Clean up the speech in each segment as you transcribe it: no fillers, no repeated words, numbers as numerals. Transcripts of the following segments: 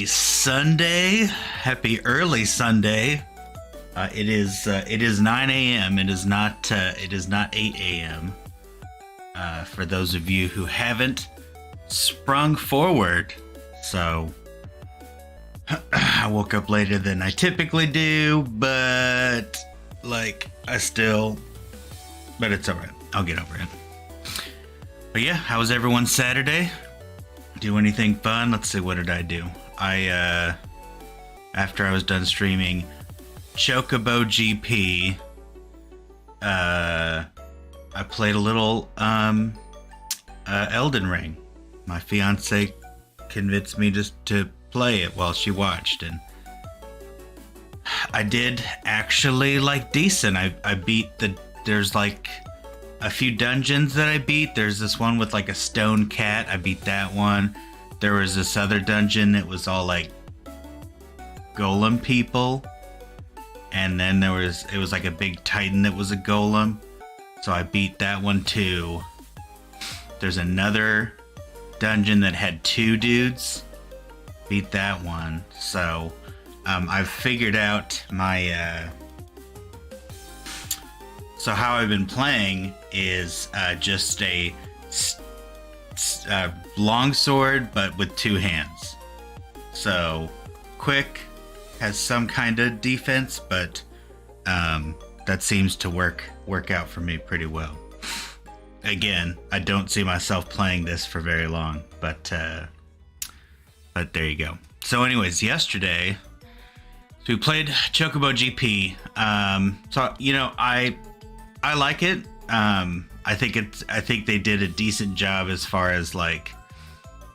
Happy Sunday. Happy early Sunday. It is 9 a.m. It is not 8 a.m. For those of you who haven't sprung forward. So I woke up later than I typically do, but but it's alright. I'll get over it. But yeah, how was everyone's Saturday? Do anything fun? Let's see, what did I do? After I was done streaming Chocobo GP, I played a little Elden Ring. My fiance convinced me just to play it while she watched, and I did actually decent. I beat there's a few dungeons that I beat. There's this one with a stone cat. I beat that one. There was this other dungeon that was all golem people. And then it was a big titan that was a golem. So I beat that one too. There's another dungeon that had two dudes. Beat that one. So I've figured out my so how I've been playing is just a long sword, but with two hands. So quick, has some kind of defense, but that seems to work out for me pretty well. Again, I don't see myself playing this for very long, but there you go. So anyways, yesterday, so we played Chocobo GP. So I like it. I think they did a decent job as far as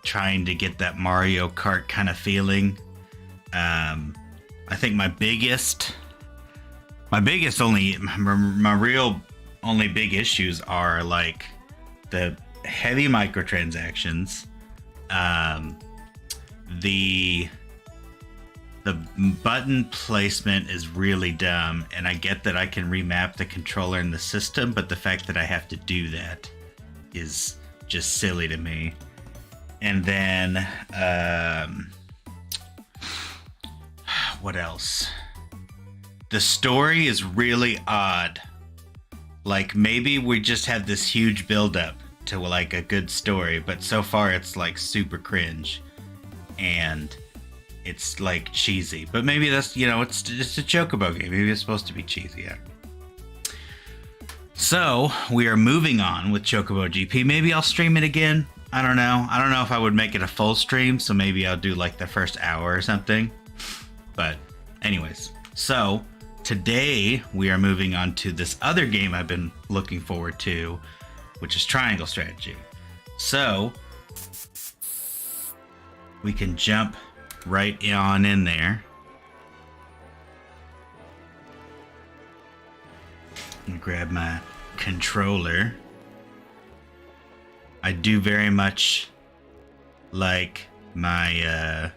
trying to get that Mario Kart kind of feeling. I think my real only big issues are the heavy microtransactions, the button placement is really dumb, and I get that I can remap the controller in the system, but the fact that I have to do that is just silly to me. And then what else? The story is really odd. Maybe we just have this huge build-up to a good story, but so far it's super cringe, and it's cheesy. But maybe that's it's a Chocobo game. Maybe it's supposed to be cheesy. Yeah. So we are moving on with Chocobo GP. Maybe I'll stream it again. I don't know if I would make it a full stream, so maybe I'll do the first hour or something. But anyways, so today we are moving on to this other game I've been looking forward to, which is Triangle Strategy. So we can jump right on in there. And grab my controller. I do very much like my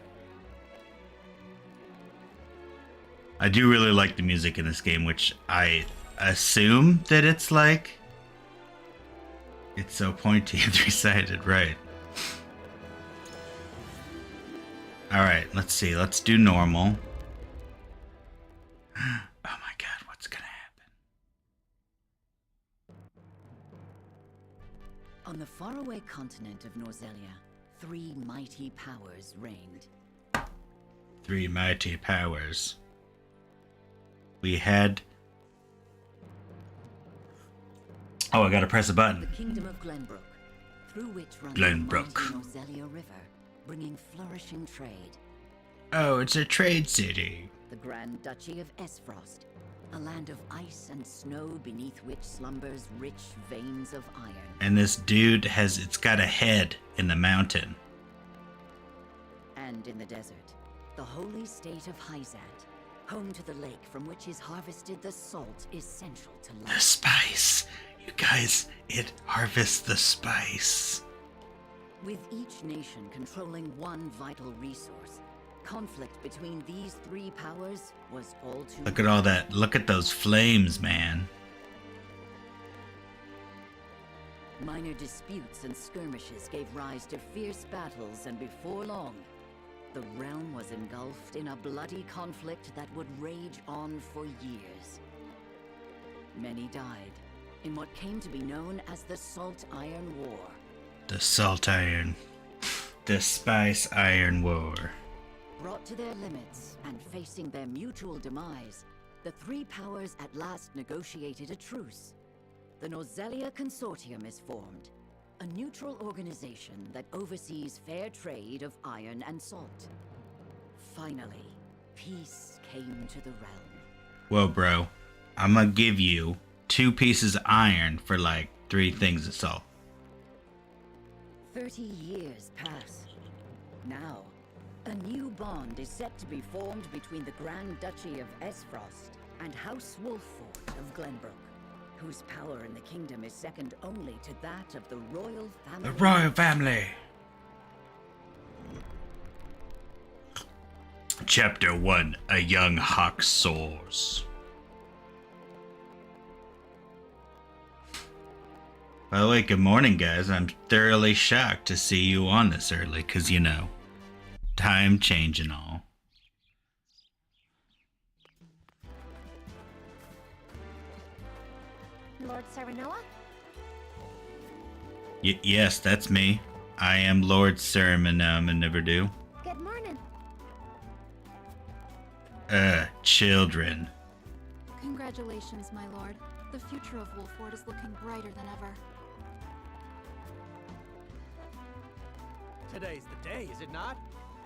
I do really like the music in this game, which I assume that it's so pointy and three-sided, right? Alright, let's see. Let's do normal. Oh my god, what's gonna happen? On the faraway continent of Norzelia, three mighty powers reigned. Three mighty powers. We had... Oh, I gotta press a button. The kingdom of Glenbrook, through which runs Glenbrook. the mighty Norzelia River, bringing flourishing trade. Oh, it's a trade city. The Grand Duchy of Esfrost, a land of ice and snow beneath which slumbers rich veins of iron. And this dude it's got a head in the mountain. And in the desert, the holy state of Hyzat, home to the lake from which is harvested the salt essential to life. The spice. You guys, it harvests the spice. With each nation controlling one vital resource, conflict between these three powers was all too... Look at all that. Look at those flames, man. Minor disputes and skirmishes gave rise to fierce battles, and before long, The realm was engulfed in a bloody conflict that would rage on for years. Many died in what came to be known as the Salt Iron War. The Salt Iron. The Spice Iron War. Brought to their limits and facing their mutual demise, the three powers at last negotiated a truce. The Nozelia Consortium is formed, a neutral organization that oversees fair trade of iron and salt. Finally, peace came to the realm. Whoa, bro. I'm gonna give you 2 pieces of iron for like 3 things of salt. 30 years pass. Now, a new bond is set to be formed between the Grand Duchy of Esfrost and House Wolffort of Glenbrook, whose power in the kingdom is second only to that of the royal family. The royal family! Chapter 1, A Young Hawk Soars. By the way, good morning, guys. I'm thoroughly shocked to see you on this early, because, you know, time change and all. Lord Serenoa? Yes, that's me. I am Lord Neverdo. Good morning. Children. Congratulations, my lord. The future of Wolffort is looking brighter than ever. Today's the day, is it not?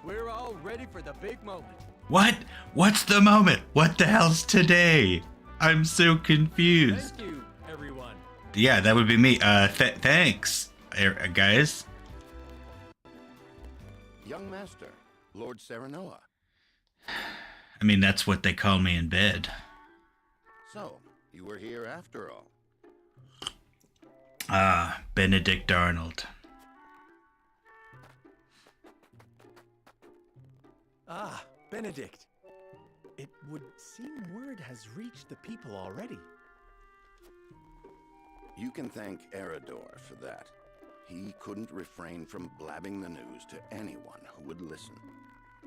We're all ready for the big moment. What? What's the moment? What the hell's today? I'm so confused. Thank you, everyone. Yeah, that would be me. Thanks, guys. Young Master, Lord Serenoa. I mean, that's what they call me in bed. So, you were here after all. Ah, Benedict Arnold. Ah, Benedict. It would seem word has reached the people already. You can thank Eridor for that. He couldn't refrain from blabbing the news to anyone who would listen.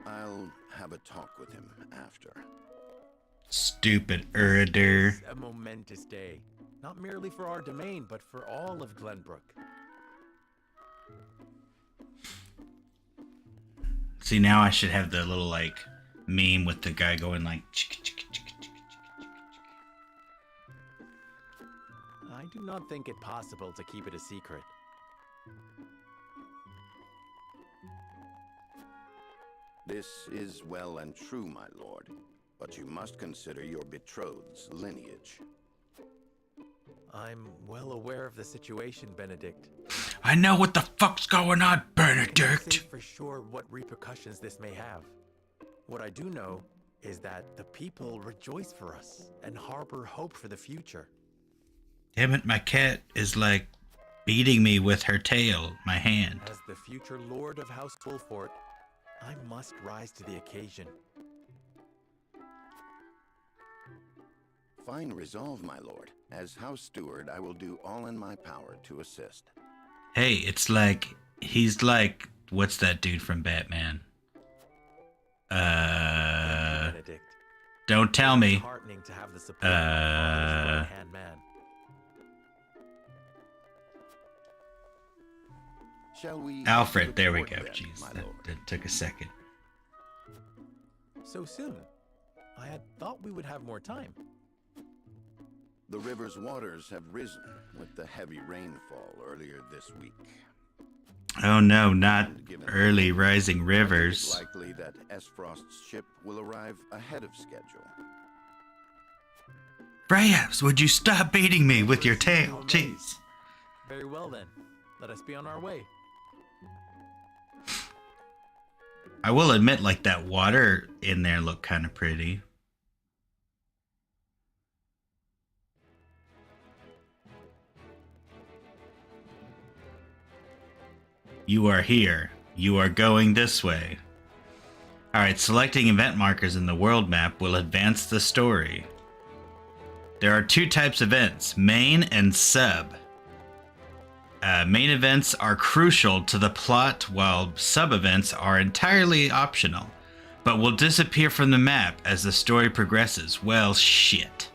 I'll have a talk with him after. Stupid Eridor. It's a momentous day. Not merely for our domain, but for all of Glenbrook. See, now I should have the little, like, meme with the guy going like... I do not think it possible to keep it a secret. This is well and true, my lord, but you must consider your betrothed's lineage. I'm well aware of the situation, Benedict. I know what the fuck's going on, I can't Benedict. say for sure what repercussions this may have. What I do know is that the people rejoice for us and harbor hope for the future. Damn it, my cat is like beating me with her tail, my hand. As the future Lord of House Wolffort, I must rise to the occasion. Fine resolve, my lord. As House Steward, I will do all in my power to assist. Hey, it's like, he's like, what's that dude from Batman? Benedict. Don't tell me. Heartening to have the support of my right-hand man. Shall we... Alfred, there we report go. then, Jeez, my that lord? took a second. So soon. I had thought we would have more time. The river's waters have risen with the heavy rainfall earlier this week. Oh no, not Given early rising It's rivers. likely that Esfrost's ship will arrive ahead of schedule. Freya, would you stop beating me with your tail? Jeez. Very well then. Let us be on our way. I will admit, like, that water in there looked kind of pretty. You are here. You are going this way. Alright, selecting event markers in the world map will advance the story. There are 2 types of events, main and sub. Main events are crucial to the plot, while sub-events are entirely optional, but will disappear from the map as the story progresses. Well, shit.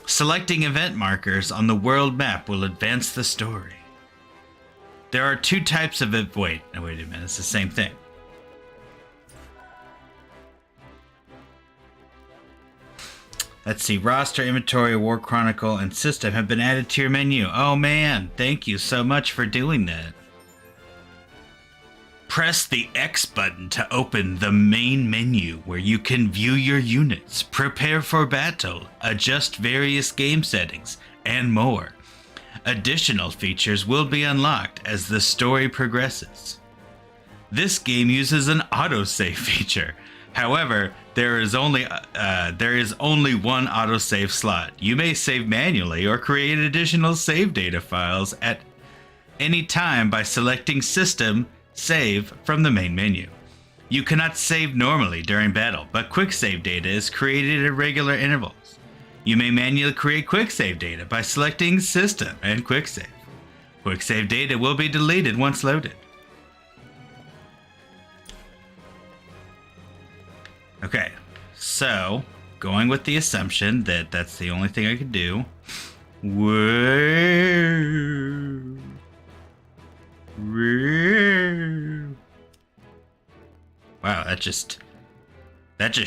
Selecting event markers on the world map will advance the story. There are two types of it. Wait a minute. It's the same thing. Let's see. Roster, inventory, war chronicle, and system have been added to your menu. Oh man, thank you so much for doing that. Press the X button to open the main menu where you can view your units, prepare for battle, adjust various game settings, and more. Additional features will be unlocked as the story progresses. This game uses an autosave feature. However, there is only one autosave slot. You may save manually or create additional save data files at any time by selecting System Save from the main menu. You cannot save normally during battle, but quick save data is created at regular intervals. You may manually create quick save data by selecting System and Quick Save. Quick save data will be deleted once loaded. Okay, so going with the assumption that that's the only thing I could do. Whoa. Wow, that just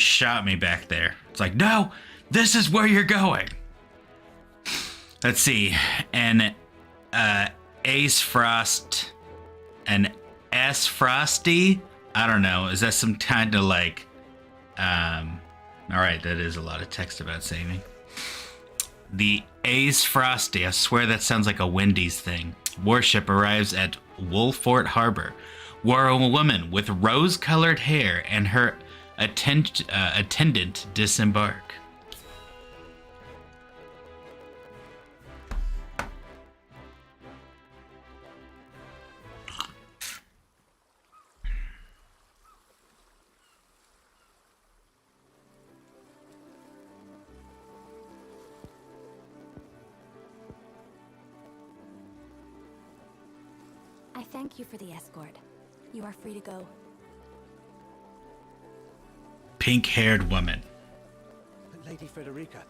shot me back there. It's like, no, this is where you're going. Let's see, an Ace Frost, an S Frosty. I don't know. Is that some kind of like? All right, that is a lot of text about saving. The Ace Frosty. I swear that sounds like a Wendy's thing. Warship arrives at Wolfort Harbor, where a woman with rose-colored hair and her attendant disembark. I thank you for the escort. You are free to go. Pink-haired woman. Lady Frederica,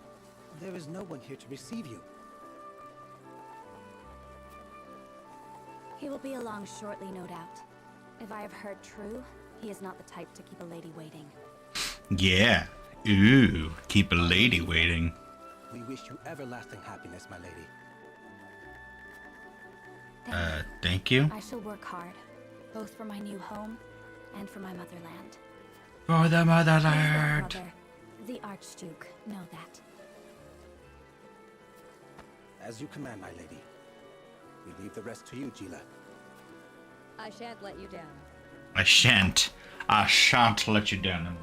there is no one here to receive you. He will be along shortly, no doubt. If I have heard true, he is not the type to keep a lady waiting. Yeah. Ooh, keep a lady waiting. We wish you everlasting happiness, my lady. Thank you. I shall work hard, both for my new home and for my motherland. For the Please let motherland. brother, the Archduke, know that. As you command, my lady. We leave the rest to you, Gila. I shan't let you down. I shan't let you down.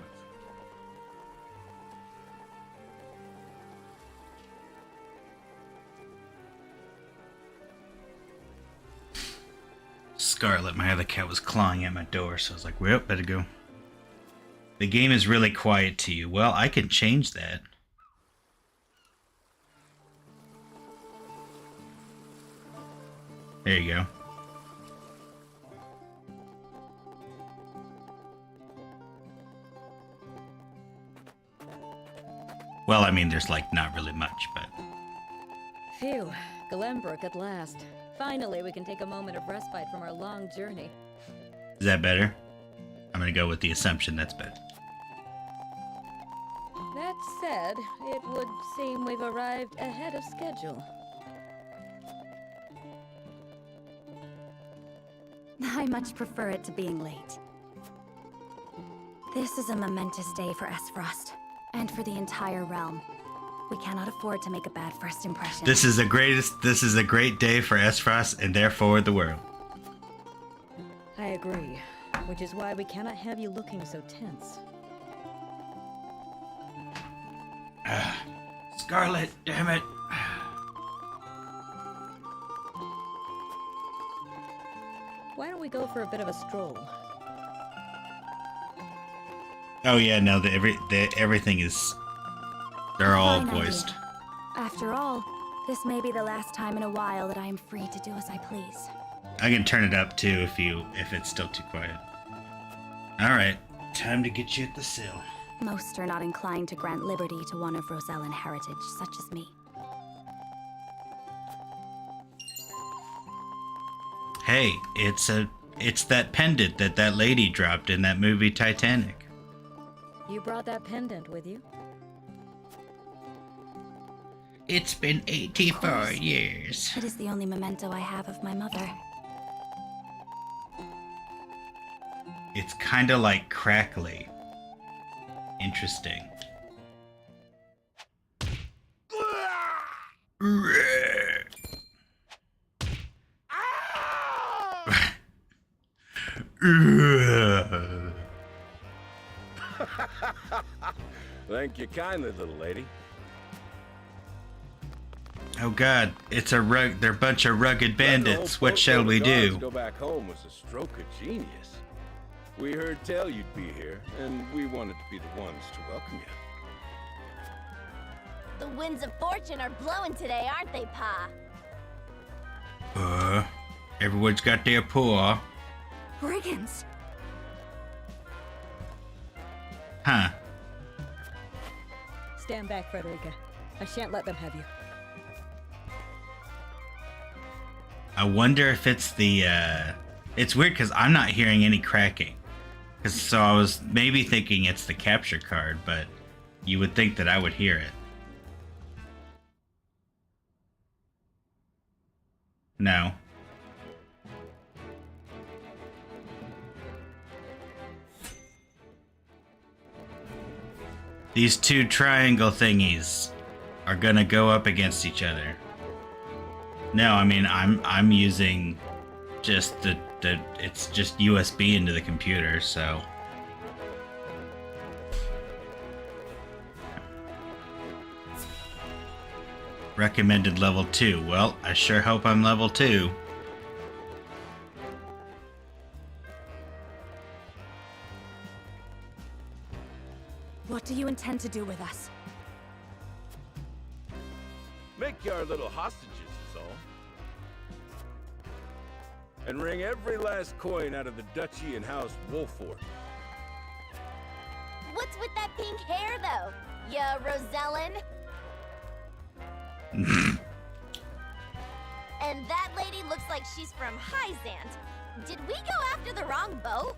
Scarlet, my other cat, was clawing at my door, so I was like, well, better go. The game is really quiet to you. Well, I can change that. There you go. Well, I mean, there's like not really much, but... Phew, Glenbrook at last. Finally, we can take a moment of respite from our long journey. Is that better? I'm gonna go with the assumption that's better. That said, it would seem we've arrived ahead of schedule. I much prefer it to being late. This is a momentous day for Esfrost, and for the entire realm. We cannot afford to make a bad first impression. This is a great day for Esfrost and therefore the world. I agree, which is why we cannot have you looking so tense. Scarlet, damn it. Why don't we go for a bit of a stroll? Oh yeah, no, everything is... They're all Fine idea. voiced. After all, This may be the last time in a while that I am free to do as I please. I can turn it up too if it's still too quiet. Alright, time to get you at the sill. Most are not inclined to grant liberty to one of Rosellan heritage, such as me. Hey, it's that pendant that lady dropped in that movie Titanic. You brought that pendant with you? It's been 84 years. It is the only memento I have of my mother. It's kind of like crackly. Interesting. Thank you kindly, little lady. Oh God, it's a rug. They're a bunch of rugged bandits. What shall we do? Go back home was a stroke of genius. We heard tell you'd be here, and we wanted to be the ones to welcome you. The winds of fortune are blowing today, aren't they, Pa? Everyone's got their paw. Brigands! Huh. Stand back, Frederica. I shan't let them have you. I wonder if it's the, It's weird because I'm not hearing any cracking. So I was maybe thinking it's the capture card, but you would think that I would hear it. No. These two triangle thingies are gonna go up against each other. No, I mean I'm using just it's just USB into the computer, so recommended level 2. Well, I sure hope I'm level 2. What do you intend to do with us? Make you our little hostages is all. And wring every last coin out of the duchy and House Wolford. What's with that pink hair, though? Ya Rosellan? And that lady looks like she's from Hyzant. Did we go after the wrong boat?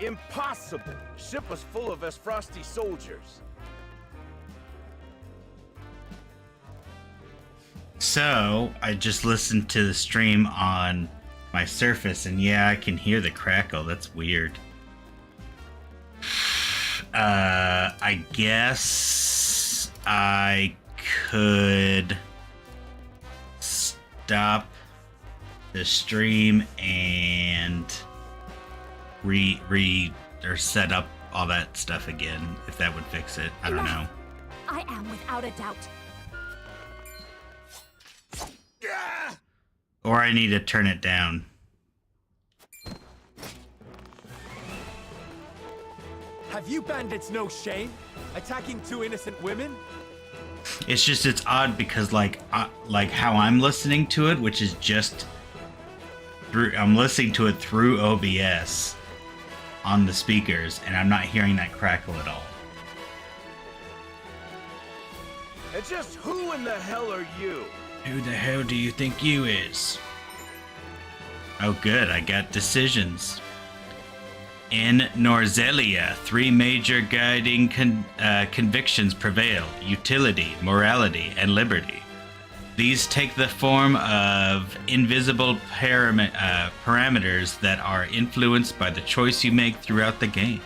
Impossible! Ship was full of Frosty soldiers. So, I just listened to the stream on my Surface, and yeah, I can hear the crackle. That's weird. I guess I could stop the stream and or set up all that stuff again, if that would fix it. I don't know. I am without a doubt. Or I need to turn it down. Have you bandits no shame? Attacking two innocent women? It's just, it's odd because like how I'm listening to it, which is just through, I'm listening to it through OBS on the speakers, and I'm not hearing that crackle at all. And just who in the hell are you? Who the hell do you think you is? Oh good, I got decisions. In Norzelia, 3 major guiding convictions prevail: utility, morality, and liberty. These take the form of invisible parameters that are influenced by the choice you make throughout the game.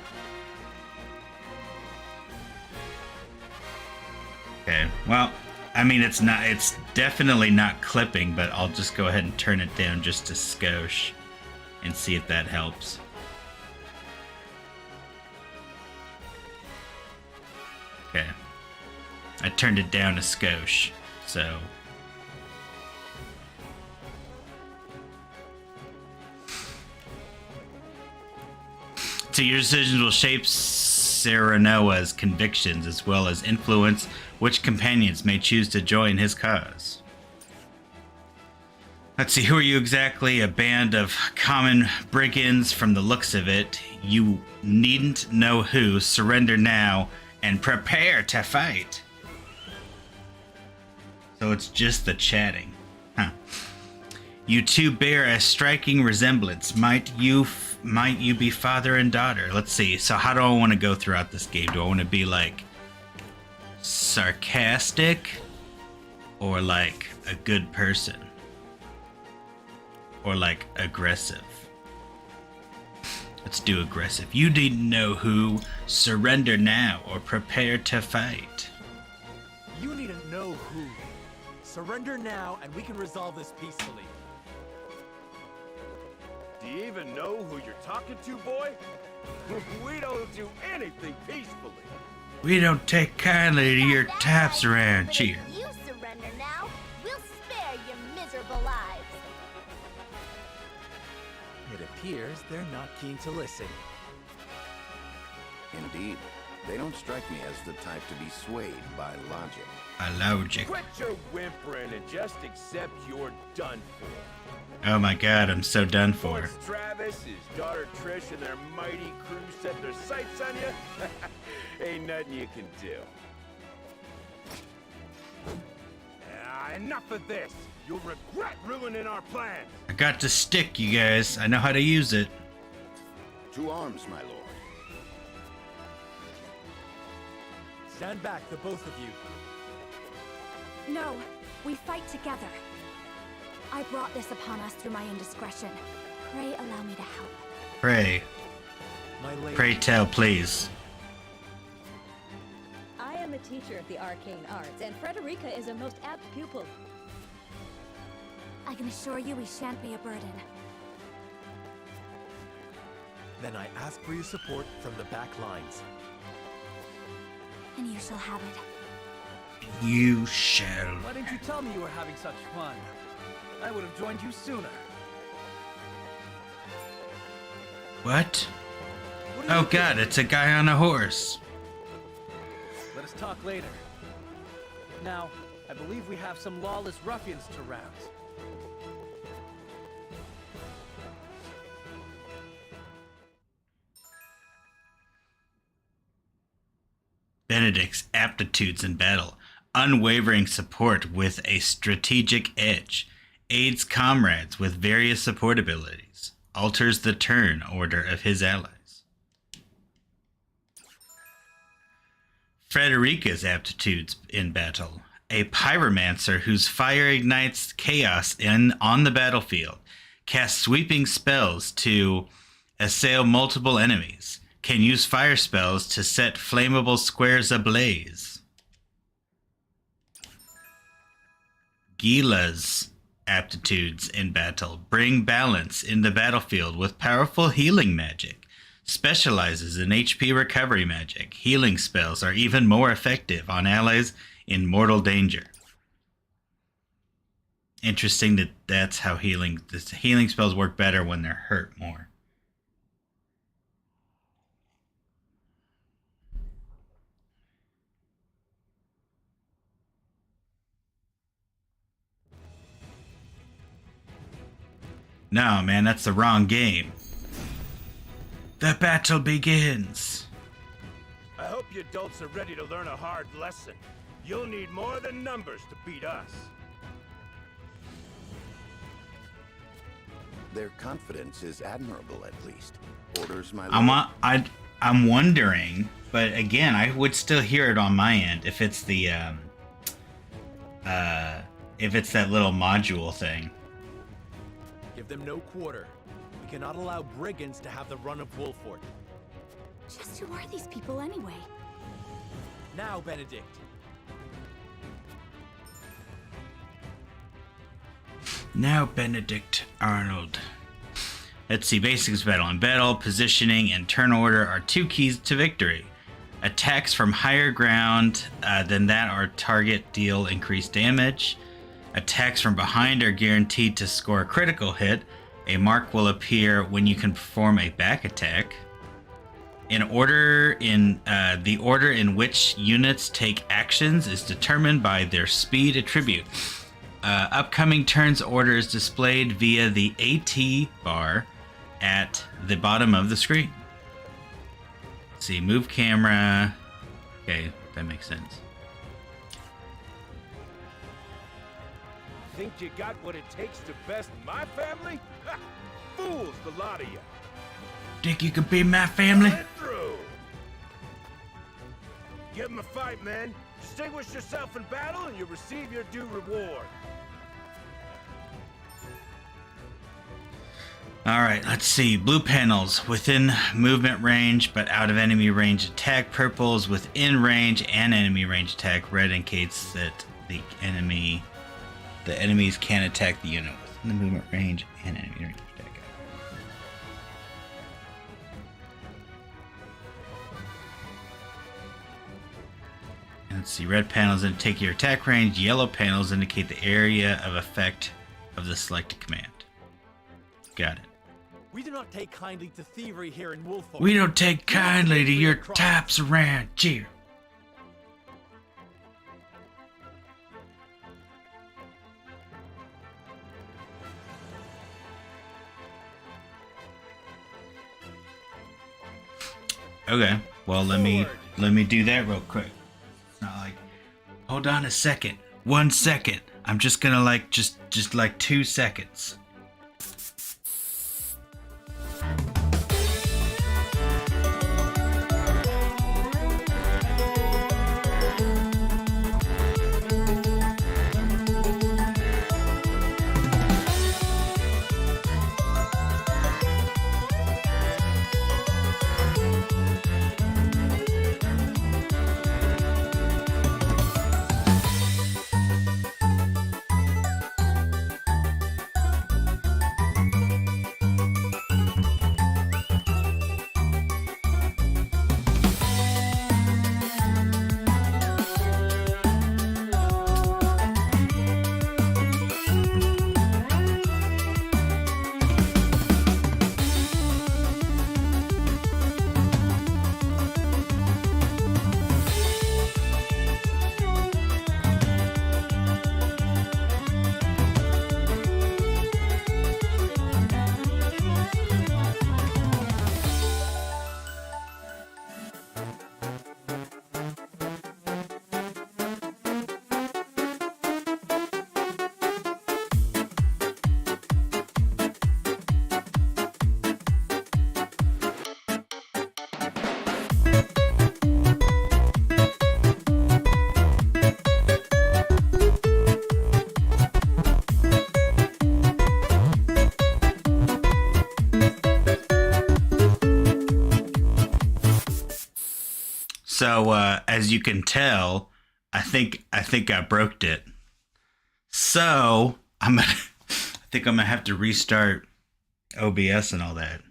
Okay, well, I mean, it's definitely not clipping, but I'll just go ahead and turn it down just a skosh and see if that helps. Okay. I turned it down a skosh, so... So your decisions will shape Serenoa's convictions as well as influence which companions may choose to join his cause. Let's see, who are you exactly? A band of common brigands from the looks of it. You needn't know who. Surrender now and prepare to fight. So it's just the chatting. Huh. You two bear a striking resemblance. Might you be father and daughter? Let's see. So how do I want to go throughout this game? Do I want to be like sarcastic or like a good person? Or like aggressive? Let's do aggressive. You didn't know who. Surrender now or prepare to fight. You need to know who. Surrender now and we can resolve this peacefully. Do you even know who you're talking to, boy? We don't do anything peacefully. We don't take kindly to your taps around here. If you surrender now, we'll spare your miserable lives. It appears they're not keen to listen. Indeed, they don't strike me as the type to be swayed by logic. Logic. Quit your whimpering and just accept you're done for. Oh my god, I'm so done for. Once Travis, his daughter Trish, and their mighty crew set their sights on you, ain't nothing you can do. Enough of this! You'll regret ruining our plans! I got the stick, you guys. I know how to use it. To arms, my lord. Stand back, the both of you. No, we fight together. I brought this upon us through my indiscretion. Pray allow me to help. Pray. My lady. Pray tell, please. I am a teacher of the arcane arts, and Frederica is a most apt pupil. I can assure you we shan't be a burden. Then I ask for your support from the back lines. And you shall have it. You shall. Why didn't you tell me you were having such fun? I would have joined you sooner. What? Oh god, it's a guy on a horse. Let us talk later. Now, I believe we have some lawless ruffians to rouse. Benedict's aptitudes in battle. Unwavering support with a strategic edge. Aids comrades with various support abilities. Alters the turn order of his allies. Frederica's aptitudes in battle. A pyromancer whose fire ignites chaos on the battlefield. Casts sweeping spells to assail multiple enemies. Can use fire spells to set flammable squares ablaze. Gila's aptitudes in battle. Bring balance in the battlefield with powerful healing magic. Specializes in HP recovery magic. Healing spells are even more effective on allies in mortal danger. Interesting that that's how healing spells work better when they're hurt more. No, man, that's the wrong game. The battle begins. I hope you adults are ready to learn a hard lesson. You'll need more than numbers to beat us. Their confidence is admirable, at least. Orders, my lord. I'm wondering, but again, I would still hear it on my end if it's the if it's that little module thing. Give them no quarter. We cannot allow brigands to have the run of Wolford. Just who are these people anyway? Now, Benedict. Now, Benedict Arnold. Let's see, basics of battle. In battle, positioning and turn order are two keys to victory. Attacks from higher ground than that our target deal increased damage. Attacks from behind are guaranteed to score a critical hit. A mark will appear when you can perform a back attack. The order in which units take actions is determined by their speed attribute. Upcoming turns order is displayed via the AT bar at the bottom of the screen. Let's see, move camera. Okay, that makes sense. Think you got what it takes to best my family? Ha! Fools, the lot of you. Think you could be my family? Let through. Give him a fight, man. Distinguish yourself in battle and you'll receive your due reward. Alright, let's see. Blue panels within movement range but out of enemy range attack. Purple is within range and enemy range attack. Red indicates that the enemies can attack the unit within the movement range and enemy range attack. Let's see, red panels indicate your attack range, yellow panels indicate the area of effect of the selected command. Got it. We do not take kindly to thievery here in Wolford. We don't take kindly to your types around here. Okay, well let me do that real quick. It's not like, hold on a second, 1 second. I'm just gonna like just like 2 seconds. So as you can tell, I think I broke it. So I think I'm gonna have to restart OBS and all that.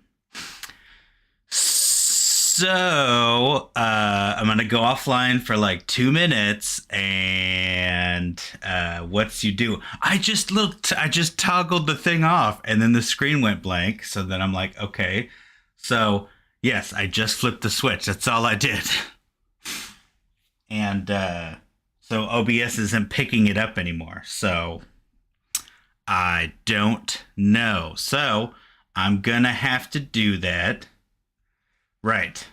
So I'm gonna go offline for like 2 minutes, and what's you do? I just toggled the thing off, and then the screen went blank. So then I'm like, okay. So yes, I just flipped the switch. That's all I did. And so OBS isn't picking it up anymore. So I don't know. So I'm gonna have to do that. Right.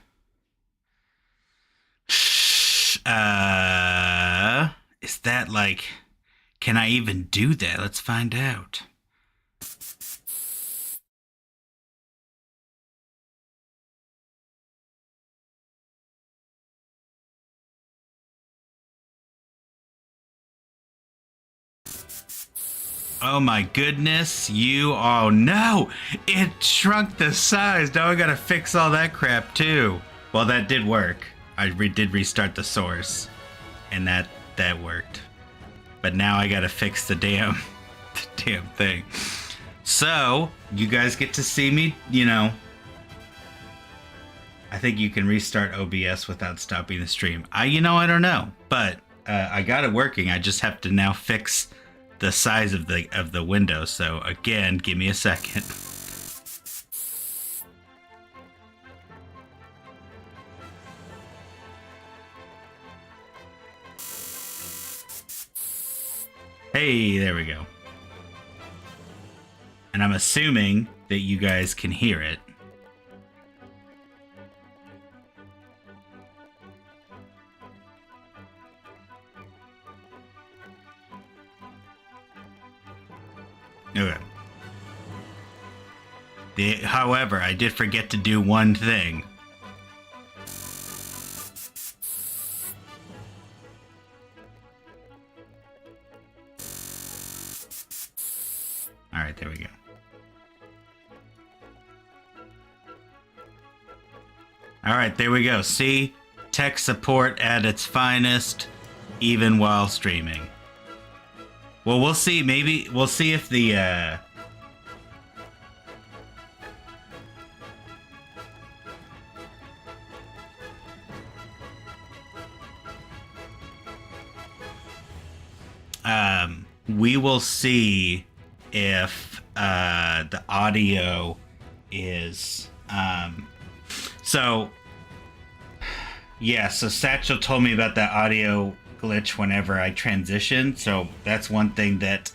Is that like, can I even do that? Let's find out. Oh my goodness, oh no, it shrunk the size. Now I gotta fix all that crap too. Well, that did work. I did restart the source, and that worked. But now I gotta fix the damn thing. So, you guys get to see me, you know. I think you can restart OBS without stopping the stream. I don't know, but I got it working. I just have to now fix the size of the window. So again, give me a second. Hey, there we go. And I'm assuming that you guys can hear it. Okay. However, I did forget to do one thing. Alright, there we go. Alright, there we go. See? Tech support at its finest, even while streaming. Well, we'll see. Maybe we'll see if the we will see if the audio is so yeah, so Satchel told me about that audio glitch whenever I transition, so that's one thing that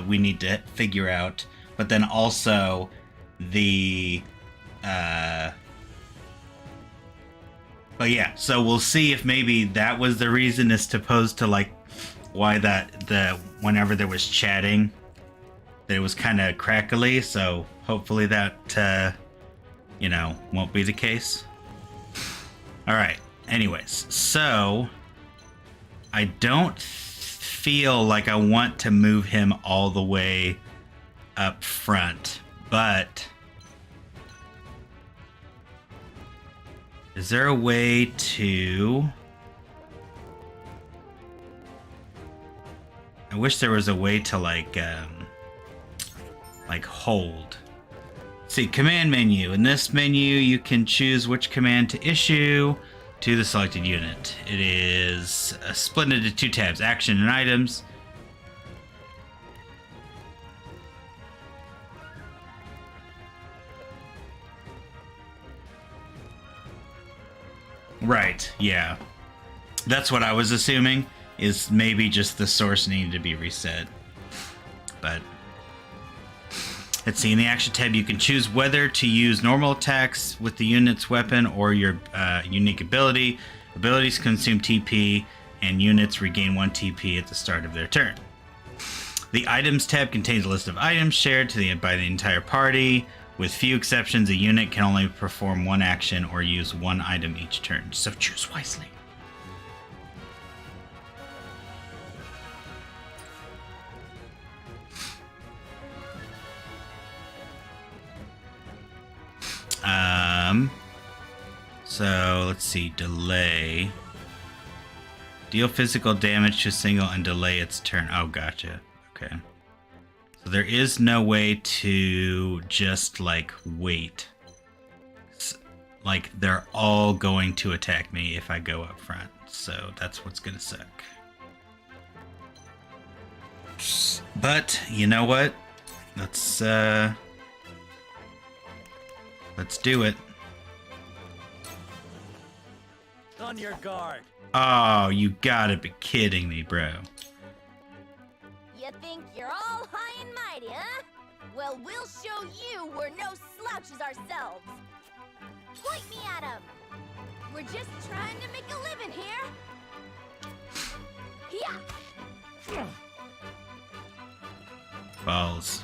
we need to figure out. But then also the but yeah, so we'll see if maybe that was the reason, as opposed to like why that whenever there was chatting that it was kind of crackly. So hopefully that you know, won't be the case. All right, anyways, so I don't feel like I want to move him all the way up front, but is there a way to... I wish there was a way to like hold. See, command menu. In this menu, you can choose which command to issue to the selected unit. It is split into two tabs: action and items. Right, yeah. That's what I was assuming, is maybe just the source needed to be reset. But let's see, in the action tab you can choose whether to use normal attacks with the unit's weapon or your unique ability. Abilities consume TP and units regain 1 TP at the start of their turn. The items tab contains a list of items shared by the entire party. With few exceptions, a unit can only perform one action or use one item each turn, so choose wisely. So let's see, delay. Deal physical damage to a single and delay its turn. Oh, gotcha. Okay. So there is no way to just like wait. Like they're all going to attack me if I go up front. So that's what's gonna suck. But you know what? Let's do it. On your guard. Oh, you gotta be kidding me, bro. You think you're all high and mighty, huh? Well, we'll show you we're no slouches ourselves. Point me at 'em. We're just trying to make a living here. Yeah. Balls.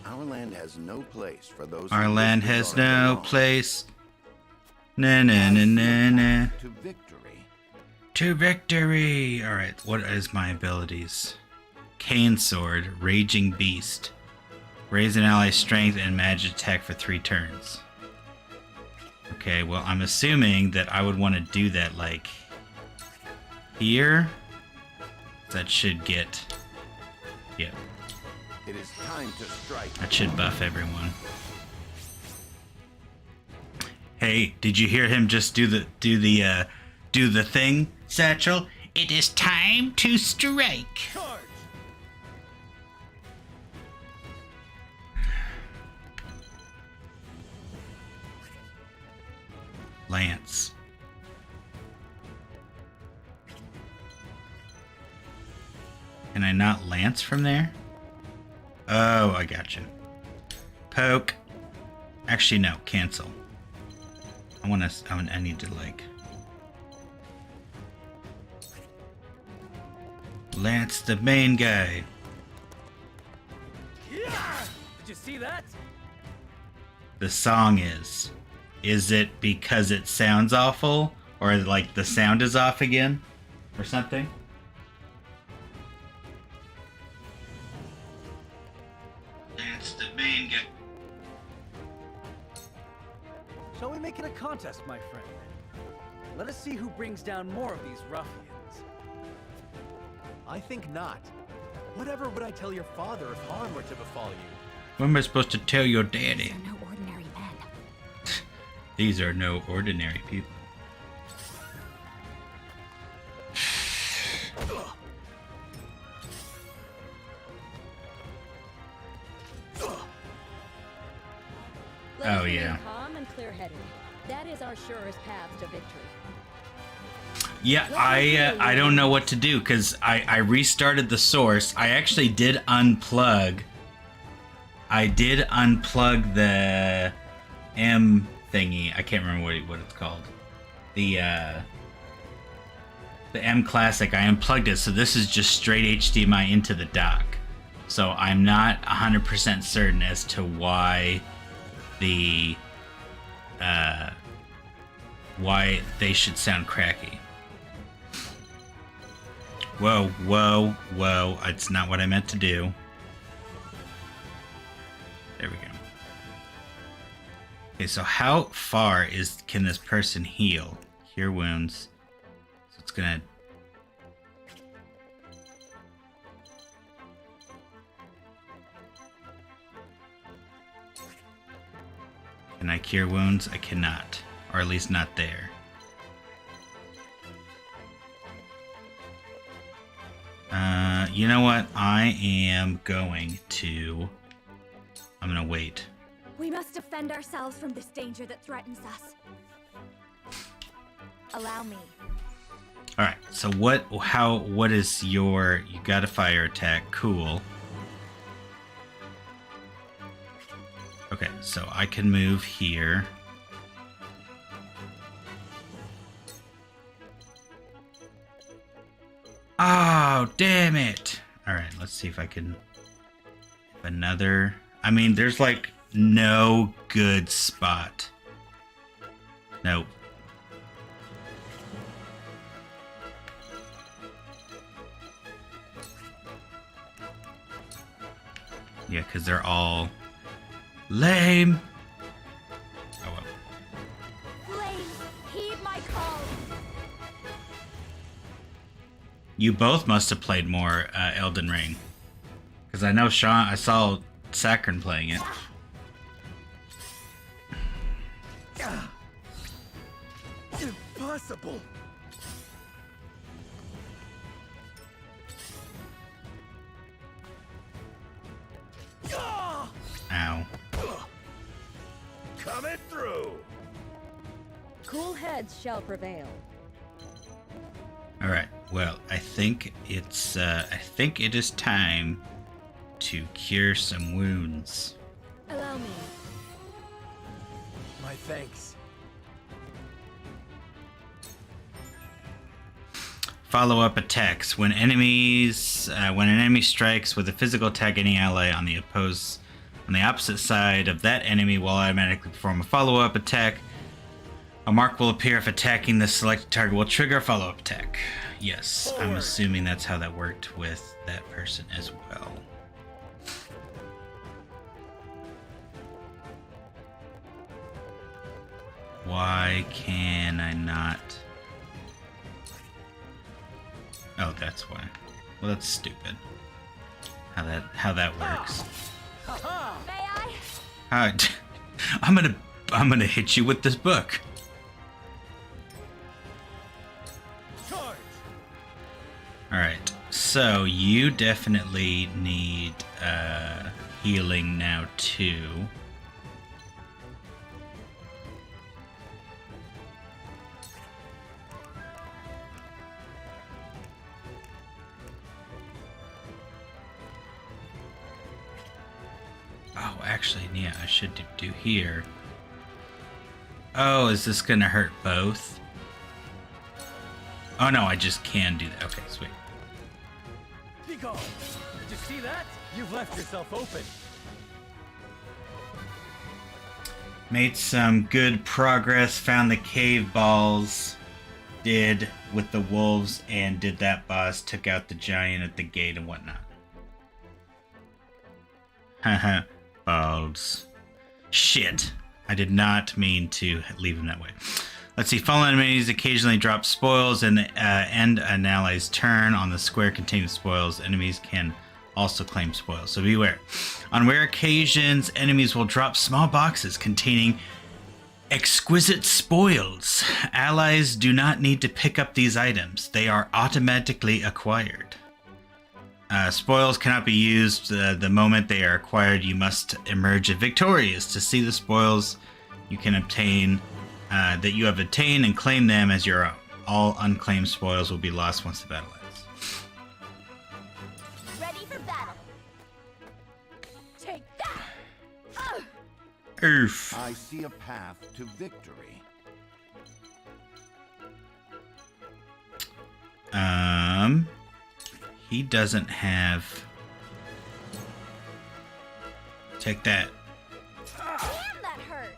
Our land has no place for those. Our who land wish to has go no along. place. Na na na na na. To victory. To victory! Alright, what is my abilities? Cane Sword, Raging Beast. Raise an ally's strength and magic attack for 3 turns. Okay, well, I'm assuming that I would want to do that, like, here. That should get... Yep. It is time to strike. That should buff everyone. Hey, did you hear him just do the thing, Satchel? It is time to strike. Charge! Lance. Can I not lance from there? Oh, I gotcha. Poke. Actually, no. Cancel. I need to, like... lance the main guy. Yeah! Did you see that? The song is. Is it because it sounds awful? Or, like, the sound is off again? Or something? That's the main guy. Shall we make it a contest, my friend? Let us see who brings down more of these ruffians. I think not. Whatever would I tell your father if harm were to befall you? What am I supposed to tell your daddy? These are no ordinary men. These are no ordinary people. Let's yeah. remain calm and clear-headed. That is our surest path to victory. Yeah, I don't know what to do because I restarted the source. I actually did unplug. I did unplug the M thingy. I can't remember what it's called. The M Classic. I unplugged it, so this is just straight HDMI into the dock. So I'm not 100% certain as to why why they should sound cracky. Whoa, whoa, whoa. It's not what I meant to do. There we go. Okay, so how far can this person heal? Cure wounds. So it's gonna... Can I cure wounds? I cannot. Or at least not there. You know what? I'm gonna wait. We must defend ourselves from this danger that threatens us. Allow me. Alright, so what is your... You got a fire attack. Cool. Okay, so I can move here. Oh, damn it! Alright, let's see if I can... Another... I mean, there's like no good spot. Nope. Yeah, because they're all lame. Oh well. Flames, heed my call. You both must have played more Elden Ring. Because I know I saw Saccharine playing it. Impossible! Ow. Coming through! Cool heads shall prevail. Alright, well, I think it is time to cure some wounds. Allow me. My thanks. Follow-up attacks. When an enemy strikes with a physical attack any ally on the opposite side of that enemy will automatically perform a follow-up attack. A mark will appear if attacking the selected target will trigger a follow-up attack. Yes, I'm assuming that's how that worked with that person as well. Why can I not... Oh, that's why. Well, that's stupid. How that works. May I? How, I'm gonna hit you with this book. Alright, so you definitely need healing now too. actually, yeah, I should do here. Oh, is this gonna hurt both? Oh no, I just can do that. Okay, sweet. Pico! Did you see that? You've left yourself open. Made some good progress, found the cave balls, did with the wolves, and did that boss, took out the giant at the gate and whatnot. Haha, balls. Shit. I did not mean to leave him that way. Let's see. Fallen enemies occasionally drop spoils and end an ally's turn. On the square containing spoils, enemies can also claim spoils, so beware. On rare occasions, enemies will drop small boxes containing exquisite spoils. Allies do not need to pick up these items. They are automatically acquired. Spoils cannot be used the moment they are acquired. You must emerge victorious to see the spoils you can obtain, that you have obtained, and claim them as your own. All unclaimed spoils will be lost once the battle ends. Ready for battle. Take that! Oof. I see a path to victory. He doesn't have... Take that. Damn, that hurt!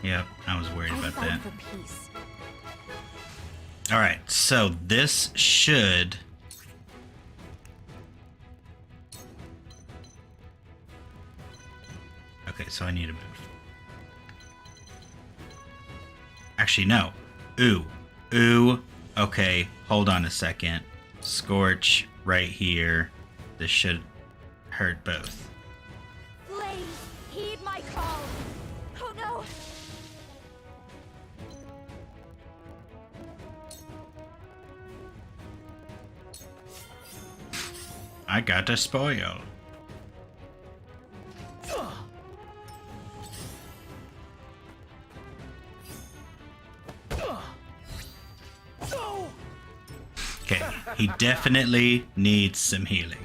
Yep, I was worried about that. For peace. Alright, so this should... Okay, so I need to move. Actually, no. Ooh. Ooh. Okay, hold on a second. Scorch right here. This should hurt both. Blaze, heed my call! Oh no! I got a spoil. Okay, he definitely needs some healing.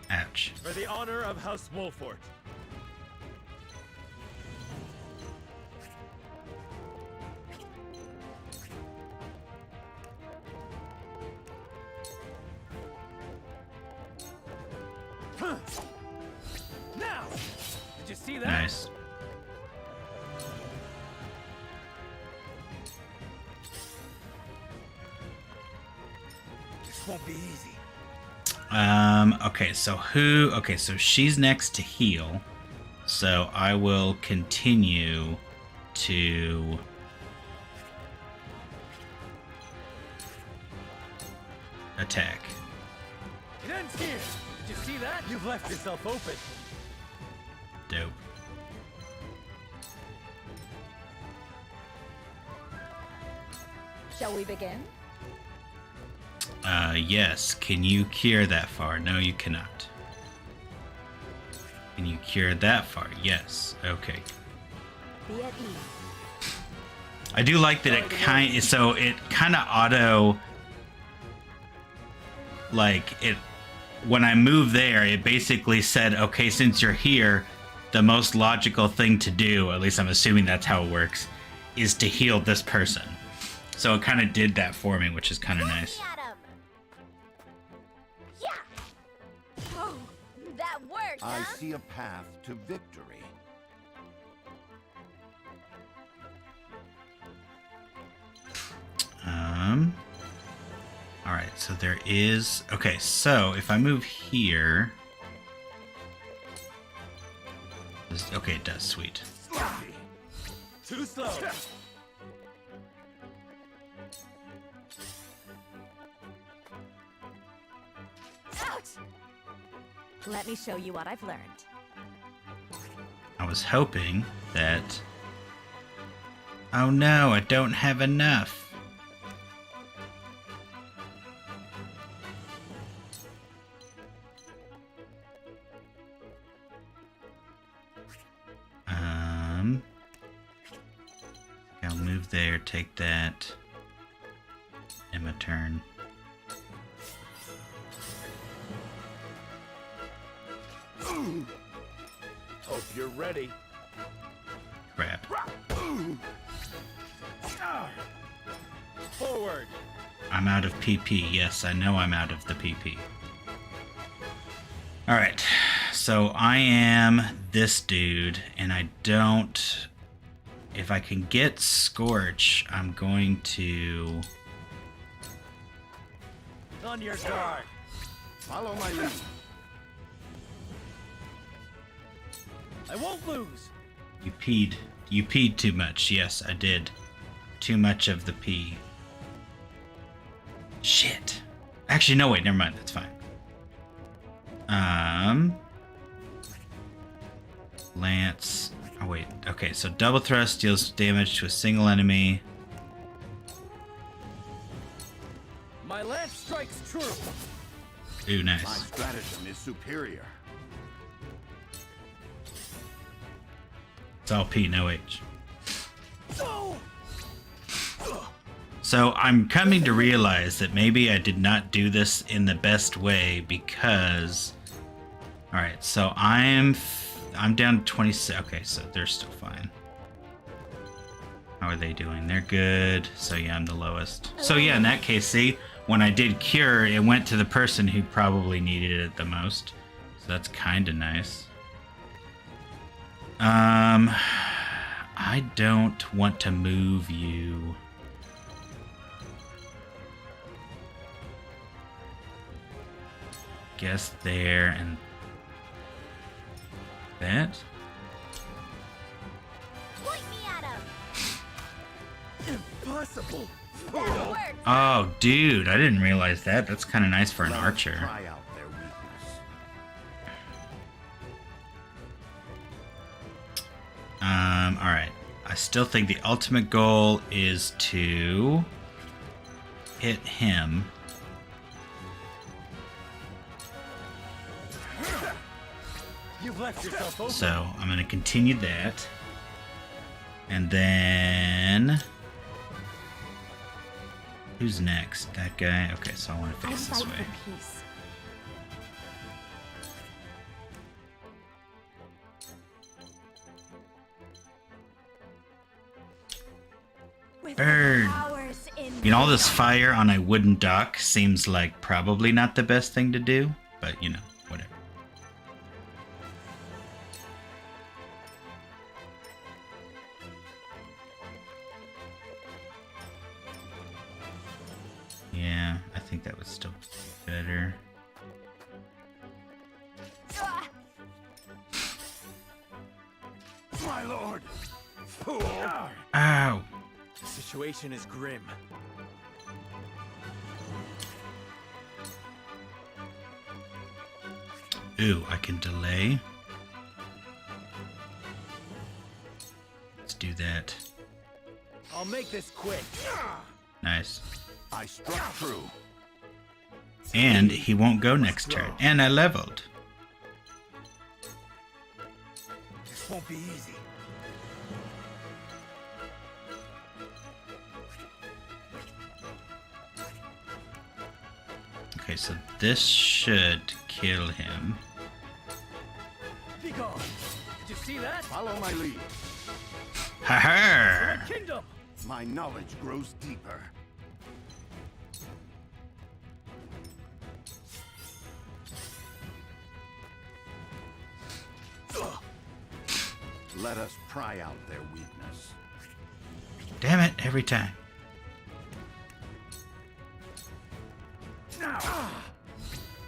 Ouch. For the honor of House Wolfort. Now! Did you see that? Nice. This won't be easy. Okay, so who... Okay, so she's next to heal. So I will continue to... attack. It ends here! Did you see that? You've left yourself open. Dope. Shall we begin? Yes. Can you cure that far? No, you cannot. Can you cure that far? Yes. Okay. Be at ease. I do like that it kind of auto, like it when I move there, it basically said, okay, since you're here, the most logical thing to do, at least I'm assuming that's how it works, is to heal this person. So it kind of did that for me, which is kind of nice. Yeah! Oh, that worked, I huh? see a path to victory. Alright, so there is... Okay, so if I move here... Okay, it does, sweet. Too slow. Ouch! Let me show you what I've learned. I was hoping that... Oh no, I don't have enough. I'll move there, take that. Emma turn. Hope you're ready. Crap. Forward. I'm out of PP. Yes, I know I'm out of the PP. Alright, so I am this dude, and I don't... If I can get Scorch, I'm going to... On your guard. Follow my lead. I won't lose. You peed. You peed too much. Yes, I did. Too much of the pee. Shit. Actually, no, wait, never mind. That's fine. Lance. Oh, wait. Okay, so double thrust deals damage to a single enemy. My lance strikes true. Ooh, My nice. stratagem is superior. It's all P, no H. So I'm coming to realize that maybe I did not do this in the best way because... Alright, so I'm down to 26. Okay, so they're still fine. How are they doing? They're good. So yeah, I'm the lowest. So yeah, in that case, see, when I did cure, it went to the person who probably needed it the most. So that's kind of nice. I don't want to move you. Guess there and that. Point me at him. Impossible. Oh, dude, I didn't realize that. That's kind of nice for an Let us archer. Try out their weakness. All right. I still think the ultimate goal is to hit him. You've left yourself open. So I'm going to continue that. And then... Who's next? That guy? Okay, so I want to I face this fight way. for peace. With Burn. powers in You know, all this fire on a wooden dock seems like probably not the best thing to do, but you know, whatever. Yeah, I think that was still better. My lord. Fool. Ow! The situation is grim. Ooh, I can delay. Let's do that. I'll make this quick. Nice. I struck true. And he won't go next turn. And I leveled. This won't be easy. Okay, so this should kill him. Be gone. Did you see that? Follow my lead. Ha ha! Kingdom. My knowledge grows deeper. Let us pry out their weakness. Damn it, every time.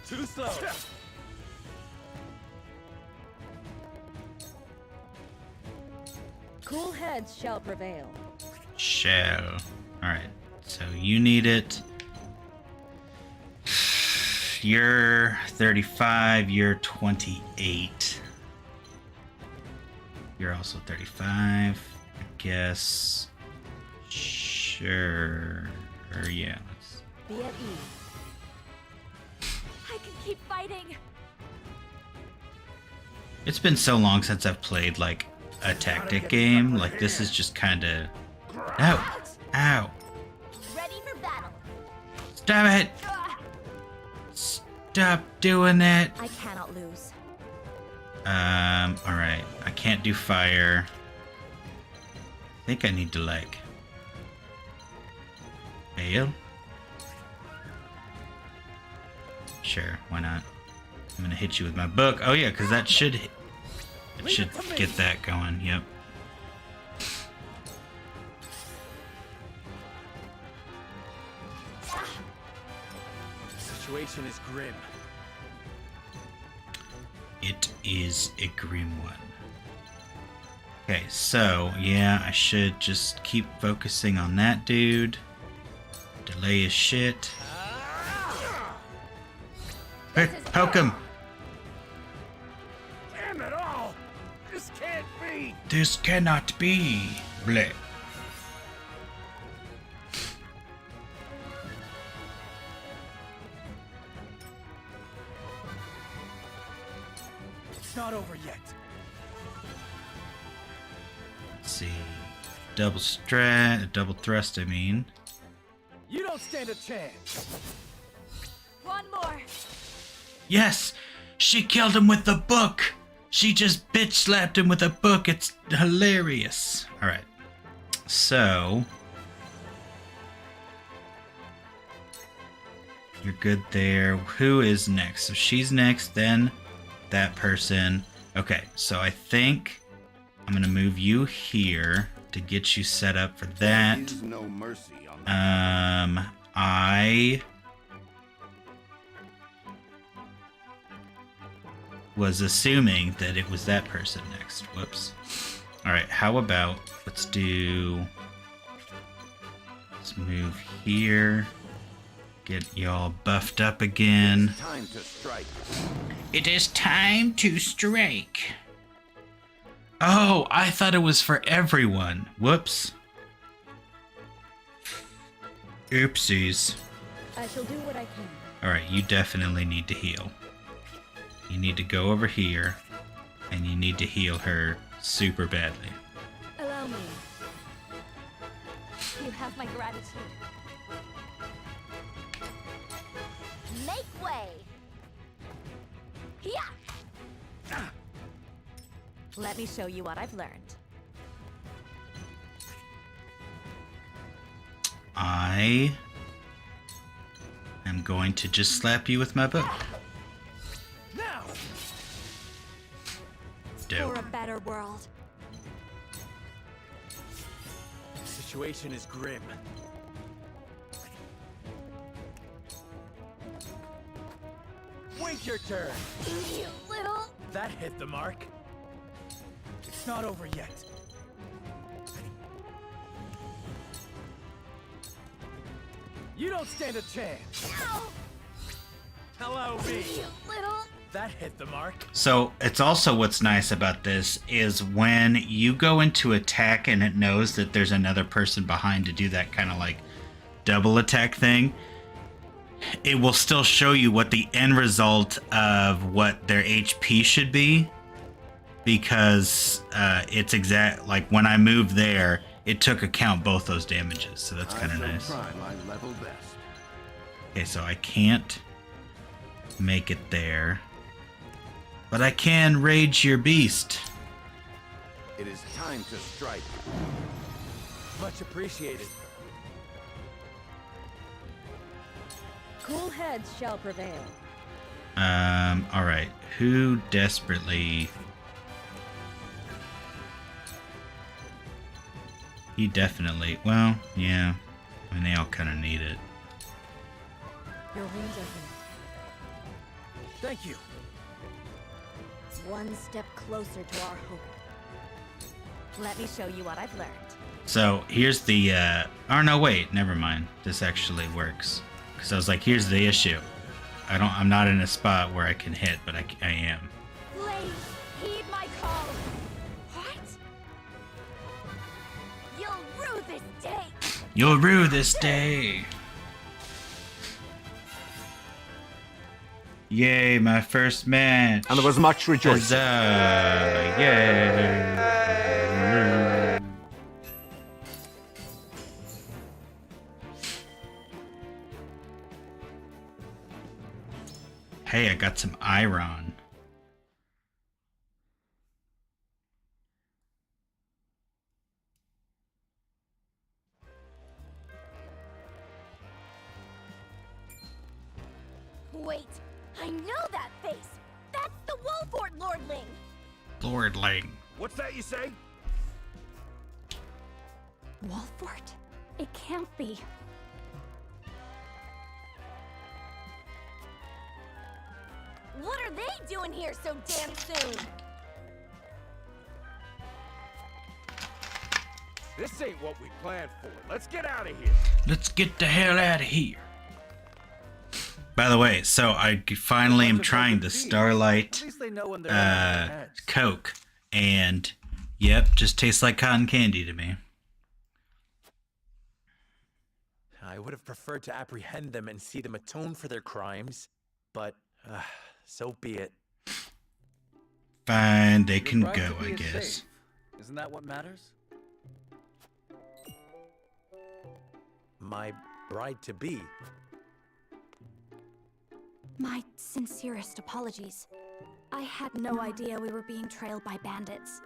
Too slow. Cool heads shall prevail. Shell. Alright, so you need it. You're 35, you're 28. You're also 35, I guess. Sure. Yeah, let's... Be at ease. I can keep fighting. It's been so long since I've played, like, a tactic game. Like, this is just kind of... Ow! Ow! Ready for battle. Stop it! Stop doing it! I cannot lose. Alright. I can't do fire. I think I need to, like... fail? Sure, why not? I'm gonna hit you with my book. Oh yeah, because that should... it should get that going, yep. The situation is grim. It is a grim one. Okay, so, yeah, I should just keep focusing on that dude. Delay his shit. Hey, poke him! Damn it all! This can't be! This cannot be. Bleh. It's not over yet. Let's see. Double thrust, I mean. You don't stand a chance. One more. Yes! She killed him with the book! She just bitch slapped him with a book. It's hilarious. Alright. So. You're good there. Who is next? So she's next, then that person. Okay, so I think I'm gonna move you here to get you set up for that. There is no mercy on that. I was assuming that it was that person next. Whoops. Alright, how about let's move here. Get y'all buffed up again. Time to strike. It is time to strike. Oh, I thought it was for everyone. Whoops. Oopsies. I shall do what I can. Alright, you definitely need to heal. You need to go over here, and you need to heal her super badly. Allow me. You have my gratitude. Make way. Yeah. Let me show you what I've learned. I am going to just slap you with my book. Now. For a Dope. better world. The situation is grim. Wait your turn. You little. That hit the mark. It's not over yet. You don't stand a chance. Ow. Hello, me. You little. That hit the mark. So it's also what's nice about this is when you go into attack and it knows that there's another person behind to do that kind of like double attack thing, it will still show you what the end result of what their HP should be, because it's exact like when I moved there, it took account both those damages, so that's kind of I shall nice. try my level best. Okay, so I can't make it there, but I can rage your beast. It is time to strike. Much appreciated. Cool heads shall prevail. Alright. Who desperately... He definitely... Well, yeah. I mean, they all kind of need it. Your wounds are healed. Thank you. One step closer to our hope. Let me show you what I've learned. So, here's the, Oh, no, wait. Never mind. This actually works. Because I was like, here's the issue. I'm not in a spot where I can hit, but I am. Lady, heed my call. What? You'll rue this day. You'll rue this day. Yay, my first match. And there was much rejoicing. Huzzah! Yay! Hey, I got some iron. Wait, I know that face! That's the Wolfort Lordling! Lordling. What's that you say? Wolfort? It can't be. What are they doing here so damn soon? This ain't what we planned for. Let's get out of here. Let's get the hell out of here. By the way, so I finally am trying the Starlight At least they know when they're in their heads. Coke, and yep, just tastes like cotton candy to me. I would have preferred to apprehend them and see them atone for their crimes, but so be it. Fine, they Your can bride go, to be I is guess. safe. Isn't that what matters? My bride-to-be. My sincerest apologies. I had no idea we were being trailed by bandits.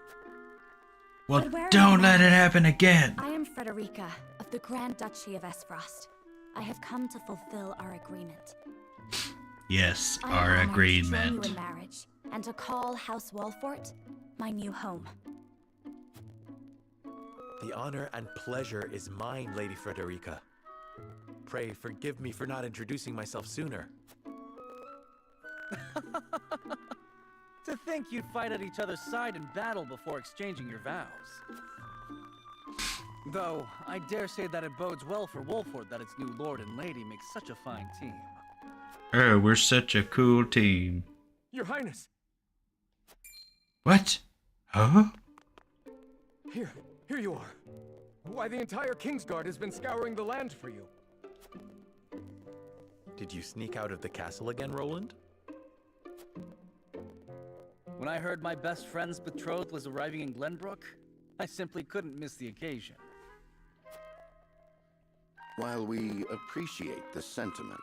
Well, But where don't am let I? it happen again. I am Frederica of the Grand Duchy of Esfrost. I have come to fulfill our agreement. Yes, I am our honored to join agreement. you in marriage and to call House Wolfort my new home. The honor and pleasure is mine, Lady Frederica. Pray forgive me for not introducing myself sooner. To think you'd fight at each other's side in battle before exchanging your vows. Though, I dare say that it bodes well for Wolford that its new lord and lady make such a fine team. Oh, we're such a cool team. Your Highness, What? Huh? here you are. Why, the entire Kingsguard has been scouring the land for you. Did you sneak out of the castle again, Roland? When I heard my best friend's betrothed was arriving in Glenbrook, I simply couldn't miss the occasion. While we appreciate the sentiment,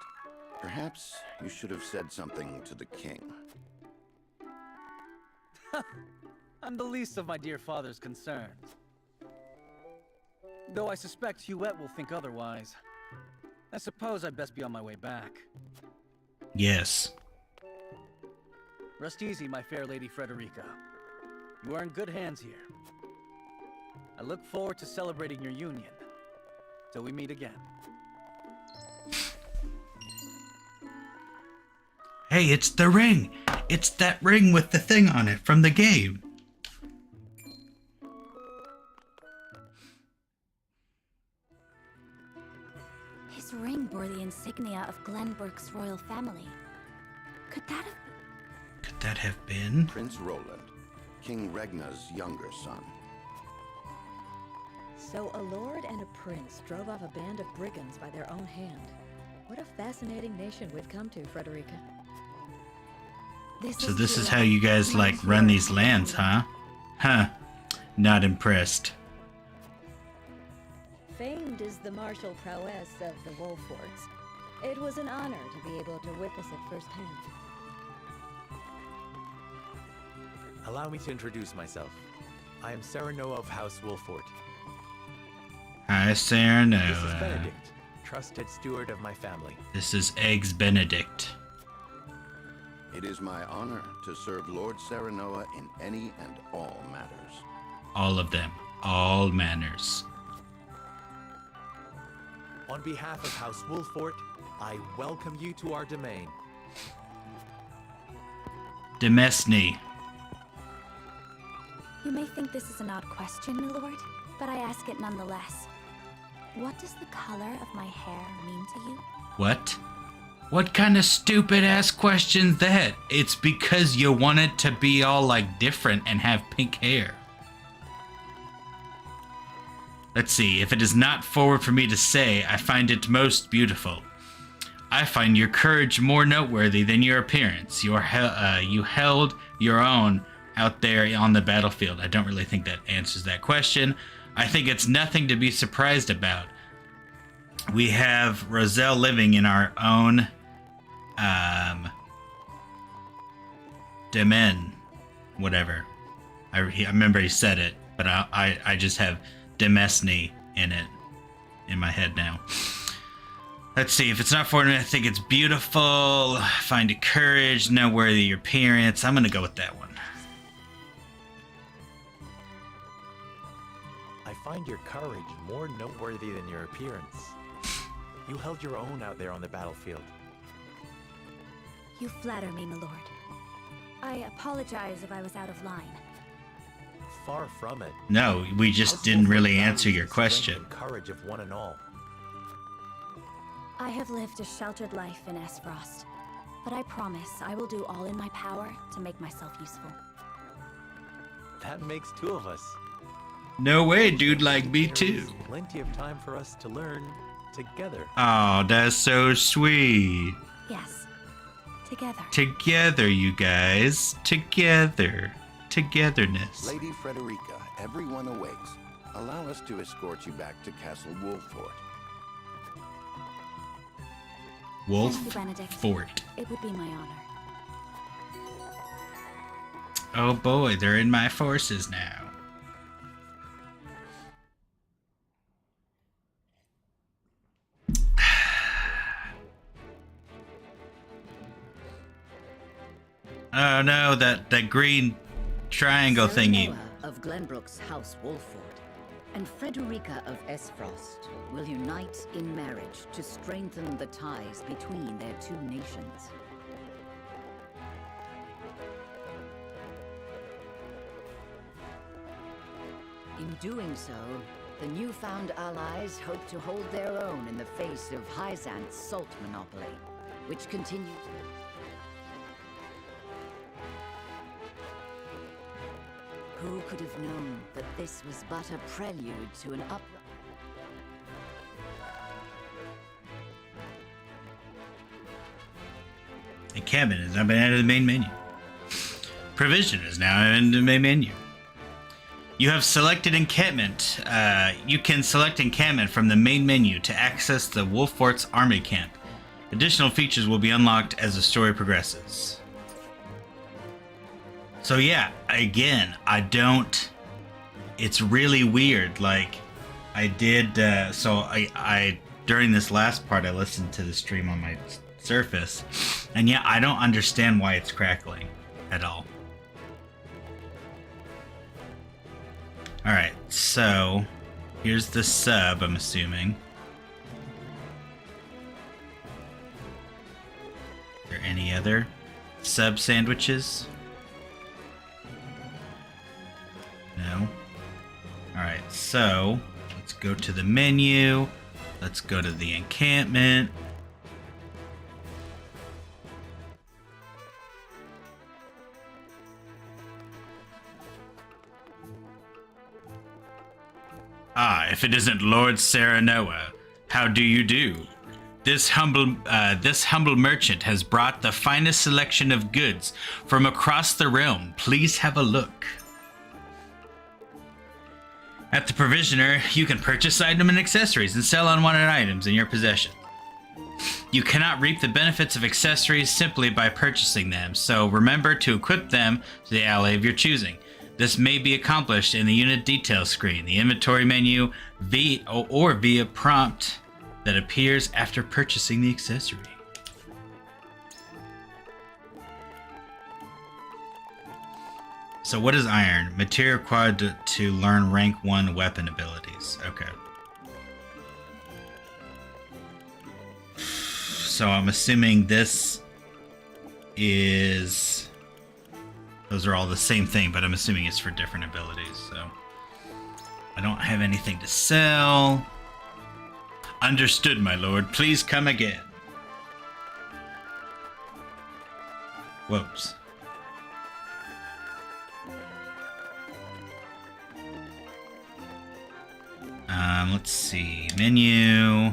perhaps you should have said something to the king. I'm the least of my dear father's concerns. Though I suspect Huette will think otherwise. I suppose I'd best be on my way back. Yes. Rest easy, my fair Lady Frederica. You are in good hands here. I look forward to celebrating your union. Till we meet again. Hey, it's the ring! It's that ring with the thing on it from the game. His ring bore the insignia of Glenbrook's royal family. Could that have been? Prince Roland, King Regna's younger son. So a lord and a prince drove off a band of brigands by their own hand. What a fascinating nation we've come to, Frederica. So this is how you guys, like, run these lands, huh? Huh. Not impressed. Famed is the martial prowess of the Wolforts. It was an honor to be able to witness it firsthand. Allow me to introduce myself. I am Serenoa of House Wolfort. Hi, Sarah This is Noah. Benedict, trusted steward of my family. This is Eggs Benedict. It is my honor to serve Lord Serenoa in any and all matters. All of them. All manners. On behalf of House Wolfort, I welcome you to our domain. Demesne. You may think this is an odd question, my lord, but I ask it nonetheless. What does the color of my hair mean to you? What? What kind of stupid ass question's that? It's because you want it to be all like different and have pink hair. Let's see, if it is not forward for me to say, I find it most beautiful. I find your courage more noteworthy than your appearance. You held your own out there on the battlefield. I don't really think that answers that question. I think it's nothing to be surprised about. We have Roselle living in our own Demen, whatever. I remember he said it, but I just have Demesne in it in my head now. Let's see. If it's not fortunate, I think it's beautiful. Find a courage, noteworthy your appearance. I'm gonna go with that one. I find your courage more noteworthy than your appearance. You held your own out there on the battlefield. You flatter me, my lord. I apologize if I was out of line. Far from it. No, we just didn't really answer your question. And courage of one and all. I have lived a sheltered life in Esfrost, but I promise I will do all in my power to make myself useful. That makes two of us. No way, dude, like me too. Plenty of time for us to learn together. Oh, that's so sweet. Yes, together. Together, you guys. Together. Togetherness. Lady Frederica, everyone awaits. Allow us to escort you back to Castle Wolffort. Wolf Thank you, Benedict. Fort. It would be my honor. Oh boy, they're in my forces now. Oh no, that green triangle thingy. Noah of Glenbrook's House Wolfford and Frederica of Esfrost will unite in marriage to strengthen the ties between their two nations. In doing so, the newfound allies hope to hold their own in the face of Hyzant's salt monopoly, which continues. Who could have known that this was but a prelude to an uprising? Encampment has now been added to the main menu. Provision is now in the main menu. You have selected encampment. You can select encampment from the main menu to access the Wolffort's army camp. Additional features will be unlocked as the story progresses. So yeah, again, I don't... It's really weird. Like, I did... I during this last part, I listened to the stream on my Surface. And yeah, I don't understand why it's crackling at all. Alright, so... Here's the sub, I'm assuming. Are there any other sub sandwiches? No. Alright, so let's go to the menu. Let's go to the encampment. Ah, if it isn't Lord Serenoa, how do you do? This humble merchant has brought the finest selection of goods from across the realm. Please have a look. At the Provisioner, you can purchase items and accessories and sell unwanted items in your possession. You cannot reap the benefits of accessories simply by purchasing them, so remember to equip them to the ally of your choosing. This may be accomplished in the unit details screen, the inventory menu, or via prompt that appears after purchasing the accessory. So what is iron? Material required to learn rank 1 weapon abilities. Okay. So I'm assuming this is... Those are all the same thing, but I'm assuming it's for different abilities, so... I don't have anything to sell. Understood, my lord. Please come again. Whoops. Let's see. Menu.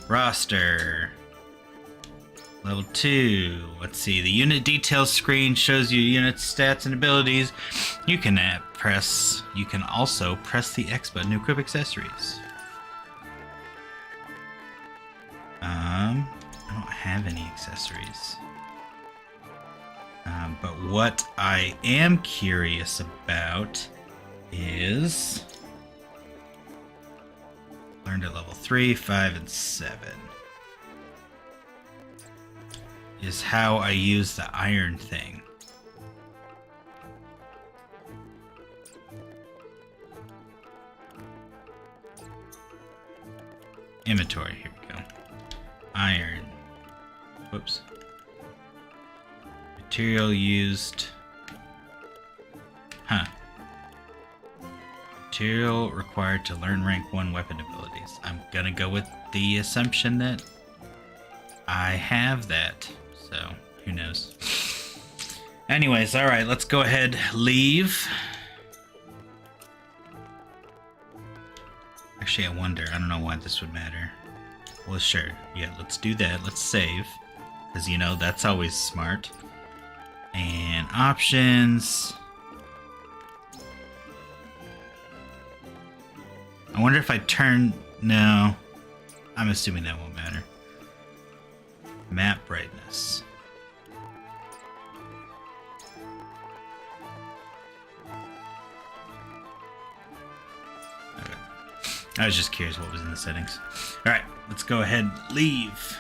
Roster. Level 2. Let's see. The unit details screen shows you unit stats and abilities. You can also press the X button to equip accessories. I don't have any accessories. But what I am curious about is... Learned at level 3, 5, and 7. Is how I use the iron thing. Inventory, here we go. Iron. Whoops. Material used. Huh. Material required to learn rank 1 weapon abilities. I'm gonna go with the assumption that I have that. So, who knows. Anyways, alright, let's go ahead, leave. Actually, I wonder. I don't know why this would matter. Well, sure. Yeah, let's do that. Let's save. Because, you know, that's always smart. And options. I wonder if I turn... No. I'm assuming that won't matter. Map brightness. Okay. I was just curious what was in the settings. Alright, let's go ahead and leave.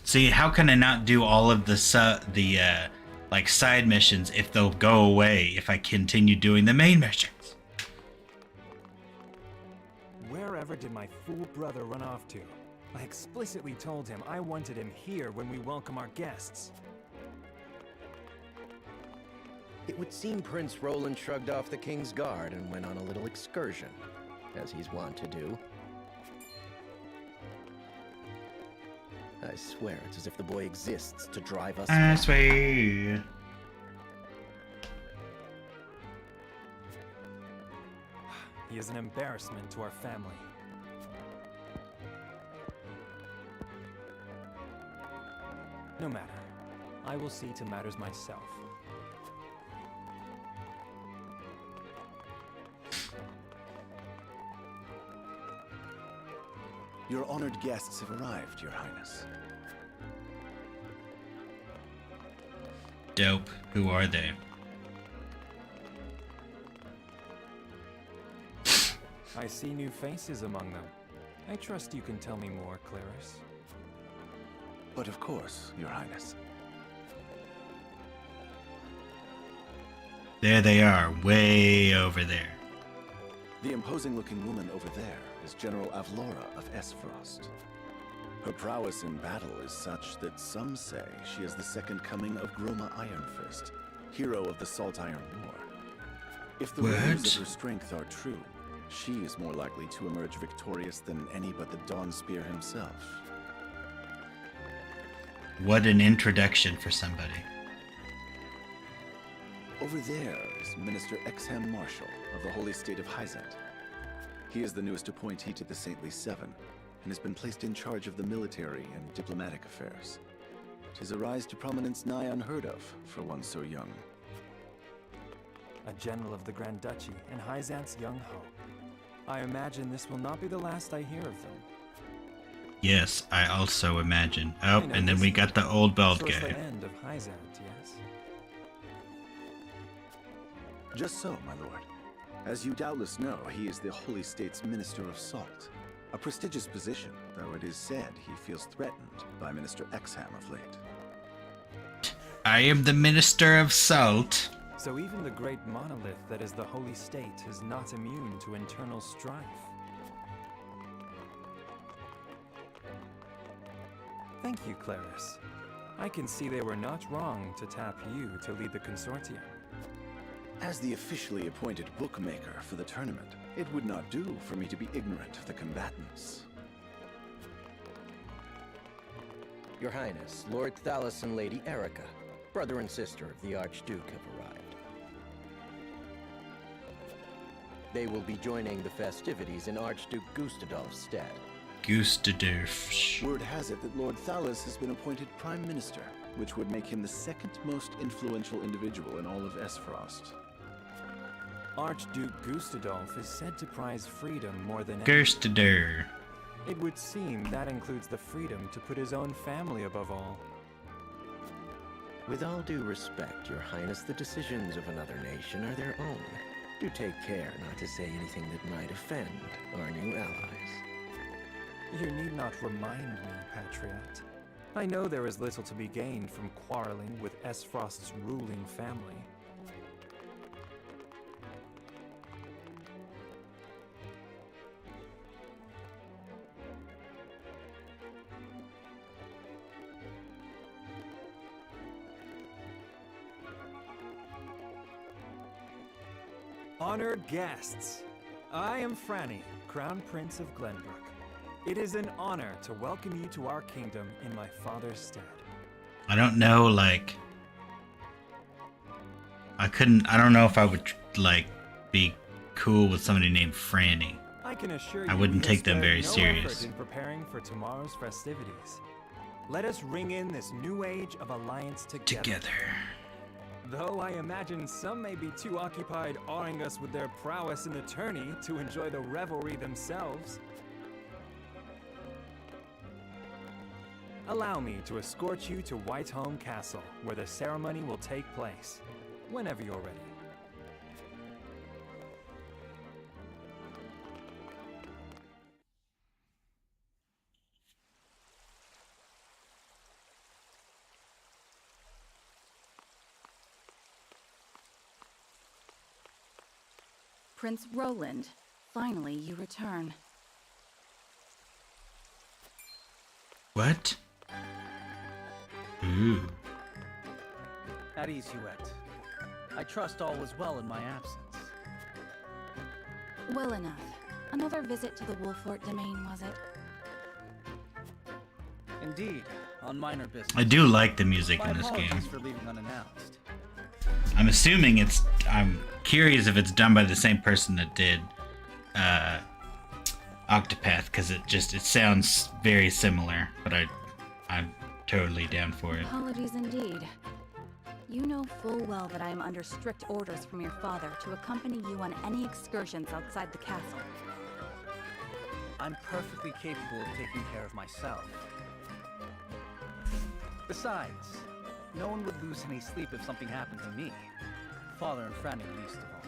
See, how can I not do all of the like side missions if they'll go away if I continue doing the main missions? Wherever did my fool brother run off to? I explicitly told him I wanted him here when we welcome our guests. It would seem Prince Roland shrugged off the King's Guard and went on a little excursion, as he's wont to do. I swear it's as if the boy exists to drive us. I swear. He is an embarrassment to our family. No matter. I will see to matters myself. Your honored guests have arrived, Your Highness. Dope. Who are they? I see new faces among them. I trust you can tell me more, Clarice. But of course, Your Highness. There they are, way over there. The imposing-looking woman over there is General Avlora of Esfrost. Her prowess in battle is such that some say she is the second coming of Groma Ironfist, hero of the Salt Iron War. If the rumors of her strength are true, she is more likely to emerge victorious than any but the Dawnspear himself. What an introduction for somebody. Over there is Minister Exham Marshall of the Holy State of Hyzant. He is the newest appointee to the Saintly Seven, and has been placed in charge of the military and diplomatic affairs. 'Tis a rise to prominence nigh unheard of for one so young. A general of the Grand Duchy and Hyzant's young hope. I imagine this will not be the last I hear of them. Yes, I also imagine. Oh, and then we got the old bald Towards guy. the end of Hyzant, yes? Just so, my lord. As you doubtless know, he is the Holy State's Minister of Salt. A prestigious position, though it is said he feels threatened by Minister Exham of late. I am the Minister of Salt. So even the great monolith that is the Holy State is not immune to internal strife. Thank you, Clarice. I can see they were not wrong to tap you to lead the consortium. As the officially appointed bookmaker for the tournament, it would not do for me to be ignorant of the combatants. Your Highness, Lord Thalos and Lady Erica, brother and sister of the Archduke, have arrived. They will be joining the festivities in Archduke Gustadolf's stead. Gustadolf. Word has it that Lord Thalos has been appointed Prime Minister, which would make him the second most influential individual in all of Esfrost. Archduke Gustadolf is said to prize freedom more than Gerstador. It would seem that includes the freedom to put his own family above all. With all due respect, Your Highness, the decisions of another nation are their own. Do take care not to say anything that might offend our new allies. You need not remind me, Patriot. I know there is little to be gained from quarreling with Esfrost's ruling family. Honored guests, I am Franny, Crown Prince of Glenbrook. It is an honor to welcome you to our kingdom in my father's stead. I don't know, like... I don't know if I would, like, be cool with somebody named Franny. I can assure you I wouldn't we take them spared very no serious. effort in preparing for tomorrow's festivities. Let us ring in this new age of alliance together. Though I imagine some may be too occupied awing us with their prowess in the tourney to enjoy the revelry themselves. Allow me to escort you to Whiteholm Castle, where the ceremony will take place, whenever you're ready. Prince Roland, finally you return. What? Ooh. At ease, Huette. I trust all was well in my absence. Well enough. Another visit to the Wolfort domain, was it? Indeed, on minor business. I do like the music My in this game. apologies for leaving unannounced. I'm assuming I'm curious if it's done by the same person that did Octopath, because it sounds very similar, but I'm totally down for it. Apologies indeed. You know full well that I am under strict orders from your father to accompany you on any excursions outside the castle. I'm perfectly capable of taking care of myself. Besides, no one would lose any sleep if something happened to me. Father and Franny least of all.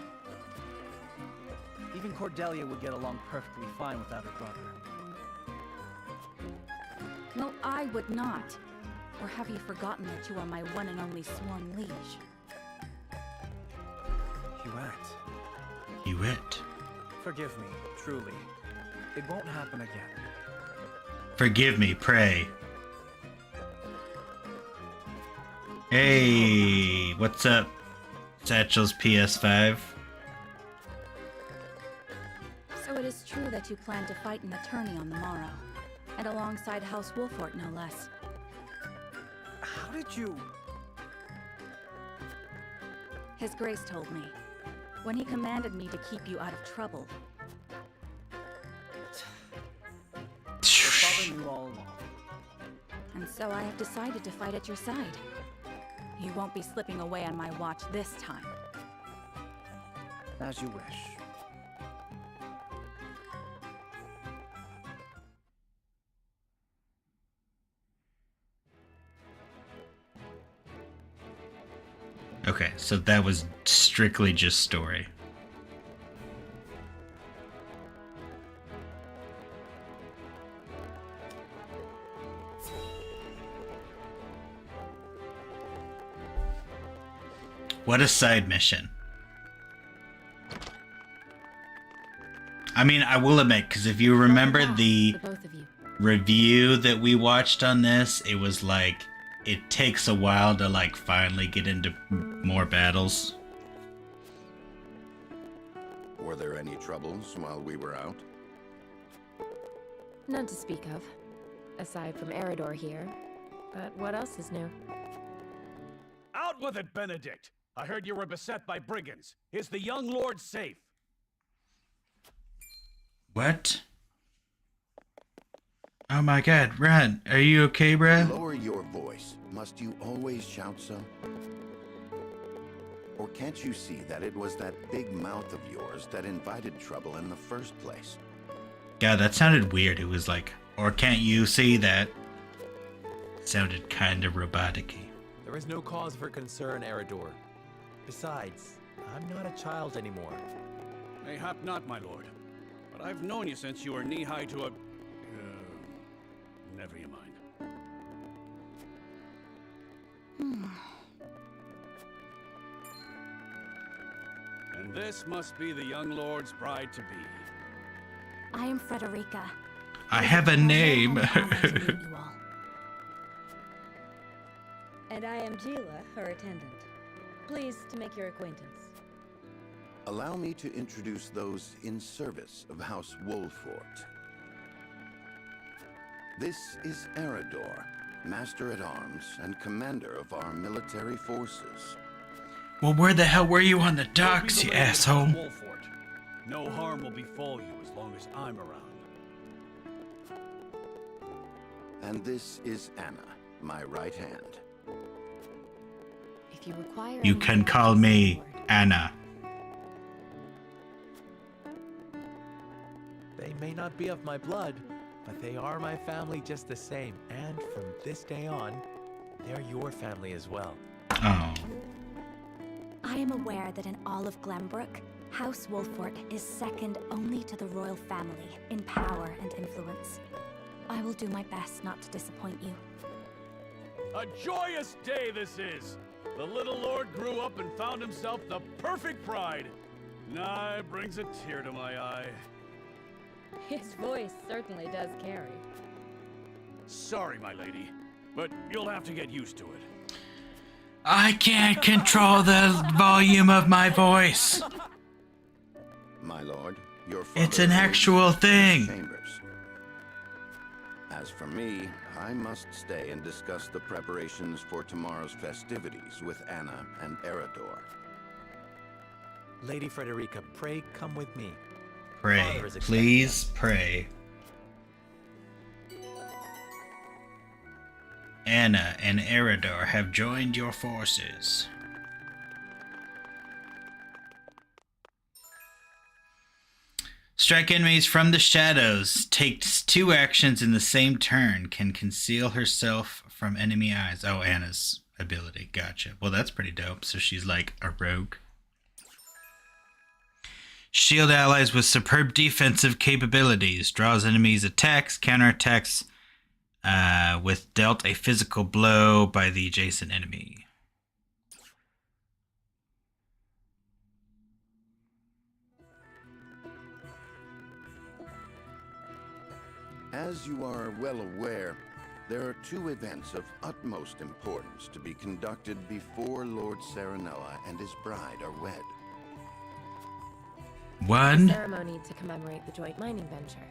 Even Cordelia would get along perfectly fine without her brother. Well, I would not. Or have you forgotten that you are my one and only sworn liege? Huette. Forgive me, truly. It won't happen again. Forgive me, pray. Hey, what's up, Satchel's PS5? So it is true that you plan to fight in the tourney on the morrow, and alongside House Wolfort, no less. How did you... His Grace told me, when he commanded me to keep you out of trouble. Your father knew all along. And so I have decided to fight at your side. You won't be slipping away on my watch this time. As you wish. Okay, so that was strictly just story. What a side mission. I mean, I will admit, because if you remember the review that we watched on this, it was like, it takes a while to like finally get into more battles. Were there any troubles while we were out? None to speak of, aside from Eridor here. But what else is new? Out with it, Benedict! I heard you were beset by brigands. Is the young lord safe? What? Oh my god, Ren, are you okay, bruh? Lower your voice. Must you always shout so? Or can't you see that it was that big mouth of yours that invited trouble in the first place? God, that sounded weird. It was like, or can't you see that? Sounded kind of robotic-y. There is no cause for concern, Eredor. Besides, I'm not a child anymore. Mayhap not, my lord. But I've known you since you were knee-high to a... never you mind. And this must be the young lord's bride-to-be. I am Frederica. I have a name. And I am Gila, her attendant. Pleased to make your acquaintance. Allow me to introduce those in service of House Wolfort. This is Eredor, Master-at-Arms and Commander of our military forces. Well, where the hell were you on the docks, you asshole? Wolfort. No harm will befall you as long as I'm around. And this is Anna, my right hand. If you require... You can call me Anna. They may not be of my blood, but they are my family just the same. And from this day on, they're your family as well. Oh. I am aware that in all of Glenbrook, House Wolfort is second only to the royal family in power and influence. I will do my best not to disappoint you. A joyous day this is! The little lord grew up and found himself the perfect bride. Nigh brings a tear to my eye. His voice certainly does carry. Sorry, my lady, but you'll have to get used to it. I can't control the volume of my voice. My lord, your father... It's an actual thing. Chambers. As for me, I must stay and discuss the preparations for tomorrow's festivities with Anna and Eredor. Lady Frederica, pray come with me. Pray. Please pray. Anna and Eredor have joined your forces. Strike enemies from the shadows. Takes 2 actions in the same turn. Can conceal herself from enemy eyes. Oh, Anna's ability. Gotcha. Well, that's pretty dope. So she's like a rogue. Shield allies with superb defensive capabilities. Draws enemies' attacks. Counterattacks with dealt a physical blow by the adjacent enemy. As you are well aware, there are 2 events of utmost importance to be conducted before Lord Serenella and his bride are wed. The ceremony to commemorate the joint mining venture.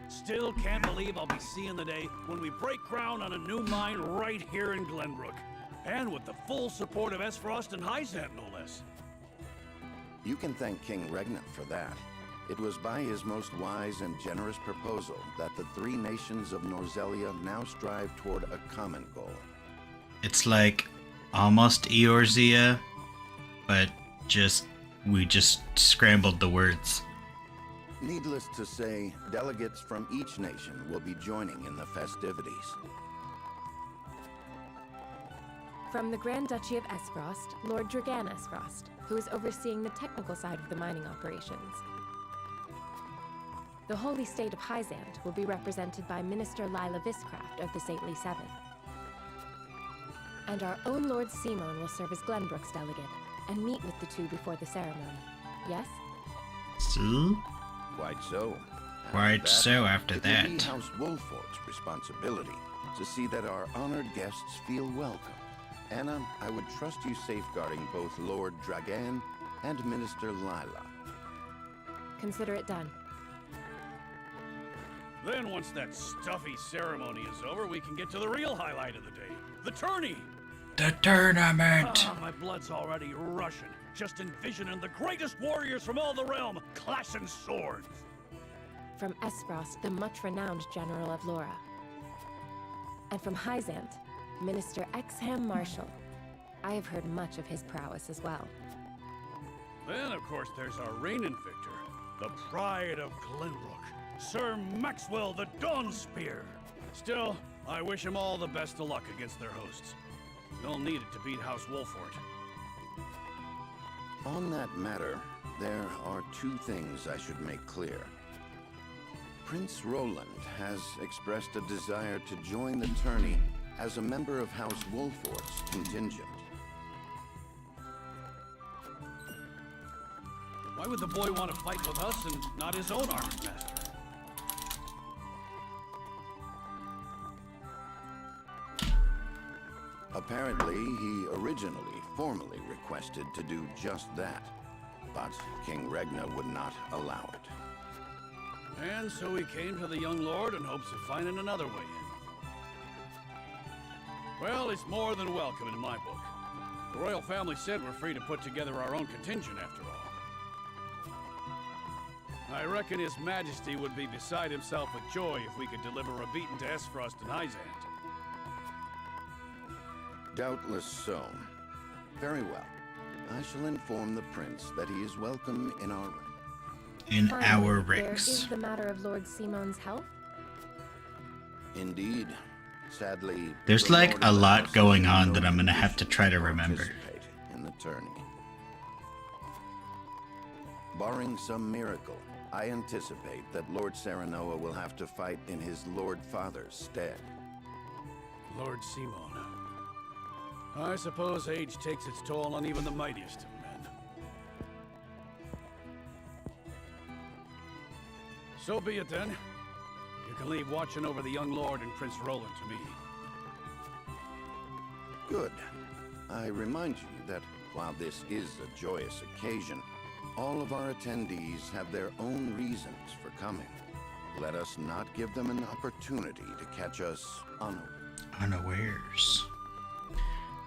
Still can't believe I'll be seeing the day when we break ground on a new mine right here in Glenbrook. And with the full support of Esfrost and Hyzant, no less. You can thank King Regnant for that. It was by his most wise and generous proposal that the 3 nations of Norzelia now strive toward a common goal. It's like almost Eorzea, but we just scrambled the words. Needless to say, delegates from each nation will be joining in the festivities. From the Grand Duchy of Esfrost, Lord Dragan Esfrost, who is overseeing the technical side of the mining operations. The Holy State of Hyzant will be represented by Minister Lila Viscraft of the Saintly Seven. And our own Lord Simon will serve as Glenbrook's delegate and meet with the 2 before the ceremony. Yes? So? Quite so. Quite so after that. It will be House Wolfort's responsibility to see that our honored guests feel welcome. Anna, I would trust you safeguarding both Lord Dragan and Minister Lila. Consider it done. Then once that stuffy ceremony is over, we can get to the real highlight of the day. The tourney! The tournament! Ah, my blood's already rushing. Just envisioning the greatest warriors from all the realm clashing swords. From Esfrost, the much-renowned General of Laura. And from Hyzant, Minister Exham Marshall. I have heard much of his prowess as well. Then, of course, there's our reigning victor, The pride of Glenbrook, Sir Maxwell the Dawnspear. Still, I wish him all the best of luck against their hosts. They'll need it to beat House Wolfort. On that matter, there are two things I should make clear. Prince Roland has expressed a desire to join the tourney as a member of House Wolfort's contingent. Why would the boy want to fight with us and not his own arms master? Apparently, he originally formally requested to do just that, but King Regna would not allow it. And so he came to the young lord in hopes of finding another way in. Well, it's more than welcome in my book. The royal family said we're free to put together our own contingent after all. I reckon His Majesty would be beside himself with joy if we could deliver a beating to Esfrost and Hyzant. Doubtless so. Very well. I shall inform the prince that he is welcome in our Finally, There ranks. is the matter of Lord Simon's health. Indeed. Sadly, There's the like Lord a of lot Essos going has on no that I'm gonna have to condition try to remember. participate in the tourney. Barring some miracle, I anticipate that Lord Serenoa will have to fight in his Lord Father's stead. Lord Simon. I suppose age takes its toll on even the mightiest of men. So be it then. You can leave watching over the young lord and Prince Roland to me. Good. I remind you that while this is a joyous occasion, all of our attendees have their own reasons for coming. Let us not give them an opportunity to catch us unawares.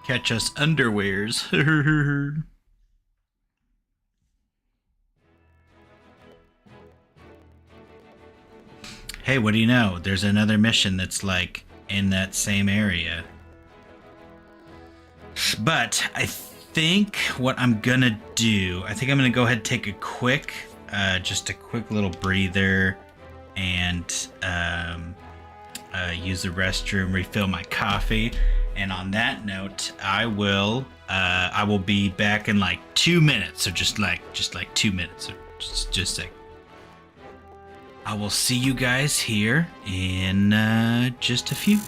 Catch us underwears. Hey, what do you know? There's another mission that's like in that same area. But I think what I'm gonna do, I think I'm gonna go ahead and take a quick, just a quick little breather and use the restroom, refill my coffee. And on that note, I will be back in like 2 minutes. So just like 2 minutes. So just a sec. I will see you guys here in just a few.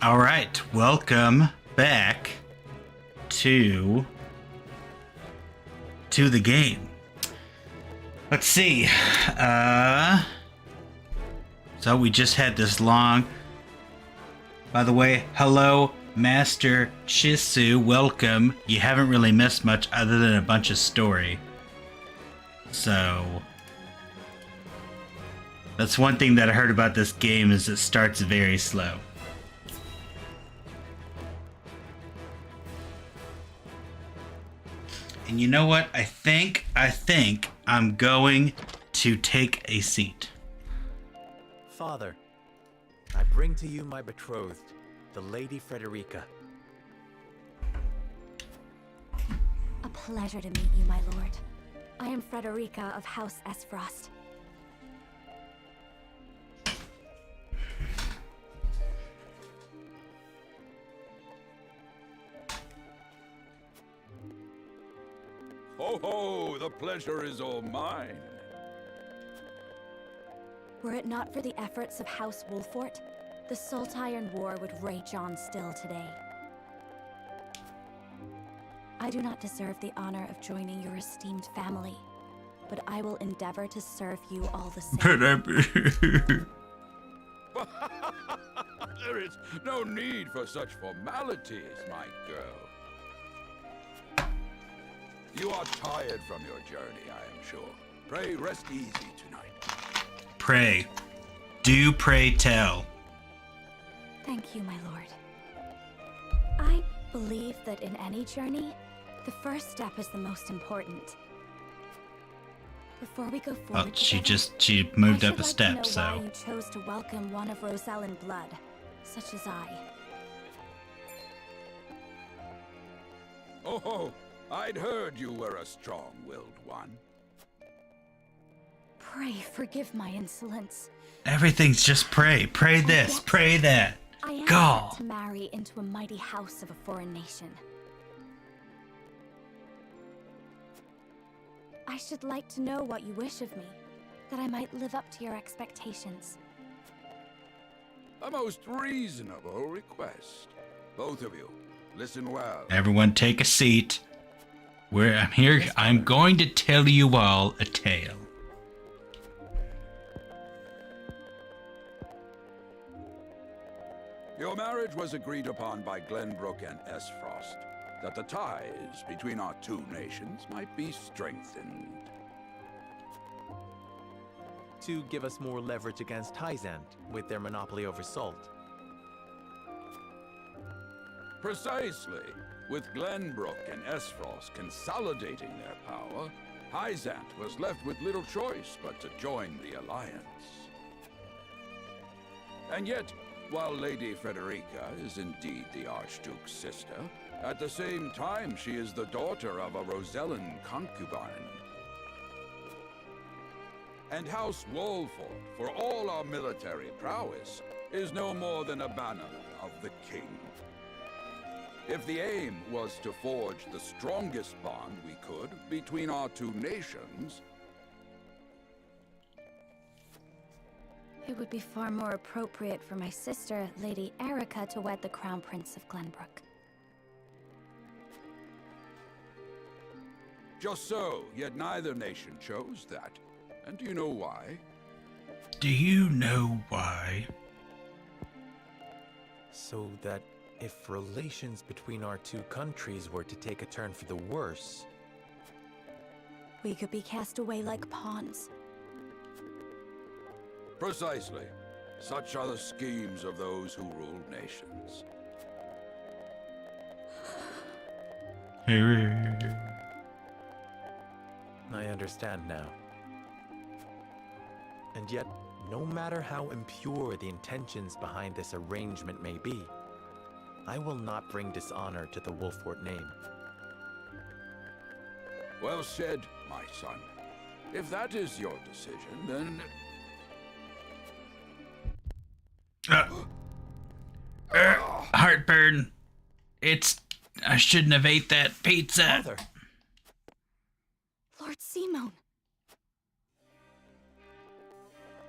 All right, welcome back to the game. Let's see. So we just had this long. By the way, hello, Master Shisu. Welcome. You haven't really missed much other than a bunch of story. So that's one thing that I heard about this game is it starts very slow. And you know what? I think I'm going to take a seat. Father, I bring to you my betrothed, the Lady Frederica. A pleasure to meet you, my lord. I am Frederica of House Esfrost. Ho ho! The pleasure is all mine. Were it not for the efforts of House Wolfort, the Saltiron War would rage on still today. I do not deserve the honor of joining your esteemed family, but I will endeavor to serve you all the same. There is no need for such formalities, my girl. You are tired from your journey, I am sure. Pray rest easy tonight. Pray. Do pray tell. Thank you, my lord. I believe that in any journey, the first step is the most important. Before we go forward, she moved up a step, why so you chose to welcome one of Rosellan blood, such as I. Oh, I'd heard you were a strong-willed one. Pray forgive my insolence. everything's just pray. Pray this, pray that. I am God. set to marry into a mighty house of a foreign nation. I should like to know what you wish of me, that I might live up to your expectations. A most reasonable request. Both of you, listen well. Everyone take a seat. I'm here. I'm going to tell you all a tale. Your marriage was agreed upon by Glenbrook and Esfrost, that the ties between our two nations might be strengthened. To give us more leverage against Hyzant with their monopoly over salt. Precisely. With Glenbrook and Esfrost consolidating their power, Hyzant was left with little choice but to join the alliance. And yet, while Lady Frederica is indeed the Archduke's sister, at the same time she is the daughter of a Rosellan concubine. And House Wolfort, for all our military prowess, is no more than a banner of the king. If the aim was to forge the strongest bond we could between our two nations... It would be far more appropriate for my sister, Lady Erica, to wed the Crown Prince of Glenbrook. Just so, yet neither nation chose that. And do you know why? Do you know why? So that if relations between our two countries were to take a turn for the worse... We could be cast away like pawns. Precisely. Such are the schemes of those who rule nations. I understand now. And yet, no matter how impure the intentions behind this arrangement may be, I will not bring dishonor to the Wolfort name. Well said, my son. If that is your decision, then... Heartburn. I shouldn't have ate that pizza. Father. Lord Simone.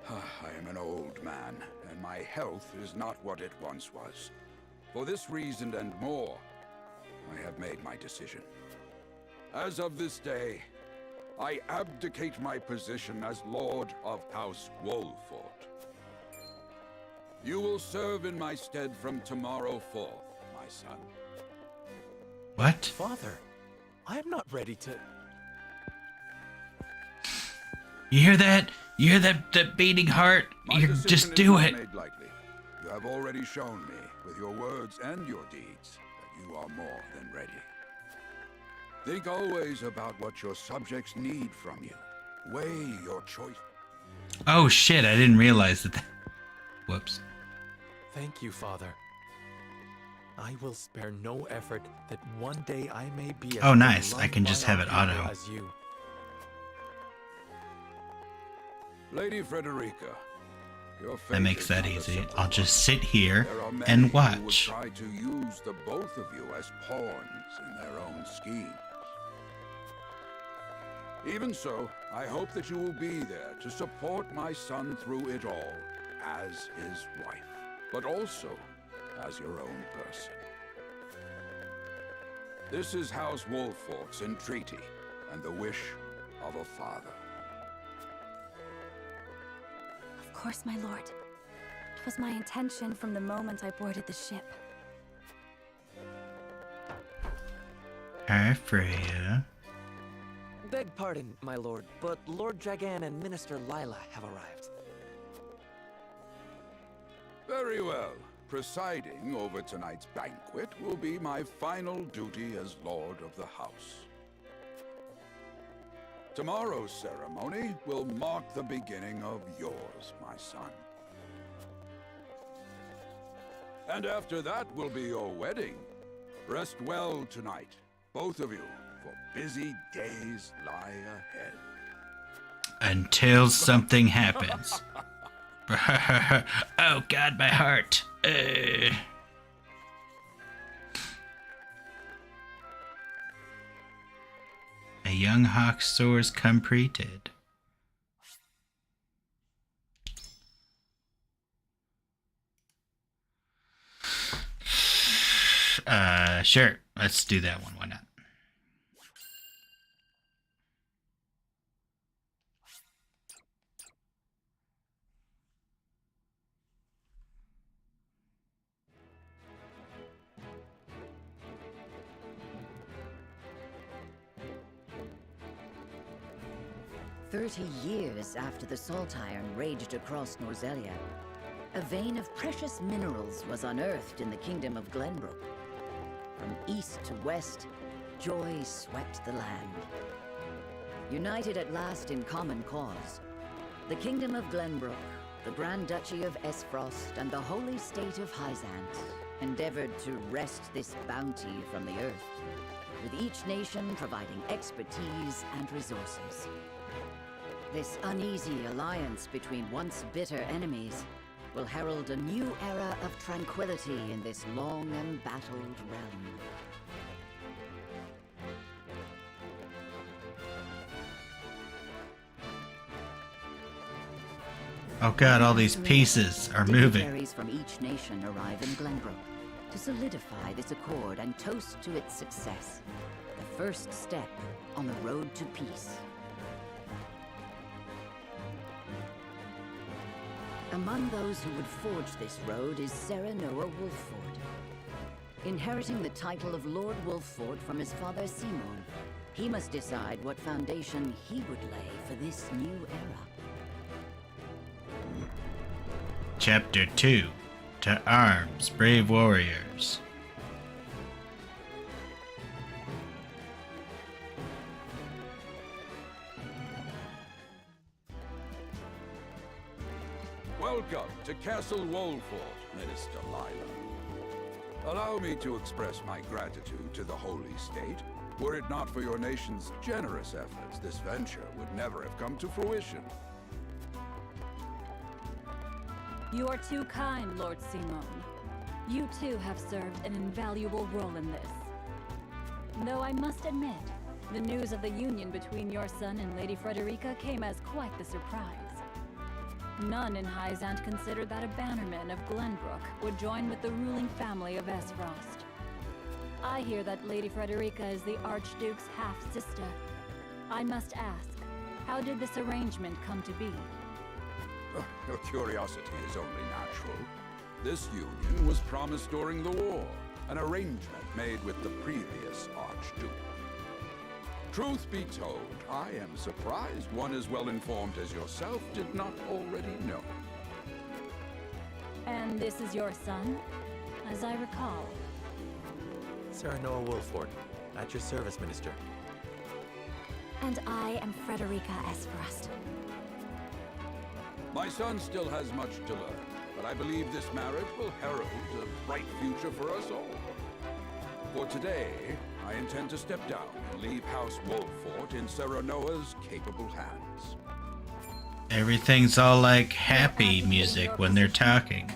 I am an old man, and my health is not what it once was. For this reason and more, I have made my decision. As of this day, I abdicate my position as Lord of House Wolford. You will serve in my stead from tomorrow forth, my son. What? Father, I am not ready to... You hear that? You hear that beating heart? My You decision just is do not it. made lightly. You have already shown me, with your words and your deeds, that you are more than ready. Think always about what your subjects need from you. Weigh your choice. Oh shit, I didn't realize that. Whoops. Thank you, Father. I will spare no effort that one day I may be as Oh nice, I beloved can just by have our it people auto. as you. Lady Frederica, your fate That makes is that not a easy. simple I'll just sit here There are many and who would watch. try to use the both of you as pawns in their own schemes. Even so, I hope that you will be there to support my son through it all, as his wife, but also as your own person. This is House Wolfort's entreaty, and the wish of a father. Of course, my lord. It was my intention from the moment I boarded the ship. Hi, Freya. Beg pardon, my lord, but Lord Dragan and Minister Lila have arrived. Very well. Presiding over tonight's banquet will be my final duty as Lord of the House. Tomorrow's ceremony will mark the beginning of yours, my son. And after that will be your wedding. Rest well tonight, both of you, for busy days lie ahead. Until something happens. Oh god, my heart. A young hawk soars completed. Sure. Let's do that one. Why not? Years after the Salt Iron raged across Norzelia, a vein of precious minerals was unearthed in the kingdom of Glenbrook. From east to west, joy swept the land. United at last in common cause, the kingdom of Glenbrook, the Grand Duchy of Esfrost, and the holy state of Hyzant endeavored to wrest this bounty from the earth, with each nation providing expertise and resources. This uneasy alliance between once bitter enemies will herald a new era of tranquility in this long embattled realm. Oh god, all these pieces are moving. Dignitaries from each nation arrive in Glenbrook to solidify this accord and toast to its success. The first step on the road to peace. Among those who would forge this road is Serenoa Wolfford. Inheriting the title of Lord Wolfford from his father Simon, he must decide what foundation he would lay for this new era. Chapter 2. To arms, brave warriors. Welcome to Castle Wolford, Minister Lila. Allow me to express my gratitude to the Holy State. Were it not for your nation's generous efforts, this venture would never have come to fruition. You are too kind, Lord Simon. You too have served an invaluable role in this. Though I must admit, the news of the union between your son and Lady Frederica came as quite the surprise. None in Hyzant considered that a bannerman of Glenbrook would join with the ruling family of Esfrost. I hear that Lady Frederica is the Archduke's half-sister. I must ask, how did this arrangement come to be? Your curiosity is only natural. This union was promised during the war, an arrangement made with the previous Archduke. Truth be told, I am surprised one as well informed as yourself did not already know. And this is your son, as I recall. Sir Noah Wolford, at your service, Minister. And I am Frederica Esfrost. My son still has much to learn, but I believe this marriage will herald a bright future for us all. For today, I intend to step down and leave House Wolford in Sir Noah's capable hands. Everything's all like happy music when they're talking.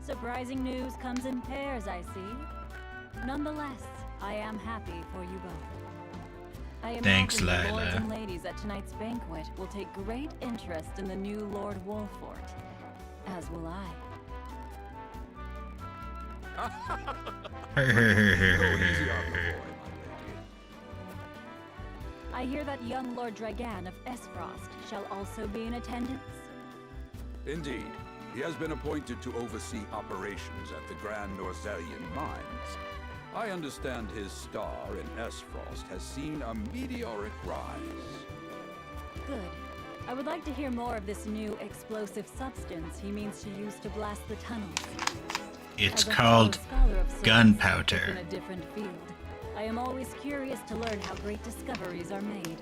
Surprising news comes in pairs, I see. Nonetheless, I am happy for you both. I Thanks, imagine the Lila. lords and ladies at tonight's banquet will take great interest in the new Lord Wolfort, as will I. I hear that young Lord Dragan of Esfrost shall also be in attendance. Indeed. He has been appointed to oversee operations at the Grand Norzelian mines. I understand his star in Esfrost has seen a meteoric rise. Good. I would like to hear more of this new explosive substance he means to use to blast the tunnels. It's As a called fellow scholar of sorts, gunpowder. in a different field, I am always curious to learn how great discoveries are made.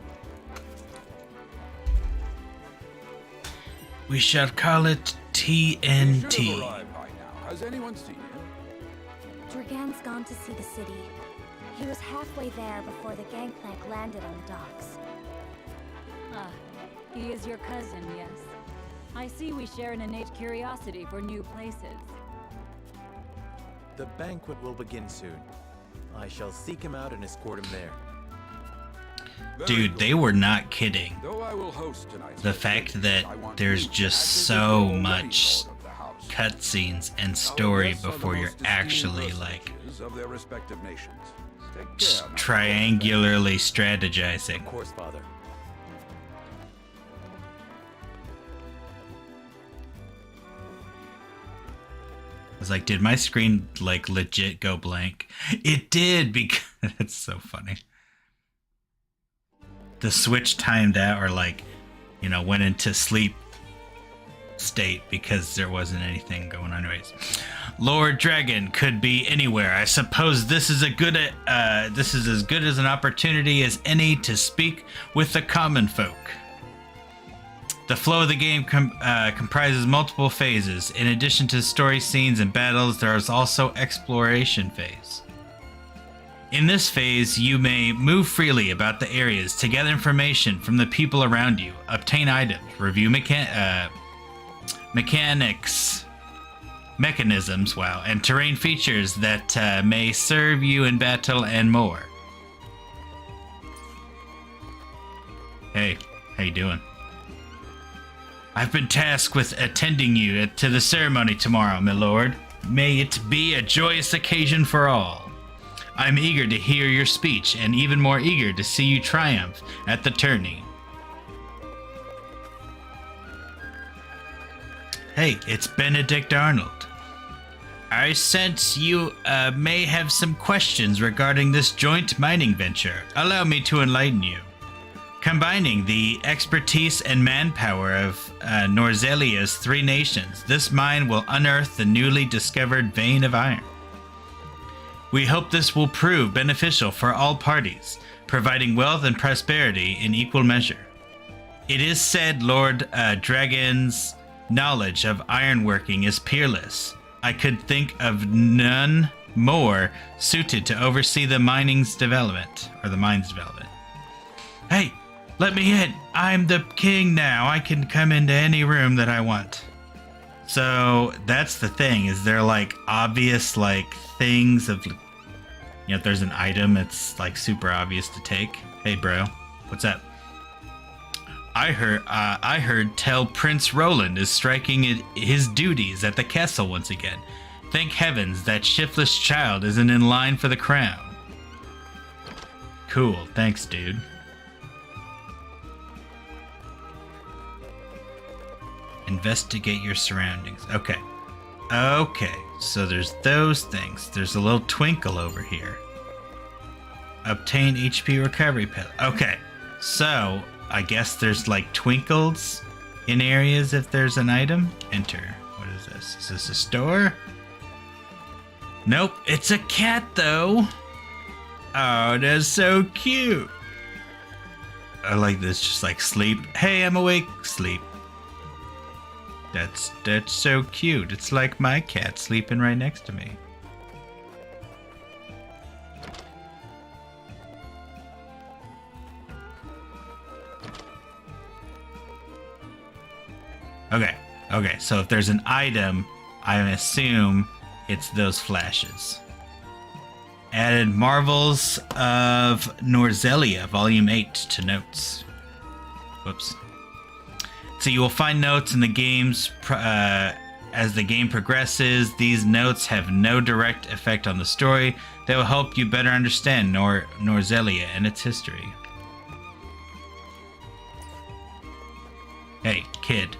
We shall call it He should have TNT. arrived by now. Has anyone seen him? Dragan's gone to see the city. He was halfway there before the gangplank landed on the docks. Ah, he is your cousin, yes. I see we share an innate curiosity for new places. The banquet will begin soon. I shall seek him out and escort him there. Dude, they were not kidding. Though I will host tonight's The fact that there's just so much cutscenes and story before you're actually like of their respective nations. Take care, my triangularly strategizing. Of course, Father. I was like, did my screen like legit go blank? It did, because it's so funny. The Switch timed out, or like, you know, went into sleep state because there wasn't anything going on. Anyways, Lord Dragon could be anywhere. I suppose this is this is as good as an opportunity as any to speak with the common folk. The flow of the game comprises multiple phases. In addition to story scenes and battles, there is also exploration phase. In this phase, you may move freely about the areas to gather information from the people around you, obtain items, review mechanisms, and terrain features that may serve you in battle and more. Hey, how you doing? I've been tasked with attending you to the ceremony tomorrow, my lord. May it be a joyous occasion for all. I'm eager to hear your speech, and even more eager to see you triumph at the tourney. Hey, it's Benedict Arnold. I sense you may have some questions regarding this joint mining venture. Allow me to enlighten you. Combining the expertise and manpower of Norzelia's three nations, this mine will unearth the newly discovered vein of iron. We hope this will prove beneficial for all parties, providing wealth and prosperity in equal measure. It is said Lord Dragon's knowledge of ironworking is peerless. I could think of none more suited to oversee the mine's development. Hey, let me in. I'm the king now. I can come into any room that I want. So that's the thing, is there like obvious like things of, you know, if there's an item it's like super obvious to take. Hey bro, what's up? I heard tell Prince Roland is striking his duties at the castle once again. Thank heavens that shiftless child isn't in line for the crown. Cool, thanks, dude. Investigate your surroundings. Okay. Okay, so there's those things. There's a little twinkle over here. Obtain HP recovery pill. Okay, so I guess there's like twinkles in areas if there's an item. Enter. What is this? Is this a store? Nope, it's a cat though. Oh, that's so cute. I like this, just like sleep. Hey, I'm awake. Sleep. That's so cute. It's like my cat sleeping right next to me. Okay, so if there's an item, I assume it's those flashes. Added Marvels of Norzelia, Volume 8 to notes. Whoops. So you will find notes in the games as the game progresses. These notes have no direct effect on the story. They will help you better understand Norzelia and its history. Hey, kid.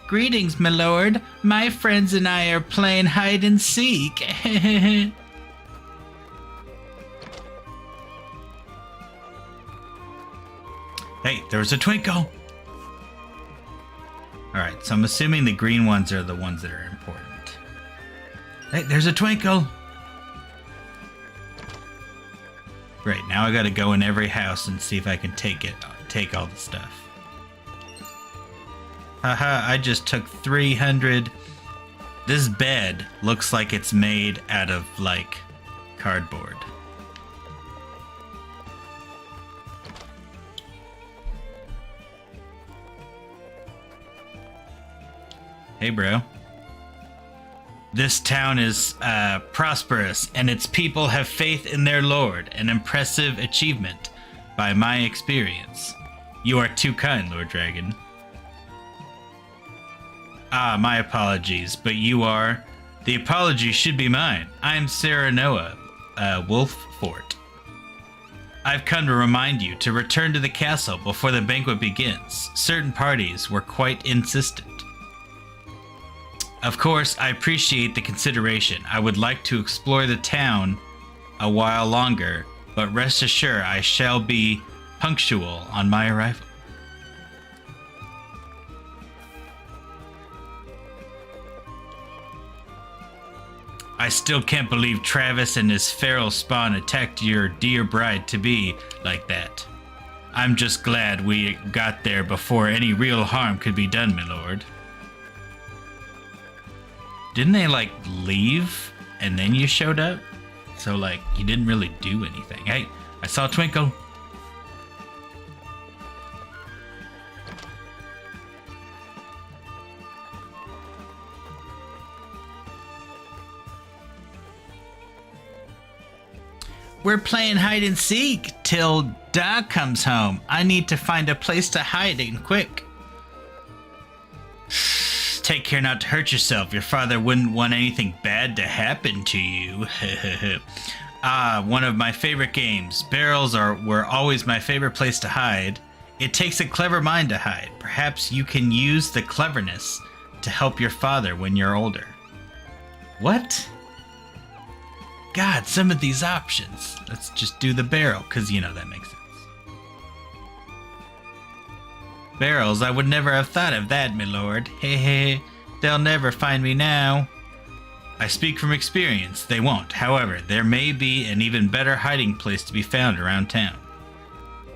Greetings, my lord. My friends and I are playing hide and seek. Hey, there was a twinkle. Alright, so I'm assuming the green ones are the ones that are important. Hey, there's a twinkle. Great, now I gotta go in every house and see if I can take all the stuff. Haha, I just took 300. This bed looks like it's made out of, like, cardboard. Hey, bro. This town is prosperous, and its people have faith in their lord, an impressive achievement by my experience. You are too kind, Lord Dragon. Ah, my apologies, but you are... The apology should be mine. I'm Sarah Noah, Wolffort. I've come to remind you to return to the castle before the banquet begins. Certain parties were quite insistent. Of course, I appreciate the consideration. I would like to explore the town a while longer, but rest assured I shall be punctual on my arrival. I still can't believe Travis and his feral spawn attacked your dear bride-to-be like that. I'm just glad we got there before any real harm could be done, my lord. Didn't they, like, leave and then you showed up? So, like, you didn't really do anything. Hey, I saw Twinkle. We're playing hide and seek till Da comes home. I need to find a place to hide and quick. Take care not to hurt yourself. Your father wouldn't want anything bad to happen to you. Ah, one of my favorite games. Barrels were always my favorite place to hide. It takes a clever mind to hide. Perhaps you can use the cleverness to help your father when you're older. What? God, some of these options. Let's just do the barrel, because, you know, that makes sense. Barrels, I would never have thought of that, my lord. Hey, they'll never find me now. I speak from experience. They won't. However, there may be an even better hiding place to be found around town.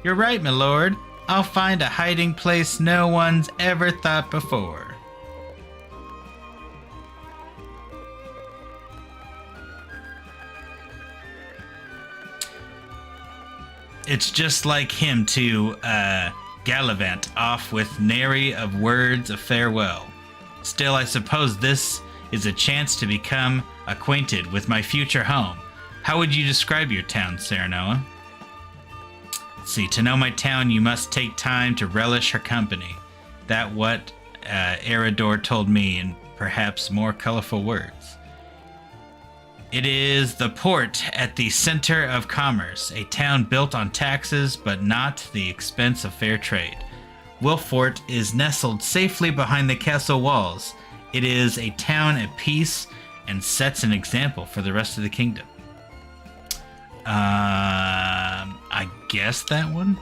You're right, my lord. I'll find a hiding place no one's ever thought before. It's just like him to gallivant off with nary of words of farewell. Still, I suppose this is a chance to become acquainted with my future home. How would you describe your town, Sarah Noah? See, to know my town, you must take time to relish her company. That what Eridor told me in perhaps more colorful words. It is the port at the center of commerce, a town built on taxes, but not the expense of fair trade. Wilfort is nestled safely behind the castle walls. It is a town at peace and sets an example for the rest of the kingdom. I guess that one?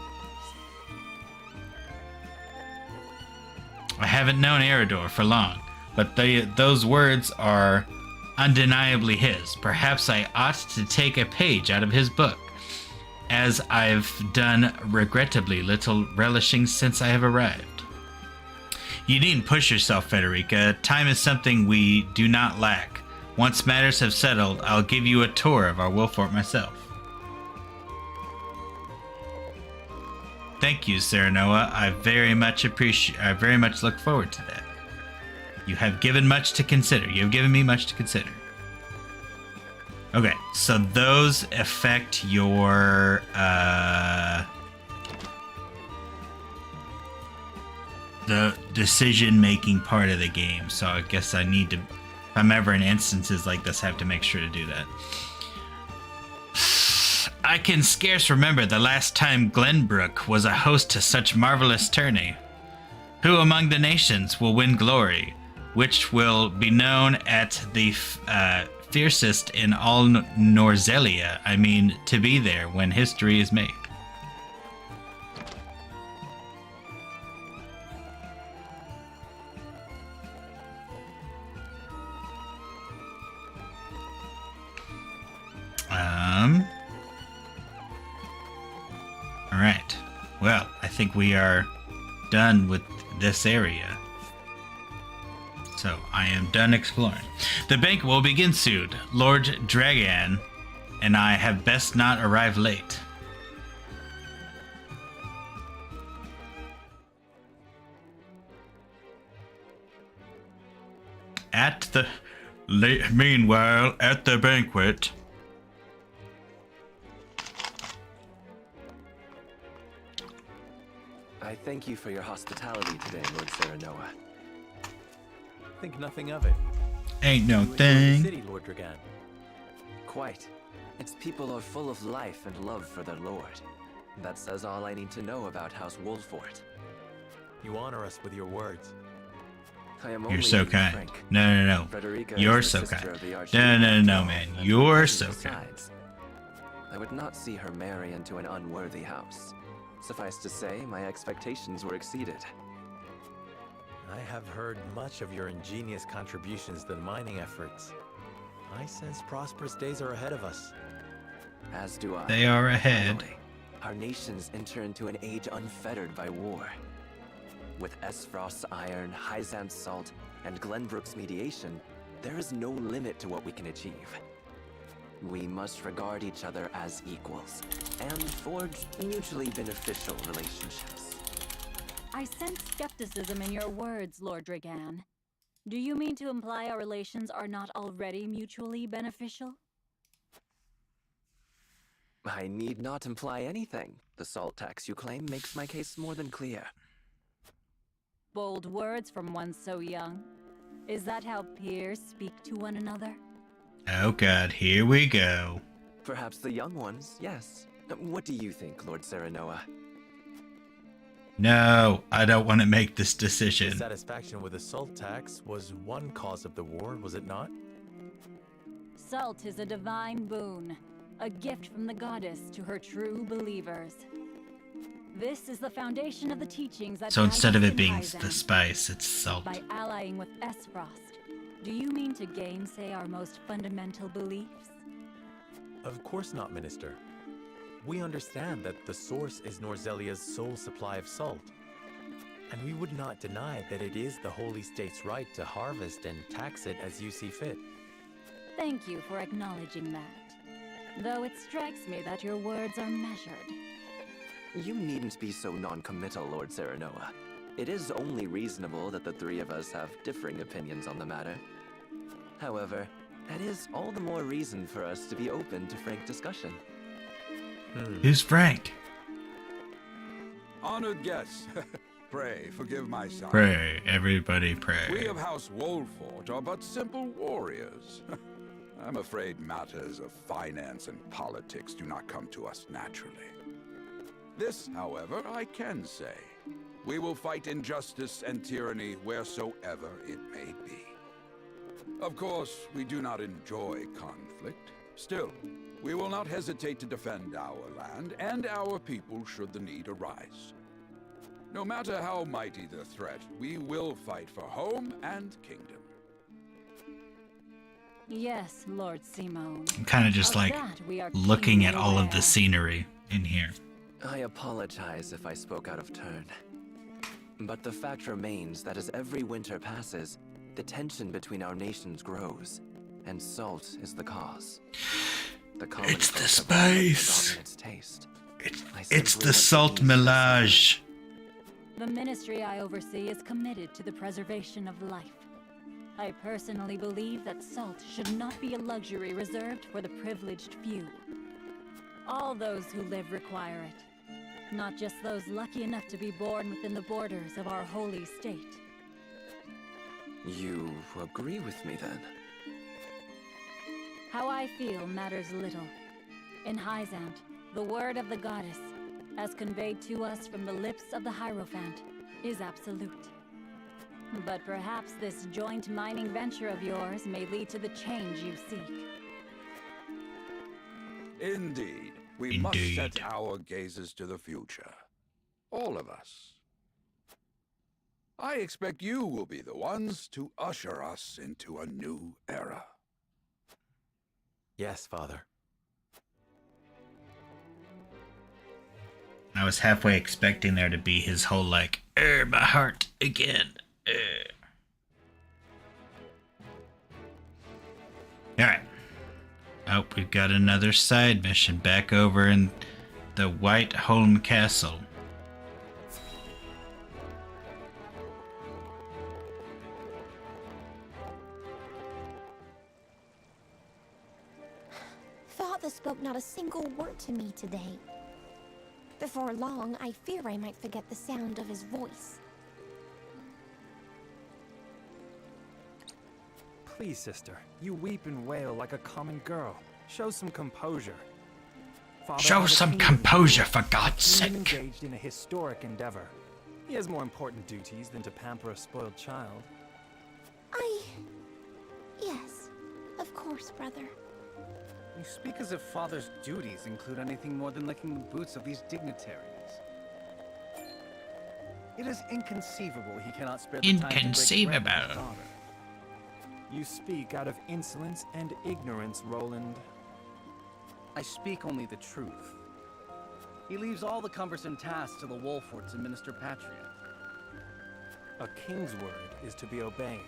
I haven't known Eridor for long, but those words are undeniably his. Perhaps I ought to take a page out of his book, as I've done regrettably little relishing since I have arrived. You needn't push yourself, Frederica. Time is something we do not lack. Once matters have settled, I'll give you a tour of our Wilfort myself. Thank you, Serenoa. I very much look forward to that. You have given much to consider. You have given me much to consider. Okay, so those affect your the decision-making part of the game. So I guess I need to, if I'm ever in instances like this, I have to make sure to do that. I can scarce remember the last time Glenbrook was a host to such marvelous tourney. Who among the nations will win glory, which will be known at the fiercest in all Norzelia? I mean, to be there when history is made. All right. Well, I think we are done with this area. So I am done exploring. The banquet will begin soon. Lord Dragan and I have best not arrive late. Meanwhile, at the banquet. I thank you for your hospitality today, Lord Serenoa. Think nothing of it. Ain't no You enjoy thing. the city, Lord Dragan. Quite. Its people are full of life and love for their lord. That says all I need to know about House Wolfort. You honor us with your words. I am You're only so being kind. frank. No. Frederica You're is the so sister kind. of the Archduke No, man. You're so kind. Besides, I would not see her marry into an unworthy house. Suffice to say, my expectations were exceeded. I have heard much of your ingenious contributions to the mining efforts. I sense prosperous days are ahead of us. As do I. They are ahead. Finally, our nations enter into an age unfettered by war. With Esfrost's iron, Hyzant's salt, and Glenbrook's mediation, there is no limit to what we can achieve. We must regard each other as equals, and forge mutually beneficial relationships. I sense skepticism in your words, Lord Dragan. Do you mean to imply our relations are not already mutually beneficial? I need not imply anything. The salt tax you claim makes my case more than clear. Bold words from one so young. Is that how peers speak to one another? Oh god, here we go. Perhaps the young ones, yes. What do you think, Lord Serenoa? No, I don't want to make this decision. Dissatisfaction with the salt tax was one cause of the war, was it not? Salt is a divine boon, a gift from the goddess to her true believers. This is the foundation of the teachings that So instead of guide it us being in the Hyzant. spice, it's salt. By allying with Esfrost, do you mean to gainsay our most fundamental beliefs? Of course not, Minister. We understand that the source is Norzelia's sole supply of salt. And we would not deny that it is the Holy State's right to harvest and tax it as you see fit. Thank you for acknowledging that. Though it strikes me that your words are measured. You needn't be so non-committal, Lord Serenoa. It is only reasonable that the three of us have differing opinions on the matter. However, that is all the more reason for us to be open to frank discussion. Who's Frank? Honored guests, pray forgive my son. Pray, everybody pray. We of House Wolfort are but simple warriors. I'm afraid matters of finance and politics do not come to us naturally. This, however, I can say. We will fight injustice and tyranny wheresoever it may be. Of course, we do not enjoy conflict. Still, we will not hesitate to defend our land and our people should the need arise. No matter how mighty the threat, we will fight for home and kingdom. Yes, Lord Simone. I'm kind of just Of like that we are looking at keenly all of aware. the scenery in here. I apologize if I spoke out of turn. But the fact remains that as every winter passes, the tension between our nations grows, and salt is the cause. The common It's the folk have learned spice. to dominate its taste. It's the salt melange. The ministry I oversee is committed to the preservation of life. I personally believe that salt should not be a luxury reserved for the privileged few. All those who live require it, not just those lucky enough to be born within the borders of our holy state. You agree with me then? How I feel matters little. In Hyzant, the word of the goddess, as conveyed to us from the lips of the Hierophant, is absolute. But perhaps this joint mining venture of yours may lead to the change you seek. Indeed, we must set our gazes to the future. All of us. I expect you will be the ones to usher us into a new era. Yes, Father. I was halfway expecting there to be his whole like, my heart again. Alright. Oh, we've got another side mission back over in the White Holm Castle. Father spoke not a single word to me today. Before long, I fear I might forget the sound of his voice. Please, sister, you weep and wail like a common girl. Show some composure. Father Show has a some kingdom composure, to for rule, God's and he's sake. engaged in a historic endeavor. He has more important duties than to pamper a spoiled child. Yes, of course, brother. You speak as if Father's duties include anything more than licking the boots of these dignitaries. It is inconceivable he cannot spare the time to break bread with his Inconceivable. daughter. You speak out of insolence and ignorance, Roland. I speak only the truth. He leaves all the cumbersome tasks to the Wolforts and Minister Patria. A king's word is to be obeyed.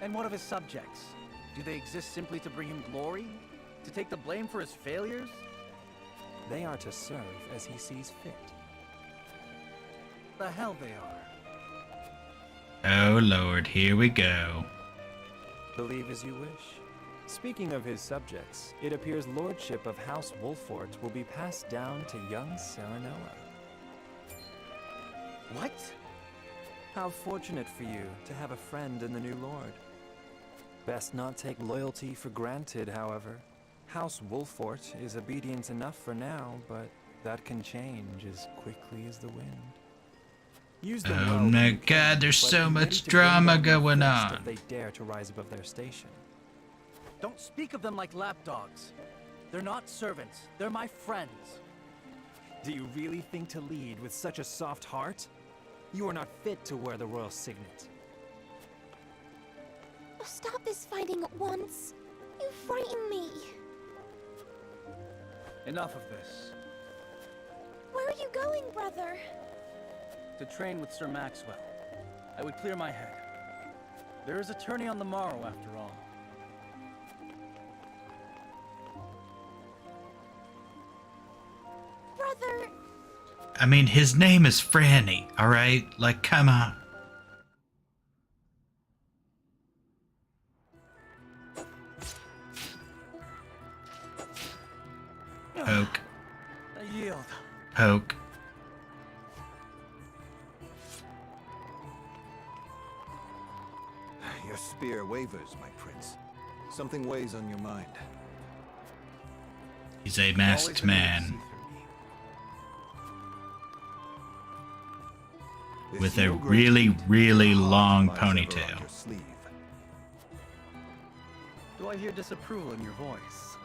And what of his subjects? Do they exist simply to bring him glory? To take the blame for his failures? They are to serve as he sees fit. The hell they are. Oh Lord, here we go. Believe as you wish. Speaking of his subjects, it appears lordship of House Wolfort will be passed down to young Serenoa. What? How fortunate for you to have a friend in the new lord. Best not take loyalty for granted, however. House Wolfort is obedient enough for now, but that can change as quickly as the wind. Use them Oh well my when you can, God, there's but so be ready much to bring drama down their going fists on. If they dare to rise above their station. Don't speak of them like lapdogs. They're not servants. They're my friends. Do you really think to lead with such a soft heart? You are not fit to wear the royal signet. Stop this fighting at once. You frighten me. Enough of this. Where are you going, brother? To train with Sir Maxwell. I would clear my head. There is a tourney on the morrow, after all. Brother! I mean, his name is Franny, alright? Like, come on. I Poke. yield. Poke. Your spear wavers, my prince. Something weighs on your mind. He's a masked man. With a really, really long ponytail. Do I hear disapproval in your voice?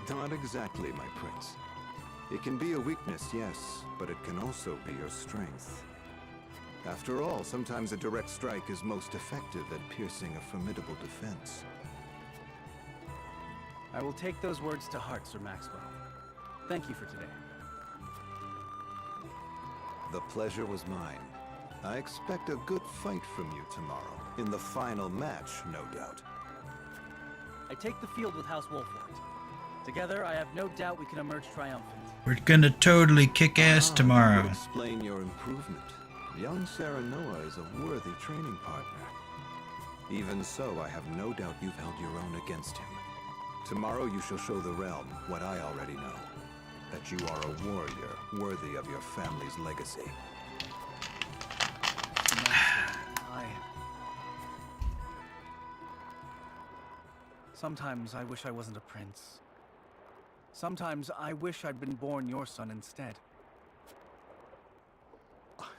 Not exactly, my prince. It can be a weakness, yes, but it can also be your strength. After all, sometimes a direct strike is most effective at piercing a formidable defense. I will take those words to heart, Sir Maxwell. Thank you for today. The pleasure was mine. I expect a good fight from you tomorrow. In the final match, no doubt. I take the field with House Wolfort. Together, I have no doubt we can emerge triumphant. We're gonna totally kick ass That tomorrow. would explain your improvement. Young Serenoa is a worthy training partner. Even so, I have no doubt you've held your own against him. Tomorrow you shall show the realm what I already know. That you are a warrior worthy of your family's legacy. Sometimes I wish I wasn't a prince. Sometimes I wish I'd been born your son instead.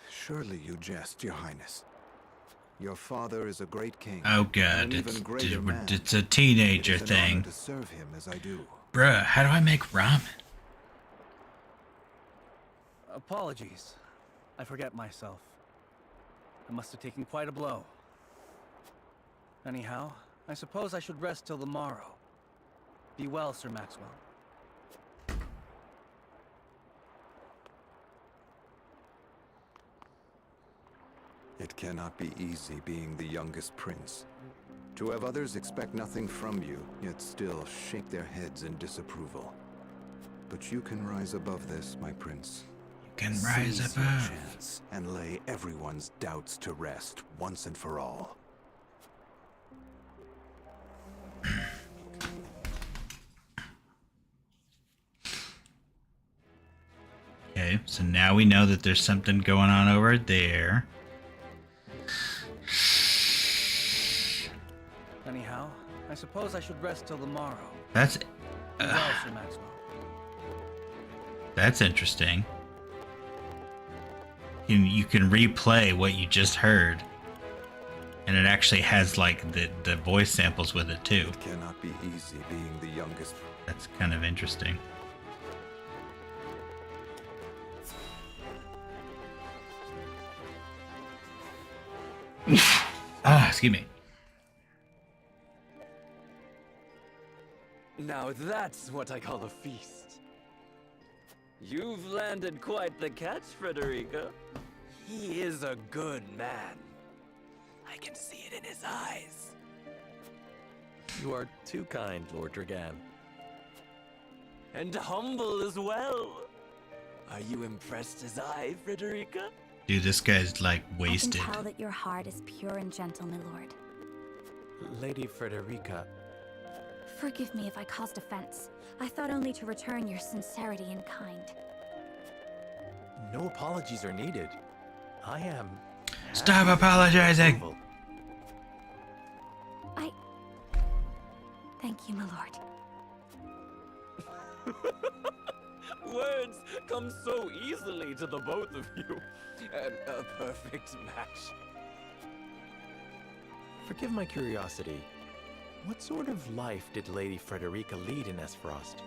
Surely you jest, Your Highness. Your father is a great king. Oh god, it's a teenager thing. To serve him as I do. Bruh, how do I make ramen? Apologies. I forget myself. I must have taken quite a blow. Anyhow, I suppose I should rest till the morrow. Be well, Sir Maxwell. It cannot be easy being the youngest prince. To have others expect nothing from you, yet still shake their heads in disapproval. But you can rise above this, my prince. You can rise Seize your above. chance and lay everyone's doubts to rest once and for all. Okay, so now we know that there's something going on over there. Anyhow, I suppose I should rest till the morrow. That's Be well, Sir Maxwell. that's interesting. You can replay what you just heard, and it actually has like the voice samples with it too. It cannot be easy being the youngest. That's kind of interesting. Excuse me. Now that's what I call a feast. You've landed quite the catch, Frederica. He is a good man. I can see it in his eyes. You are too kind, Lord Dragan. And humble as well. Are you impressed as I, Frederica? Dude, this guy's like wasted. I can tell that your heart is pure and gentle, my lord. Lady Frederica. Forgive me if I caused offense. I thought only to return your sincerity in kind. No apologies are needed. I am... Stop apologizing! Thank you, my lord. Words come so easily to the both of you. A perfect match. Forgive my curiosity. What sort of life did Lady Frederica lead in Esfrost?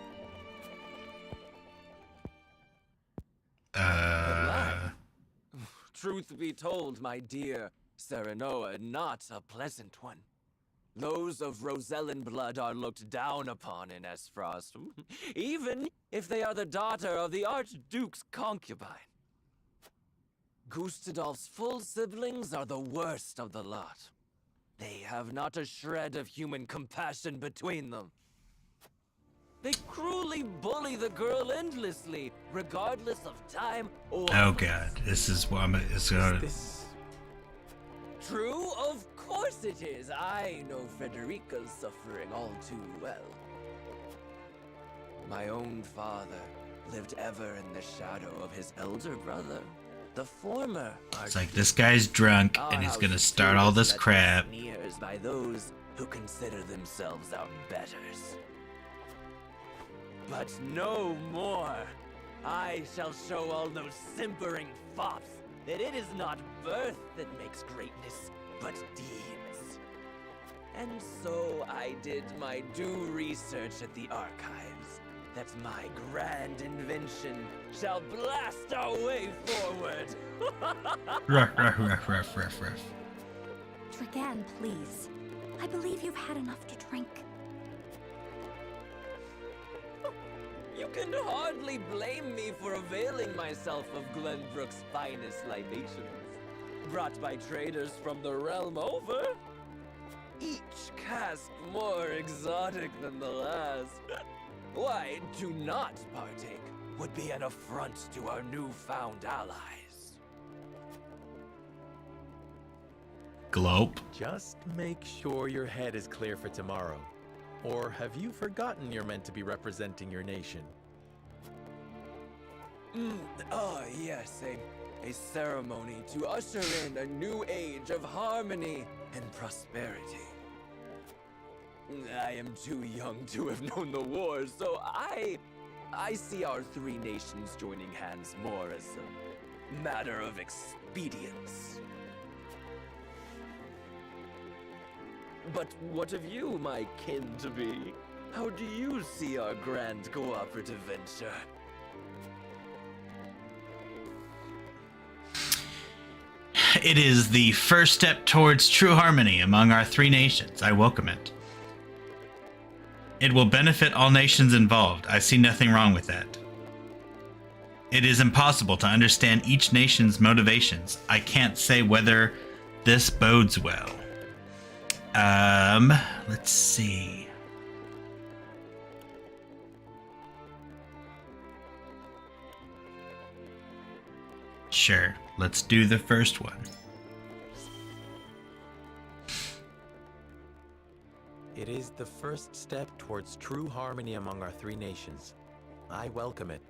Truth be told, my dear Serenoa, not a pleasant one. Those of Rosellan blood are looked down upon in Esfrost, even if they are the daughter of the Archduke's concubine. Gustadolf's full siblings are the worst of the lot. They have not a shred of human compassion between them. They cruelly bully the girl endlessly, regardless of time or... Oh god, this is what it's gonna... True, of course it is. I know Frederica's suffering all too well. My own father lived ever in the shadow of his elder brother, the former It's like, this guy's drunk and he's gonna start all this crap. Sneers by those who consider themselves our betters. But no more. I shall show all those simpering fops that it is not birth that makes greatness, but deeds. And so I did my due research at the archives, that my grand invention shall blast our way forward. Ruff, ruff, ruff, ruff, ruff, ruff. Dragan, please. I believe you've had enough to drink. You can hardly blame me for availing myself of Glenbrook's finest libations, brought by traders from the realm over. Each cask more exotic than the last. Why, to not partake would be an affront to our newfound allies. Glope. Just make sure your head is clear for tomorrow. Or have you forgotten you're meant to be representing your nation? Yes, a ceremony to usher in a new age of harmony and prosperity. I am too young to have known the wars, so I see our three nations joining hands more as a matter of expedience. But what of you, my kin-to-be? How do you see our grand cooperative venture? It is the first step towards true harmony among our three nations. I welcome it. It will benefit all nations involved. I see nothing wrong with that. It is impossible to understand each nation's motivations. I can't say whether this bodes well. Let's see. Sure, let's do the first one. It is the first step towards true harmony among our three nations. I welcome it.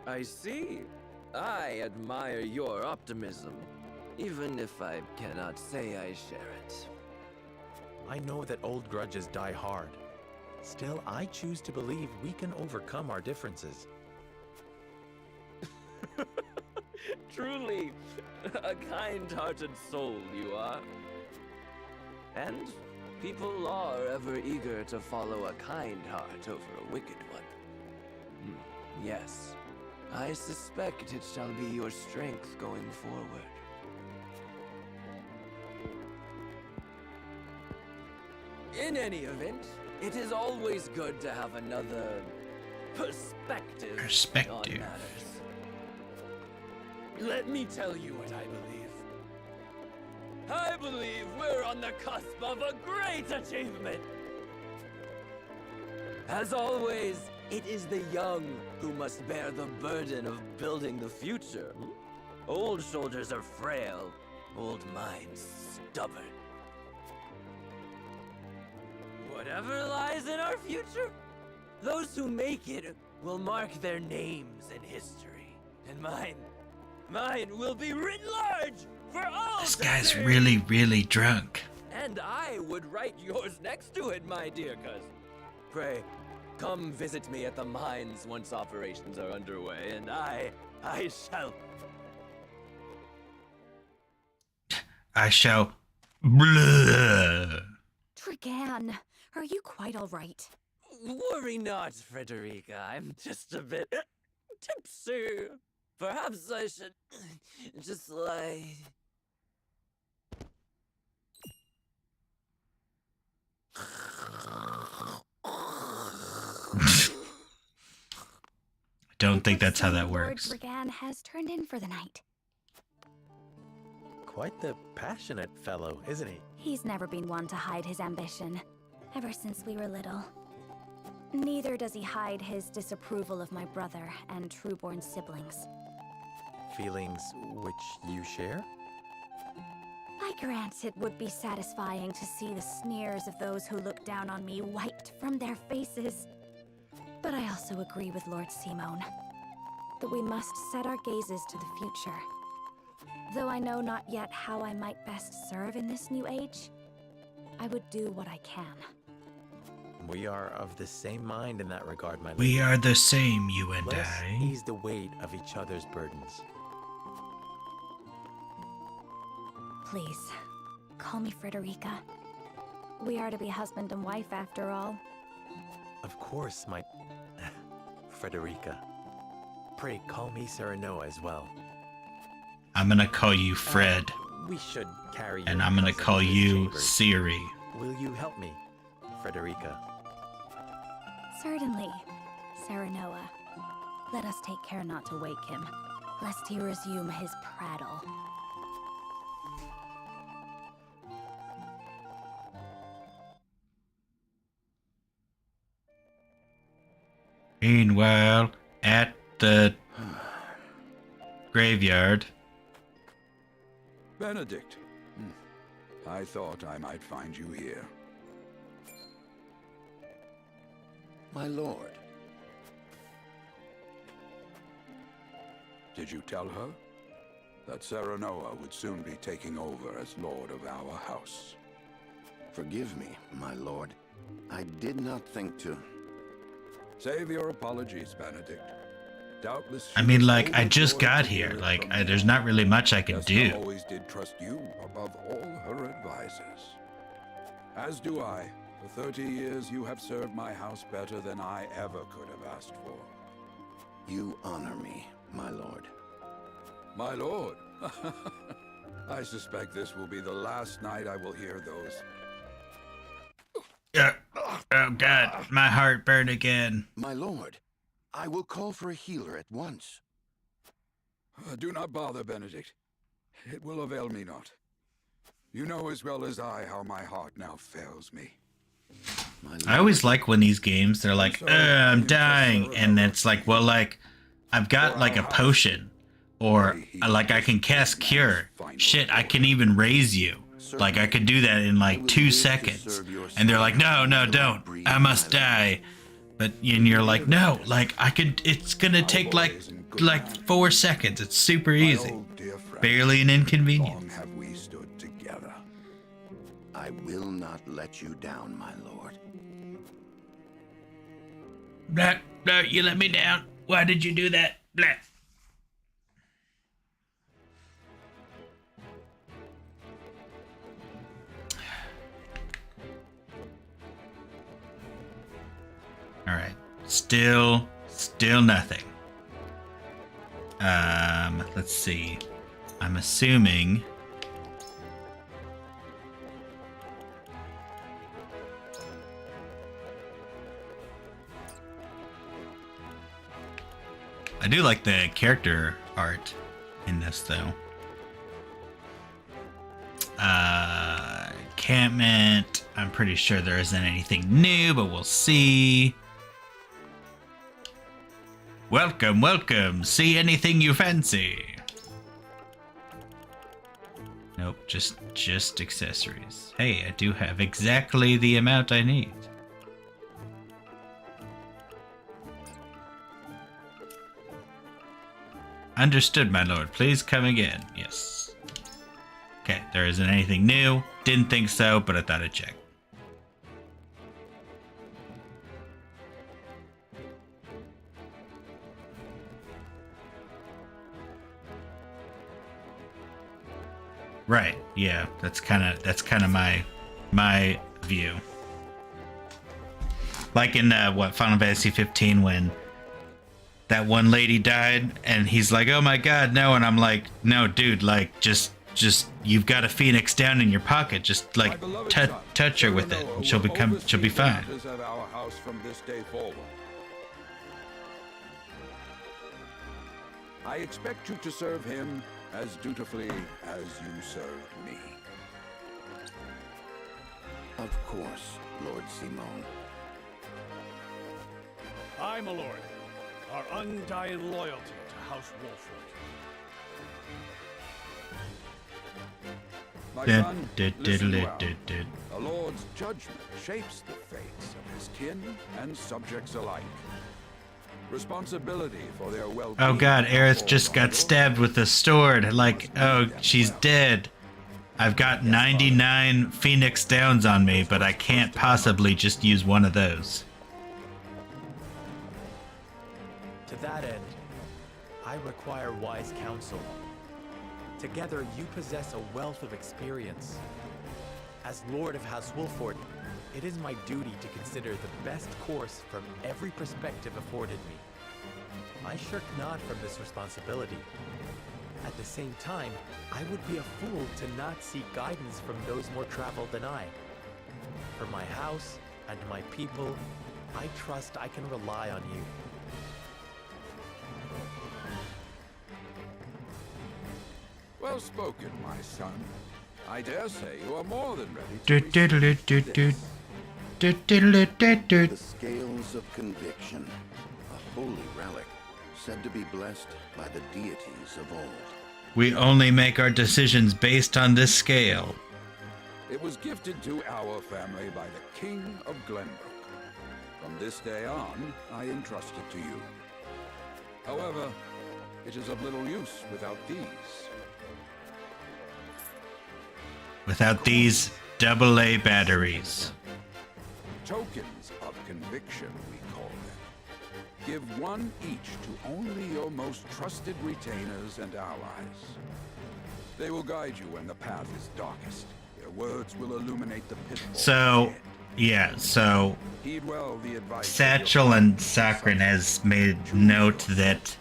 I see. I admire your optimism, even if I cannot say I share it. I know that old grudges die hard. Still, I choose to believe we can overcome our differences. Truly, a kind-hearted soul you are. And people are ever eager to follow a kind heart over a wicked one. Yes, I suspect it shall be your strength going forward. In any event, it is always good to have another perspective on matters. Let me tell you what I believe. I believe we're on the cusp of a great achievement. As always, it is the young who must bear the burden of building the future. Old shoulders are frail, old minds stubborn. Whatever lies in our future, those who make it will mark their names in history. And mine will be written large for all. This guy's really, really drunk. And I would write yours next to it, my dear cousin. Pray, come visit me at the mines once operations are underway, and I shall... Blah. Dragan, are you quite all right? Worry not, Frederica. I'm just a bit tipsy. Perhaps I should just lie. Don't think that's how that works. Lord Dragan has turned in for the night. Quite the passionate fellow, isn't he? He's never been one to hide his ambition, ever since we were little. Neither does he hide his disapproval of my brother and Trueborn siblings. Feelings which you share? I grant it would be satisfying to see the sneers of those who look down on me wiped from their faces. But I also agree with Lord Simone. that we must set our gazes to the future. Though I know not yet how I might best serve in this new age, I would do what I can. We are of the same mind in that regard, my lady. We are the same, you and Let us I. ease the weight of each other's burdens. Please, call me Frederica. We are to be husband and wife after all. Of course, my... Frederica. Pray call me Serenoa as well. I'm gonna call you Fred. We should carry And your I'm gonna cousin call to his you chambers. Siri. Will you help me, Frederica? Certainly, Serenoa. Let us take care not to wake him, lest he resume his prattle. Meanwhile, at the graveyard. Benedict. I thought I might find you here. My lord. Did you tell her that Serenoa would soon be taking over as lord of our house? Forgive me, my lord. I did not think to... Save your apologies, Benedict. Doubtless I mean, like, I just got here. Like, there's not really much I can do. always did trust you above all her advisors. As do I. For 30 years, you have served my house better than I ever could have asked for. You honor me, my lord. My lord? I suspect this will be the last night I will hear those. Oh God, my heart burned again. My lord, I will call for a healer at once. Do not bother, Benedict. It will avail me not. You know as well as I how my heart now fails me. I always like when these games, they're like, I'm dying. And it's like, well, like, I've got like a potion. Or like I can cast cure. Shit, I can even raise you. Like I could do that in like 2 seconds. And they're like, no, don't. I must die. But and you're like, no, like I could, it's gonna take like 4 seconds. It's super easy. Barely an inconvenience. Have we stood together? I will not let you down, my lord. No, you let me down. Why did you do that? Blah. All right. Still nothing. Let's see. I'm assuming I do like the character art in this though. Encampment. I'm pretty sure there isn't anything new, but we'll see. Welcome. See anything you fancy? Nope, just accessories. Hey, I do have exactly the amount I need. Understood, my lord. Please come again. Yes. Okay, there isn't anything new. Didn't think so, but I thought I'd check. Right. Yeah, that's kind of my view. Like in Final Fantasy 15 when that one lady died and he's like, "Oh my god, no." And I'm like, "No, dude, like just you've got a phoenix down in your pocket. Just like touch her with it and she'll be fine." Of our house from this day forward. I expect you to serve him as dutifully as you served me. Of course, Lord Simon. I, my lord, our undying loyalty to House Wolford. My son, listen well. A lord's judgment shapes the fates of his kin and subjects alike. Responsibility for their well-being. Oh god, Aerith just got stabbed with a sword. Like, oh, she's dead. I've got 99 Phoenix Downs on me, but I can't possibly just use one of those. To that end, I require wise counsel. Together, you possess a wealth of experience. As Lord of House Wolford, it is my duty to consider the best course from every perspective afforded me. I shirk not from this responsibility. At the same time, I would be a fool to not seek guidance from those more traveled than I. For my house and my people, I trust I can rely on you. Well spoken, my son. I dare say you are more than ready to The scales of conviction, a holy relic, said to be blessed by the deities of old. We only make our decisions based on this scale. It was gifted to our family by the King of Glenbrook. From this day on, I entrust it to you. However, it is of little use without these. Without these AA batteries. Tokens of conviction, we call them. Give one each to only your most trusted retainers and allies. They will guide you when the path is darkest. Their words will illuminate the pitfall. So, yeah, so Heed well the advice Satchel and Sakrin has made note that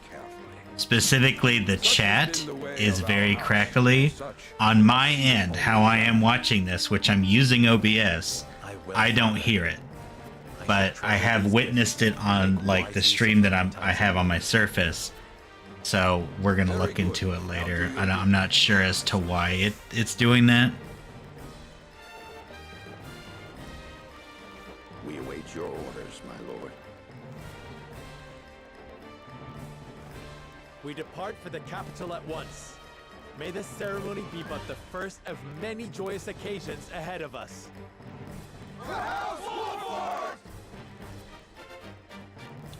specifically the chat is very crackly. On my end, how I am watching this, which I'm using OBS, I don't hear it. But I have witnessed it on like the stream that I have on my Surface. So we're gonna look into it later. I'm not sure as to why it's doing that. We await your orders, my lord. We depart for the capital at once. May this ceremony be but the first of many joyous occasions ahead of us.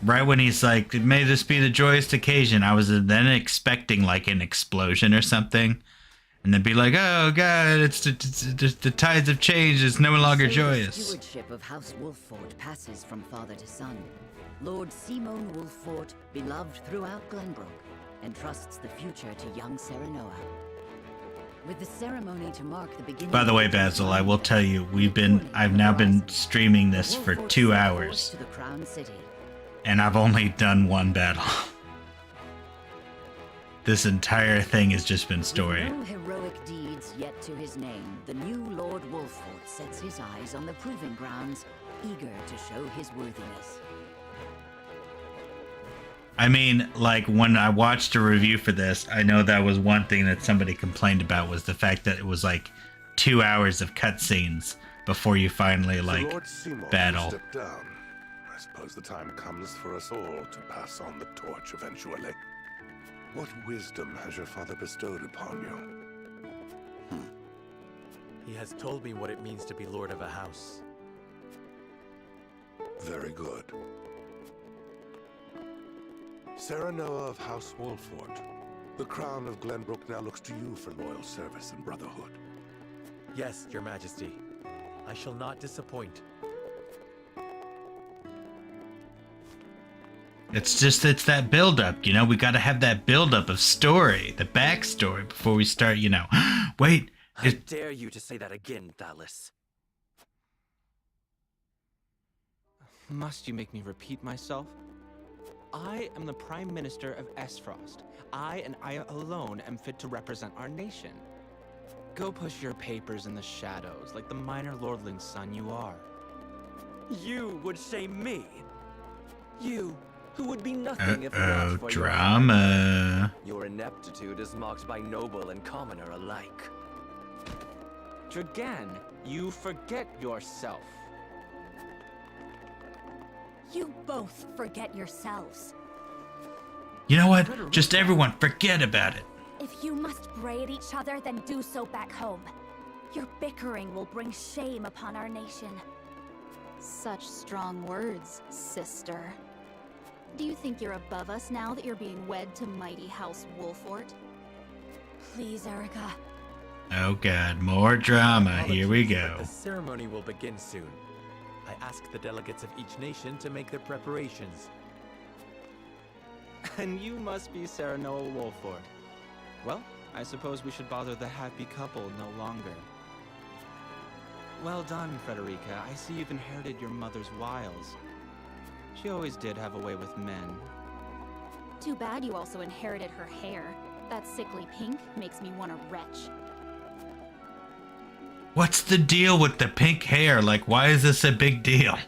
Right when he's like, may this be the joyous occasion, I was then expecting like an explosion or something. And then be like, oh god, it's the tides have changed, it's no longer joyous. The stewardship of House Wolffort passes from father to son. Lord Simon Wolffort, beloved throughout Glenbrook, entrusts the future to young Serenoa. With the ceremony to mark the beginning. By the way, Basil, I will tell you, I've now been streaming this for 2 hours. To the Crown City. And I've only done one battle. This entire thing has just been story. With no heroic deeds yet to his name, the new Lord Wolffort sets his eyes on the proving grounds, eager to show his worthiness. I mean, like, when I watched a review for this, I know that was one thing that somebody complained about was the fact that it was, like, 2 hours of cutscenes before you finally, like, battle. Step down. I suppose the time comes for us all to pass on the torch eventually. What wisdom has your father bestowed upon you? He has told me what it means to be lord of a house. Very good. Serenoa of House Wolffort, the crown of Glenbrook now looks to you for loyal service and brotherhood. Yes, your majesty. I shall not disappoint. It's that build-up, you know? We gotta have that build-up of story, the backstory, before we start, you know. Wait! I dare you to say that again, Thalis. Must you make me repeat myself? I am the Prime Minister of Esfrost. I and I alone am fit to represent our nation. Go push your papers in the shadows, like the minor lordling's son you are. You would shame me. You, who would be nothing if Uh-oh, not for drama. Your ineptitude is mocked by noble and commoner alike. Dragan, you forget yourself. You both forget yourselves. You know what? Just everyone, forget about it. If you must bray at each other, then do so back home. Your bickering will bring shame upon our nation. Such strong words, sister. Do you think you're above us now that you're being wed to mighty House Wolfort? Please, Erica. Oh god, more drama. Here we go. The ceremony will begin soon. I ask the delegates of each nation to make their preparations. And you must be Serenoa Wolfort. Well, I suppose we should bother the happy couple no longer. Well done, Frederica. I see you've inherited your mother's wiles. She always did have a way with men. Too bad you also inherited her hair. That sickly pink makes me want to retch. What's the deal with the pink hair? Like, why is this a big deal?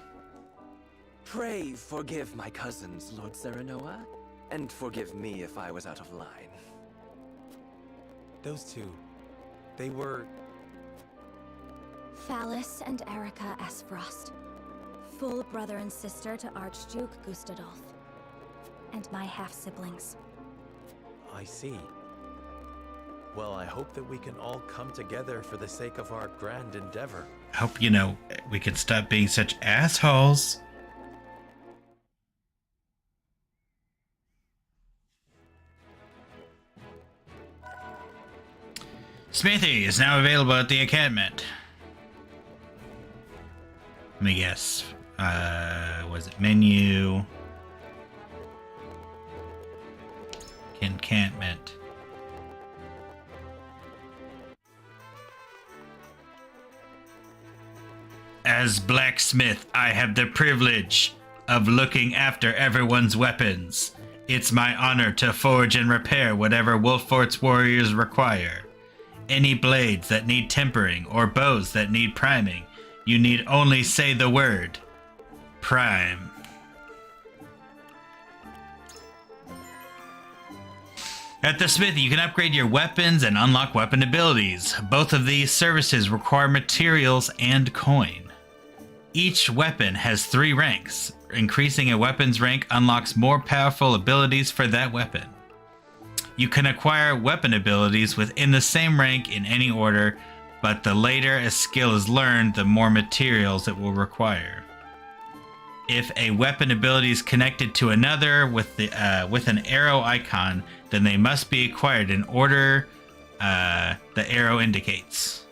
Pray forgive my cousins, Lord Serenoa, and forgive me if I was out of line. Those two, they were... Phallus and Erica Esfrost. Full brother and sister to Archduke Gustadolf. And my half-siblings. I see. Well, I hope that we can all come together for the sake of our grand endeavor. I hope, you know, we can stop being such assholes. Smithy is now available at the encampment. Let me guess. Was it menu? Encampment. As blacksmith, I have the privilege of looking after everyone's weapons. It's my honor to forge and repair whatever Wolfort's warriors require. Any blades that need tempering or bows that need priming, you need only say the word. Prime. At the smithy, you can upgrade your weapons and unlock weapon abilities. Both of these services require materials and coin. Each weapon has 3 ranks. Increasing a weapon's rank unlocks more powerful abilities for that weapon. You can acquire weapon abilities within the same rank in any order, but the later a skill is learned, the more materials it will require. If a weapon ability is connected to another with an arrow icon, then they must be acquired in order the arrow indicates.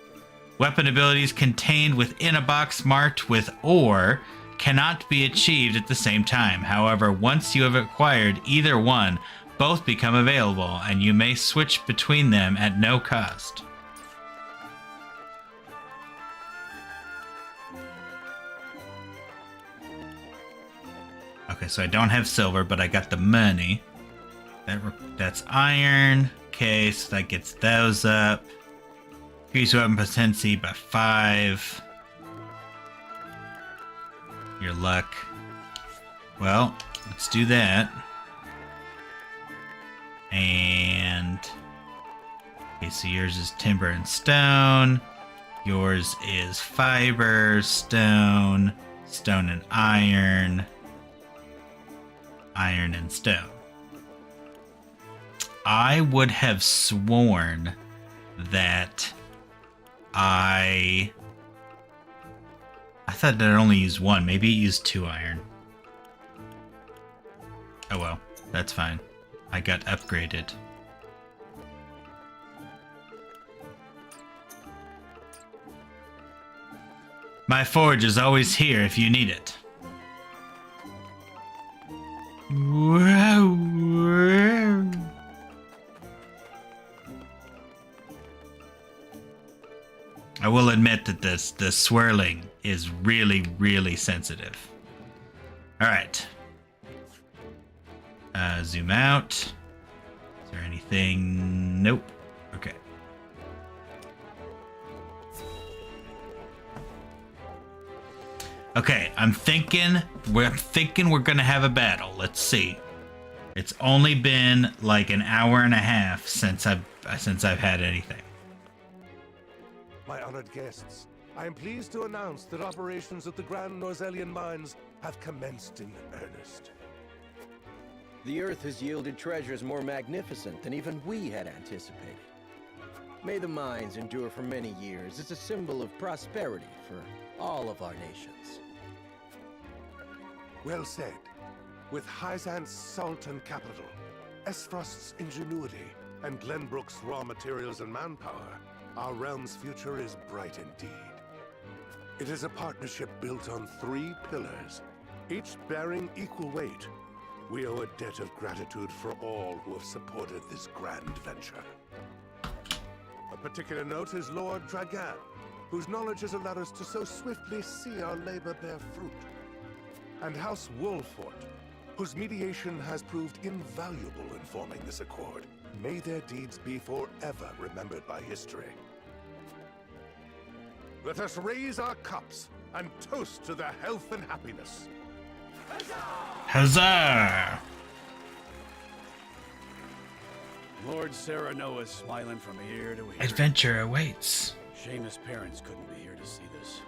Weapon abilities contained within a box marked with "or" cannot be achieved at the same time. However, once you have acquired either one, both become available, and you may switch between them at no cost. Okay, so I don't have silver, but I got the money. That's iron. Okay, so that gets those up. Increase weapon potency by 5. Your luck. Well, let's do that. And... okay, so yours is timber and stone. Yours is fiber, stone, stone and iron. Iron and stone. I would have sworn that I thought that it only used 1. Maybe it used 2 iron. Oh well, that's fine. I got upgraded. My forge is always here if you need it. I will admit that the swirling is really, really sensitive. All right. Zoom out. Is there anything? Nope. Okay. Okay, I'm thinking we're gonna have a battle. Let's see. It's only been like an hour and a half since I've had anything. My honored guests, I am pleased to announce that operations at the Grand Norzelian Mines have commenced in earnest. The Earth has yielded treasures more magnificent than even we had anticipated. May the mines endure for many years as a symbol of prosperity for all of our nations. Well said. With Hyzan's salt and capital, Esfrost's ingenuity, and Glenbrook's raw materials and manpower, our realm's future is bright indeed. It is a partnership built on 3 pillars, each bearing equal weight. We owe a debt of gratitude for all who have supported this grand venture. A particular note is Lord Dragan, whose knowledge has allowed us to so swiftly see our labor bear fruit. And House Wolfort, whose mediation has proved invaluable in forming this accord. May their deeds be forever remembered by history. Let us raise our cups and toast to their health and happiness. Huzzah! Lord Serenoa is smiling from ear to ear. Adventure awaits. Shame his parents couldn't be here to see this.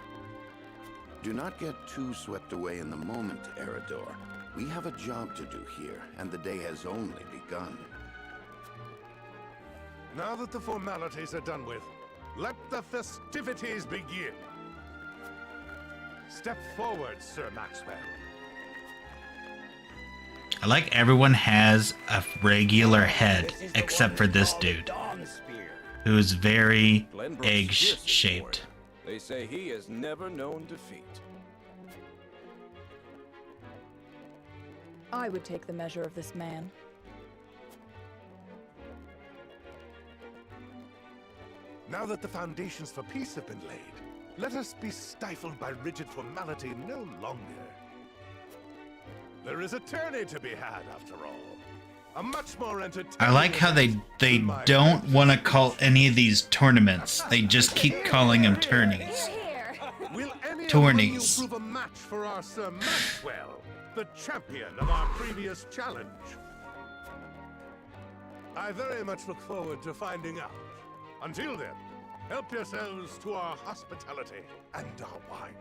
Do not get too swept away in the moment, Eridor. We have a job to do here, and the day has only begun. Now that the formalities are done with, let the festivities begin. Step forward, Sir Maxwell. I like everyone has a regular head except for this dude, who's very egg-shaped. They say he has never known defeat. I would take the measure of this man. Now that the foundations for peace have been laid, let us be stifled by rigid formality no longer. There is a tourney to be had, after all. A much more entertaining... I like how they don't want to call any of these tournaments. They just keep calling them tourneys. Will any Tourneys. of you prove a match for our Sir Maxwell, the champion of our previous challenge? I very much look forward to finding out. Until then, help yourselves to our hospitality and our wine.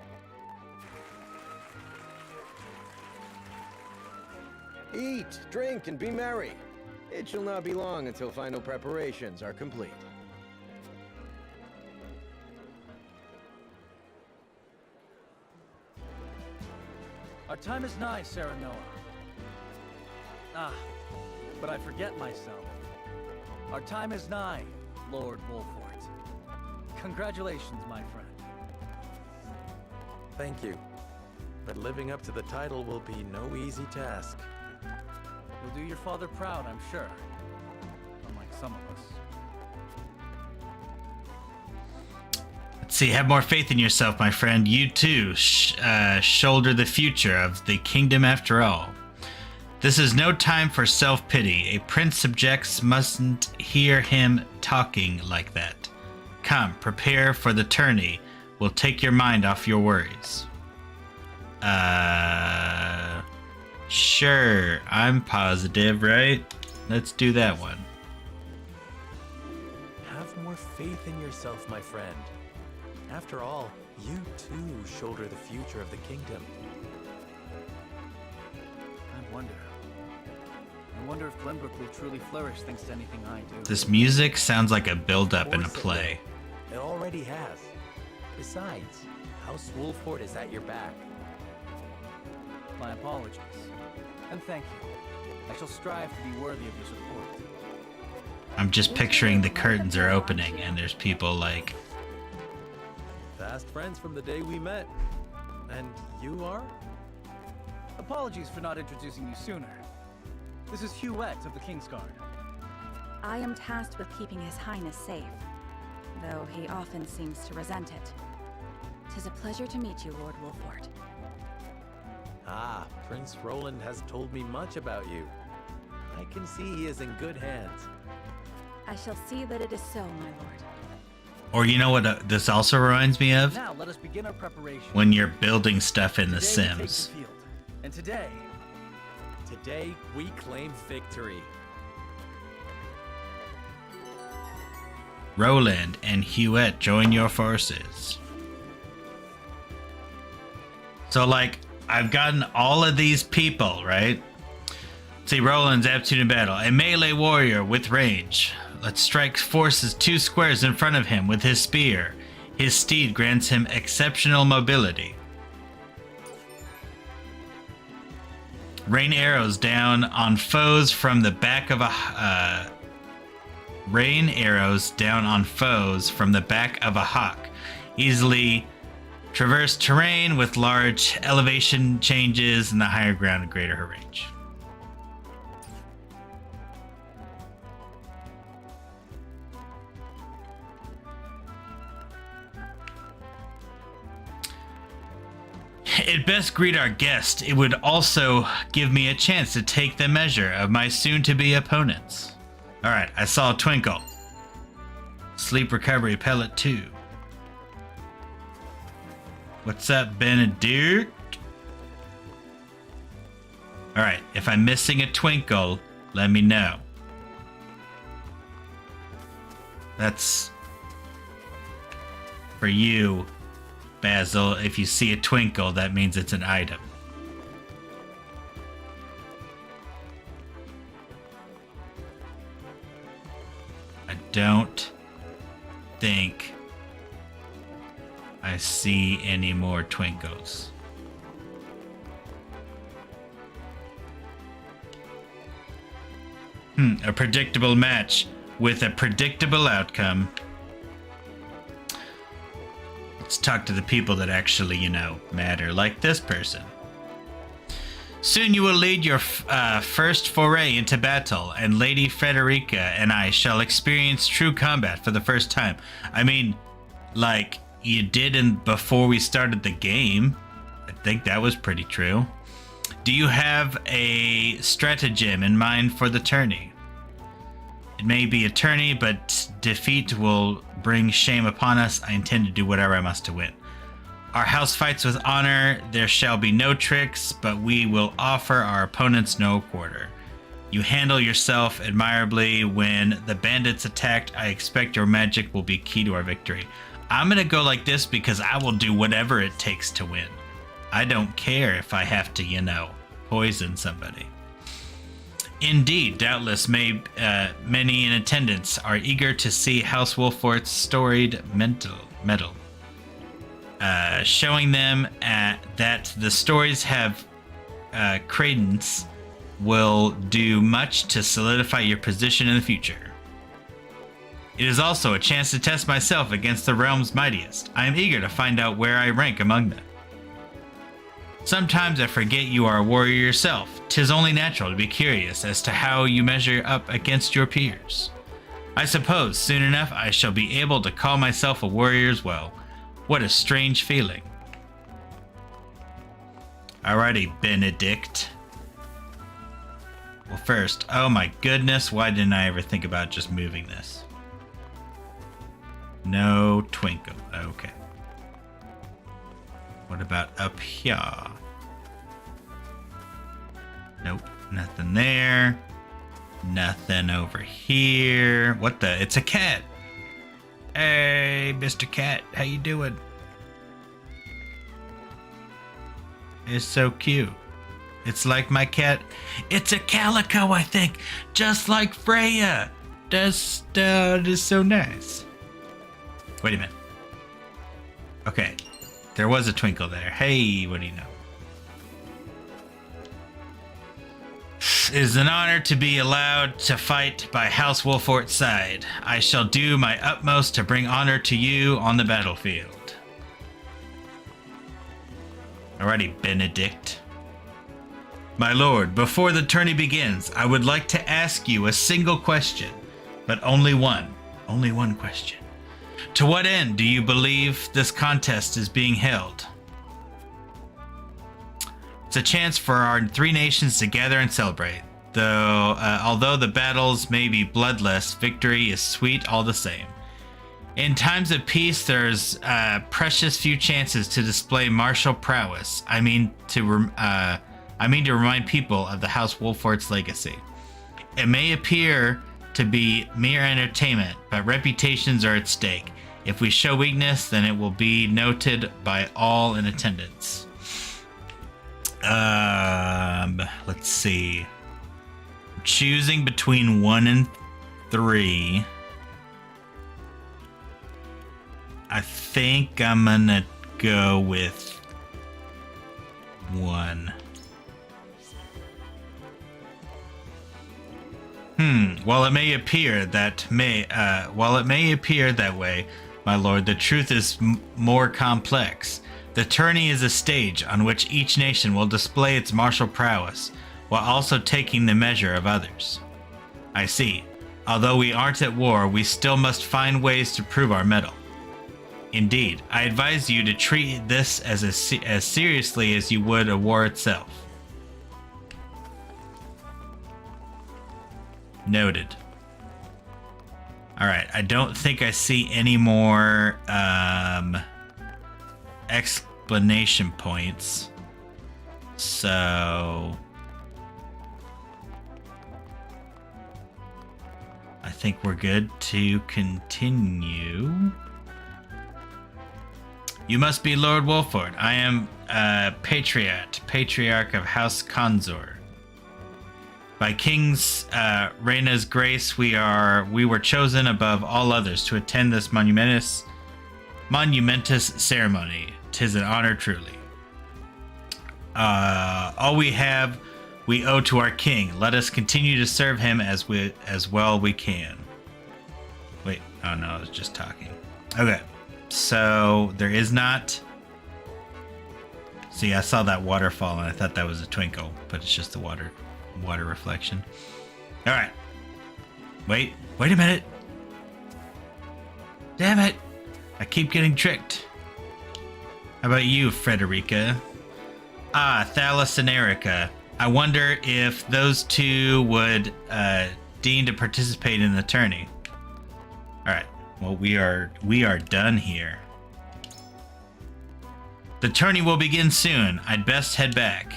Eat, drink, and be merry. It shall not be long until final preparations are complete. Our time is nigh, Serenoa. Ah, but I forget myself. Our time is nigh, Lord Wolfort. Congratulations, my friend. Thank you. But living up to the title will be no easy task. You'll do your father proud, I'm sure. Unlike some of us. Let's see, have more faith in yourself, my friend. You too shoulder the future of the kingdom after all. This is no time for self-pity. A prince's subjects mustn't hear him talking like that. Come, prepare for the tourney. We'll take your mind off your worries. Sure, I'm positive, right? Let's do that one. Have more faith in yourself, my friend. After all, you too shoulder the future of the kingdom. I wonder if Glenbrook will truly flourish thanks to anything I do. This music sounds like a build-up in a play. It already has. Besides, House Wolfort is at your back. My apologies. And thank you. I shall strive to be worthy of your support. I'm just picturing the curtains are opening and there's people like... Fast friends from the day we met. And you are? Apologies for not introducing you sooner. This is Huette of the Kingsguard. I am tasked with keeping His Highness safe, though he often seems to resent it. 'Tis a pleasure to meet you, Lord Wolfort. Ah, Prince Roland has told me much about you. I can see he is in good hands. I shall see that it is so, my lord. Or you know what this also reminds me of? Now let us begin our preparation. When you're building stuff in The Today we take Sims. the field. And today we claim victory. Roland and Huette join your forces. So like, I've gotten all of these people, right? See, Roland's aptitude in battle. A melee warrior with range. Let's strike forces 2 squares in front of him with his spear. His steed grants him exceptional mobility. Rain arrows down on foes from the back of a rain arrows down on foes from the back of a hawk. Easily traverse terrain with large elevation changes and the higher ground and greater her range. It best greet our guest. It would also give me a chance to take the measure of my soon-to-be opponents. Alright, I saw a twinkle. Sleep recovery pellet 2. What's up, Benedict? Alright, if I'm missing a twinkle, let me know. That's for you, Basil. If you see a twinkle, that means it's an item. I don't think I see any more twinkles. A predictable match with a predictable outcome. Let's talk to the people that actually, you know, matter, like this person. Soon you will lead your first foray into battle, and Lady Frederica and I shall experience true combat for the first time. I mean, like you did before we started the game. I think that was pretty true. Do you have a stratagem in mind for the tourney? It may be a tourney, but defeat will bring shame upon us. I intend to do whatever I must to win. Our house fights with honor. There shall be no tricks, but we will offer our opponents no quarter. You handle yourself admirably when the bandits attacked. I expect your magic will be key to our victory. I'm going to go like this because I will do whatever it takes to win. I don't care if I have to, you know, poison somebody. Indeed, doubtless many in attendance are eager to see House Wolfort's storied medal. Showing them that the stories have credence will do much to solidify your position in the future. It is also a chance to test myself against the realm's mightiest. I am eager to find out where I rank among them. Sometimes I forget you are a warrior yourself. 'Tis only natural to be curious as to how you measure up against your peers. I suppose soon enough I shall be able to call myself a warrior as well. What a strange feeling. Alrighty, Benedict. Well, first, oh my goodness, why didn't I ever think about just moving this? No twinkle. Okay. What about up here? Nope, nothing there. Nothing over here. What the? It's a cat. Hey, Mr. Cat, how you doing? It's so cute. It's like my cat. It's a calico, I think, just like Freya. That is so nice. Wait a minute. Okay, there was a twinkle there. Hey, what do you know? It is an honor to be allowed to fight by House Wolfort's side. I shall do my utmost to bring honor to you on the battlefield. Alrighty, Benedict. My lord, before the tourney begins, I would like to ask you a single question, but only one. Only one question. To what end do you believe this contest is being held? It's a chance for our three nations to gather and celebrate. Although the battles may be bloodless, victory is sweet all the same. In times of peace, there's precious few chances to display martial prowess. I mean to remind people of the House Wolfort's legacy. It may appear to be mere entertainment, but reputations are at stake. If we show weakness, then it will be noted by all in attendance. Let's see. Choosing between 1 and 3. I think I'm gonna go with 1. While it may appear that way, my lord, the truth is more complex. The tourney is a stage on which each nation will display its martial prowess, while also taking the measure of others. I see. Although we aren't at war, we still must find ways to prove our mettle. Indeed, I advise you to treat this as seriously as you would a war itself. Noted. Alright, I don't think I see any more explanation points. So I think we're good to continue. You must be Lord Wolford. I am Patriarch of House Consor. By King's Reyna's grace, we were chosen above all others to attend this monumentous ceremony. 'Tis an honor truly. All we have, we owe to our king. Let us continue to serve him as well we can. Wait, oh no, I was just talking. Okay, so there is not. See, I saw that waterfall and I thought that was a twinkle, but it's just the water reflection. All right. Wait a minute. Damn it. I keep getting tricked. How about you, Frederica? Ah, Thalos and Erica. I wonder if those two would deign to participate in the tourney. All right. Well, we are done here. The tourney will begin soon. I'd best head back.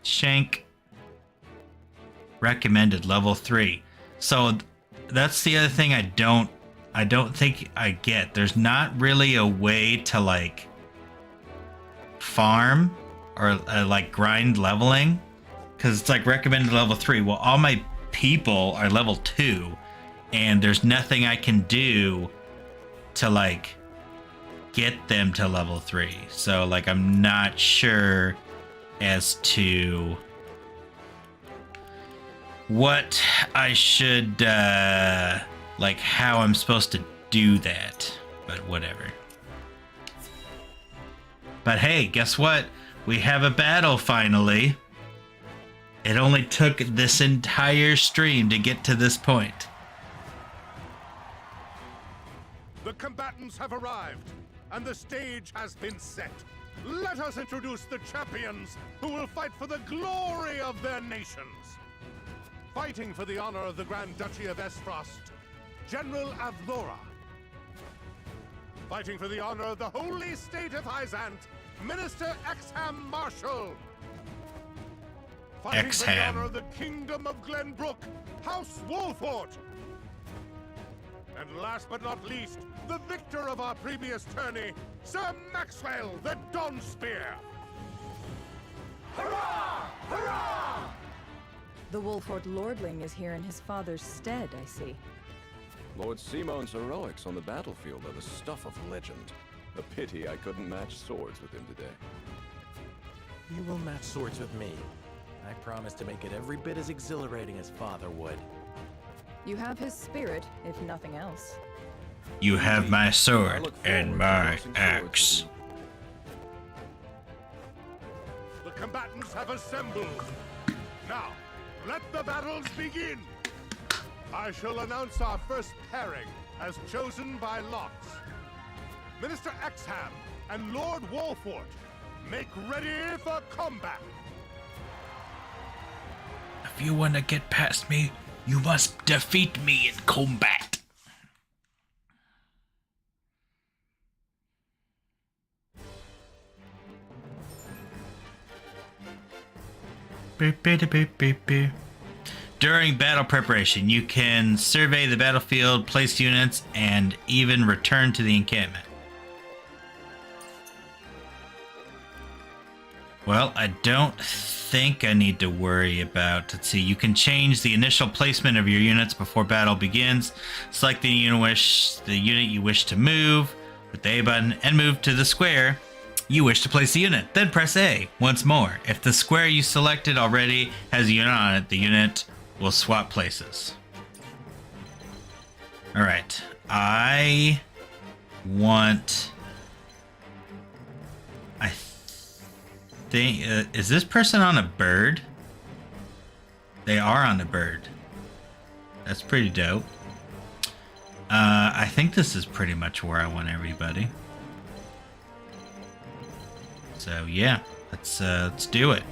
Shank recommended level 3. So that's the other thing I don't think I get. There's not really a way to like farm or like grind leveling, because it's like recommended level 3. Well, all my people are level 2 and there's nothing I can do to like get them to level 3. So like I'm not sure as to what I should like how I'm supposed to do that, but whatever. But hey, guess what? We have a battle finally. It only took this entire stream to get to this point. The combatants have arrived, and the stage has been set. Let us introduce the champions who will fight for the glory of their nations. Fighting for the honor of the Grand Duchy of Esfrost, General Avlora. Fighting for the honor of the holy state of Hyzant, Minister Exham Marshal. Fighting for the honor of the Kingdom of Glenbrook, House Wolford. And last but not least, the victor of our previous tourney, Sir Maxwell the Dawn Spear. Hurrah! Hurrah! The Wolford Lordling is here in his father's stead, I see. Lord Simon's heroics on the battlefield are the stuff of legend. A pity I couldn't match swords with him today. You will match swords with me. I promise to make it every bit as exhilarating as father would. You have his spirit, if nothing else. You have my sword and my axe. The combatants have assembled. Now, let the battles begin. I shall announce our first pairing as chosen by lots. Minister Exham and Lord Wolford, make ready for combat. If you want to get past me, you must defeat me in combat. During battle preparation, you can survey the battlefield, place units, and even return to the encampment. Well, I don't think I need to worry about... Let's see, you can change the initial placement of your units before battle begins. Select the unit you wish to move with the A button and move to the square you wish to place the unit. Then press A once more. If the square you selected already has a unit on it, the unit will swap places. Alright, I think... is this person on a bird? They are on a bird. That's pretty dope. I think this is pretty much where I want everybody. So yeah, let's do it.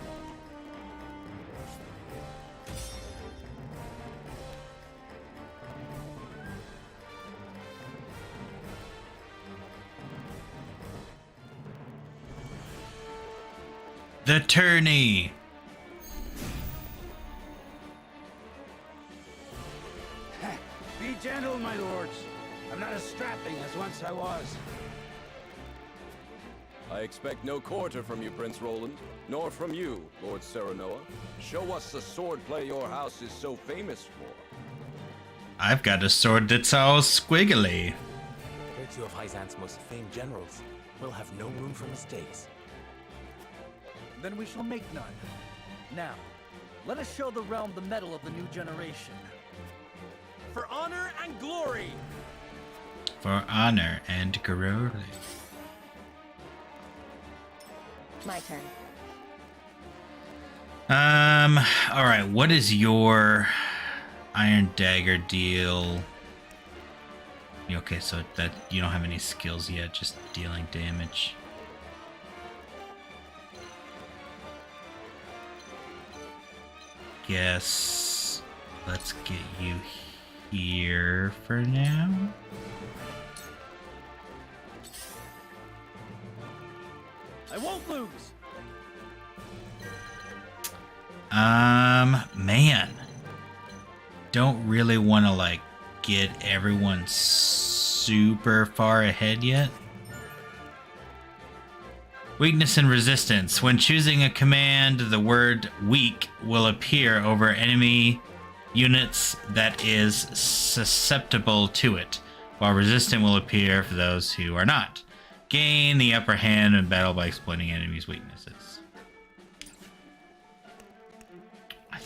The tourney. Be gentle, my lords. I'm not as strapping as once I was. I expect no quarter from you, Prince Roland, nor from you, Lord Serenoa. Show us the swordplay your house is so famous for. I've got a sword that's all squiggly. We're two of Hyzant's most famed generals. We'll have no room for mistakes. Then we shall make none. Now, let us show the realm the mettle of the new generation. For honor and glory! For honor and glory. My turn. Alright, what is your Iron Dagger deal? Okay, so that you don't have any skills yet, just dealing damage. Guess let's get you here for now. I won't lose. Man. Don't really want to, like, get everyone super far ahead yet. Weakness and resistance. When choosing a command, the word weak will appear over enemy units that is susceptible to it, while resistant will appear for those who are not. Gain the upper hand in battle by exploiting enemies' weaknesses. I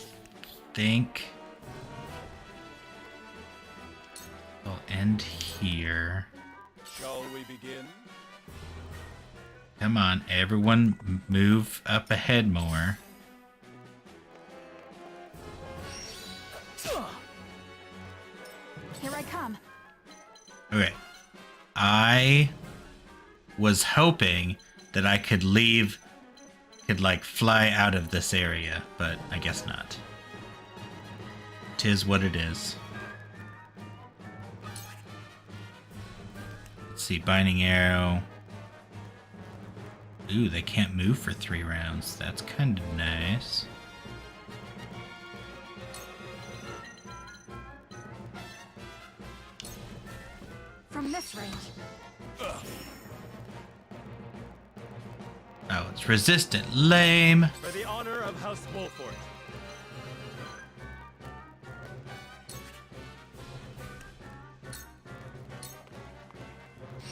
think I'll end here. Shall we begin? Come on, everyone move up ahead more. Here I come. Okay. I was hoping that I could like fly out of this area, but I guess not. 'Tis what it is. Let's see, binding arrow. Ooh, they can't move for 3 rounds. That's kind of nice. From this range. Oh, it's resistant. Lame. For the honor of House Wolfort.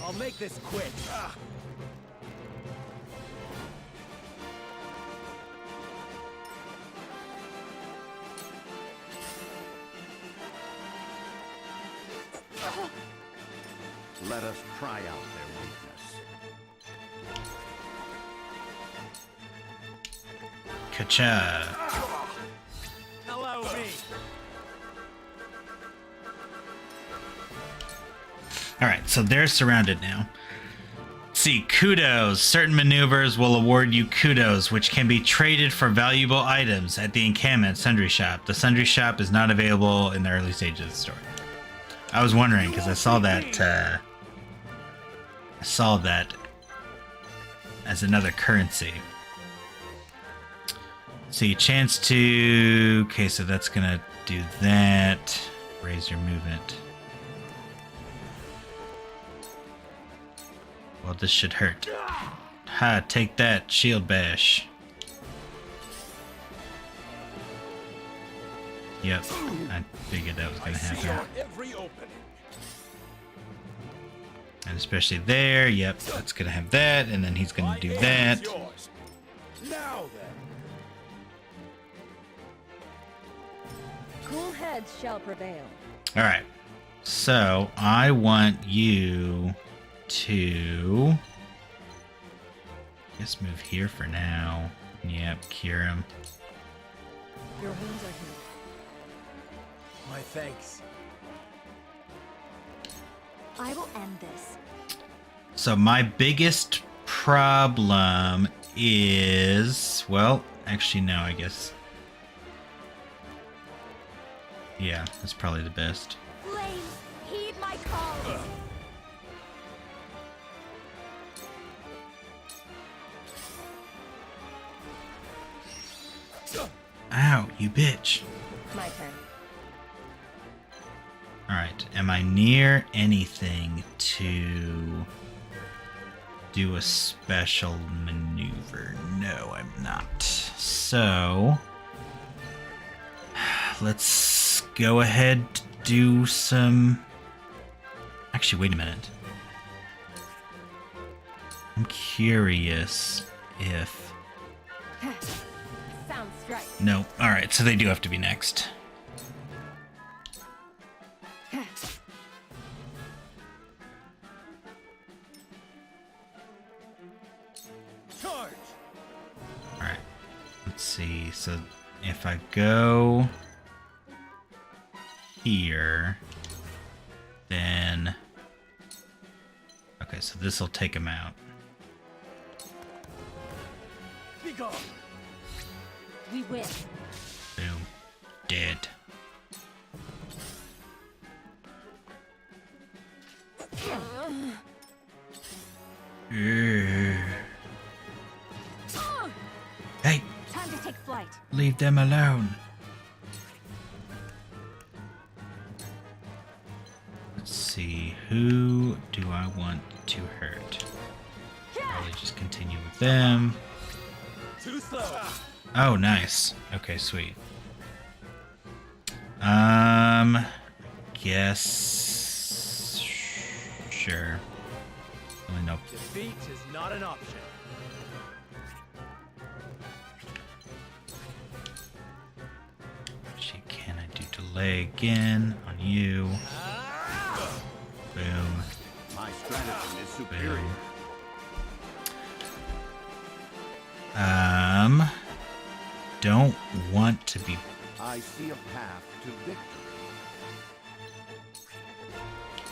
I'll make this quick. Let us try out their weakness. Kacha. Allow me. Alright, so they're surrounded now. See, kudos. Certain maneuvers will award you kudos, which can be traded for valuable items at the encampment sundry shop. The sundry shop is not available in the early stages of the story. I was wondering, because I saw that as another currency. See, chance to... Okay, so that's gonna do that. Raise your movement. Well, this should hurt. Ha, take that, shield bash. Yep, I figured that was gonna happen. And especially there, yep, that's gonna have that, and then he's gonna do that. Now then. Cool heads shall prevail. Alright, so I want you to... I guess move here for now. Yep, cure him. Your wounds are healed. My thanks. I will end this. So my biggest problem is... Well, actually no, I guess. Yeah, that's probably the best. Flames, heed my call. Ow, you bitch. My turn. Alright, am I near anything to do a special maneuver? No, I'm not. So, let's go ahead, do some... Actually, wait a minute. I'm curious if... Sounds right. No, alright, so they do have to be next. Alright, let's see. So if I go here, then... Okay, so this will take him out. Be gone. We win. Boom. Dead. Hey! Time to take flight. Leave them alone. Let's see. Who do I want to hurt? Probably just continue with them. Too slow. Oh, nice. Okay, sweet. Guess... Sure. Really nope. Defeat is not an option. Actually, can I do delay again on you? Boom. My strategy is superior. Don't want to be... I see a path to victory.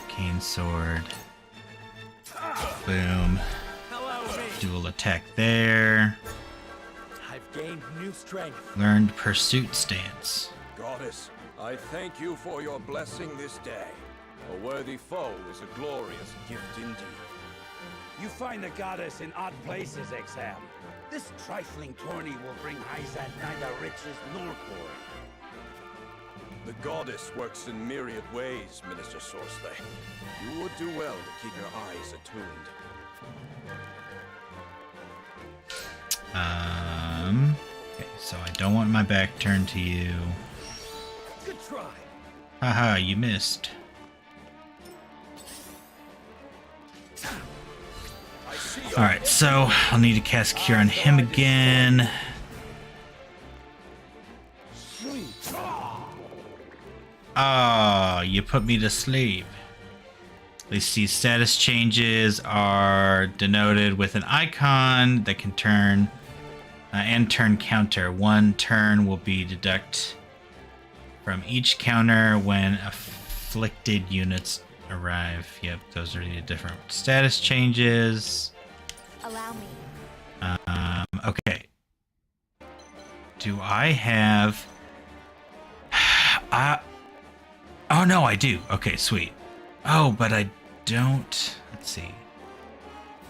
Cane sword. Boom. Dual attack there. I've gained new strength. Learned pursuit stance. Goddess, I thank you for your blessing this day. A worthy foe is a glorious gift indeed. You find the goddess in odd places, Exham. This trifling tourney will bring Hyzant neither riches nor glory. The goddess works in myriad ways, Minister Sorsley. You would do well to keep your eyes attuned. Okay, so I don't want my back turned to you. Good try. Haha, you missed. Alright, so I'll need to cast Cure on him again. Ah, you put me to sleep. At least these status changes are denoted with an icon that can turn and turn counter. One turn will be deduct from each counter when afflicted units arrive. Yep, those are the different status changes. Allow me. Okay. Do I have... Oh, no, I do. Okay, sweet. Oh, but I don't... Let's see.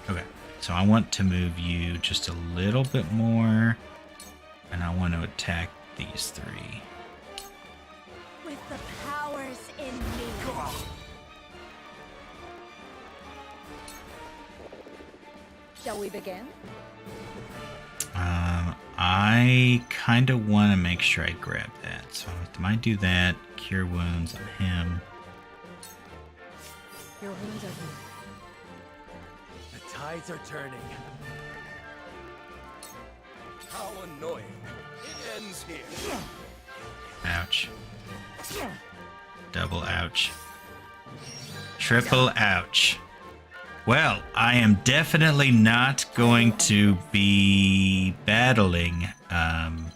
Okay, so I want to move you just a little bit more. And I want to attack these three. With the powers in me. Shall we begin? I kind of want to make sure I grab that. So I might do that. Cure wounds on him. Your wounds are healed. The tides are turning. How annoying. It ends here. Ouch. Double ouch. Triple ouch. Well, I am definitely not going to be battling. I'm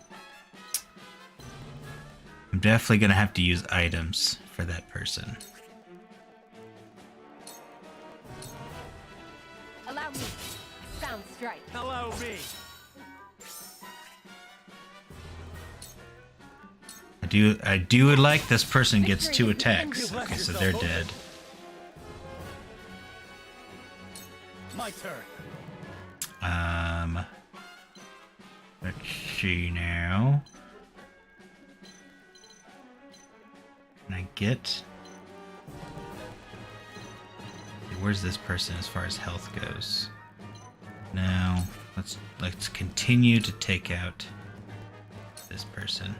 definitely going to have to use items for that person. Allow me. Sound strike. Allow me. I do like this person gets 2 attacks. Okay, so they're dead. My turn. Let's see now. Can I get... Where's this person as far as health goes? Now, let's continue to take out this person.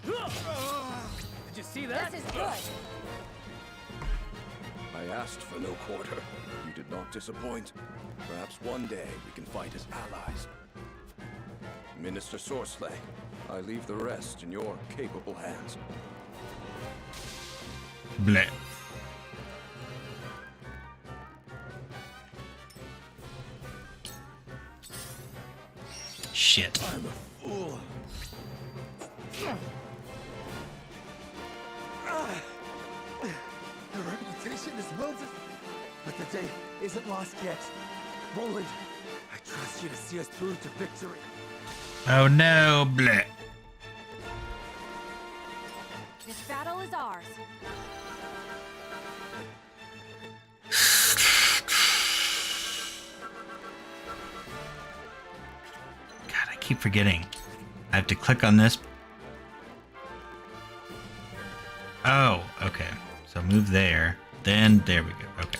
Did you see that? This is good. I asked for no quarter. You did not disappoint. Perhaps one day we can fight as allies. Minister Sourcelay, I leave the rest in your capable hands. Bleh. Shit. I'm a fool. The reputation is wilted, but the day isn't lost yet. Roland, I trust you to see us through to victory. Oh no, bleh. This battle is ours. God, I keep forgetting. I have to click on this. Oh, okay. So move there. Then there we go. Okay.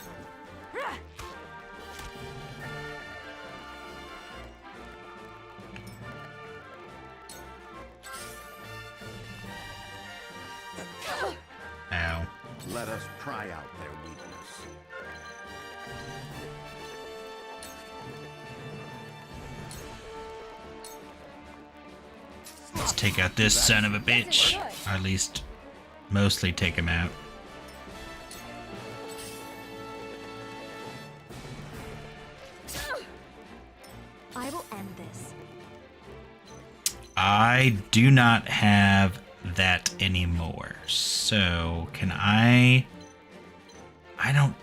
Ow. Let us pry out their weakness. Let's take out this son of a bitch. Or at least mostly take him out. I will end this. I do not have that anymore. So, can I don't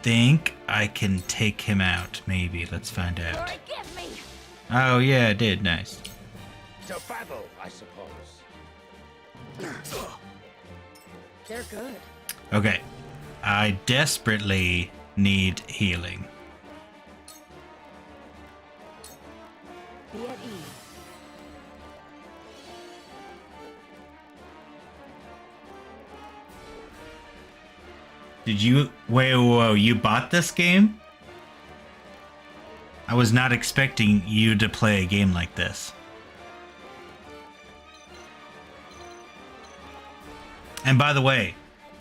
think I can take him out. Maybe. Let's find out. Oh, yeah, I did. Nice. To battle, I suppose. They're good. Okay. I desperately need healing. Be at ease. Did you... Wait, whoa, you bought this game? I was not expecting you to play a game like this. And by the way,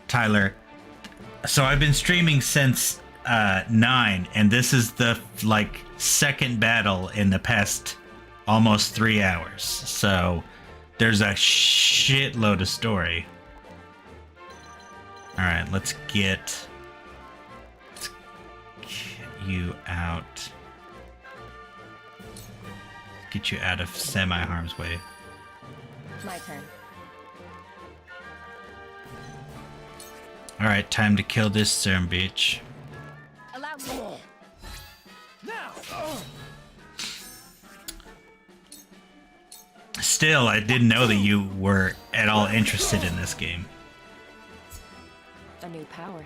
Tyler, so I've been streaming since 9, and this is the, like, second battle in the past almost 3 hours. So there's a shitload of story. Alright, let's get you out. Get you out of semi-harm's way. My turn. Alright, time to kill this son bitch. Allow me. Now. Still, I didn't know that you were at all interested in this game. A new power.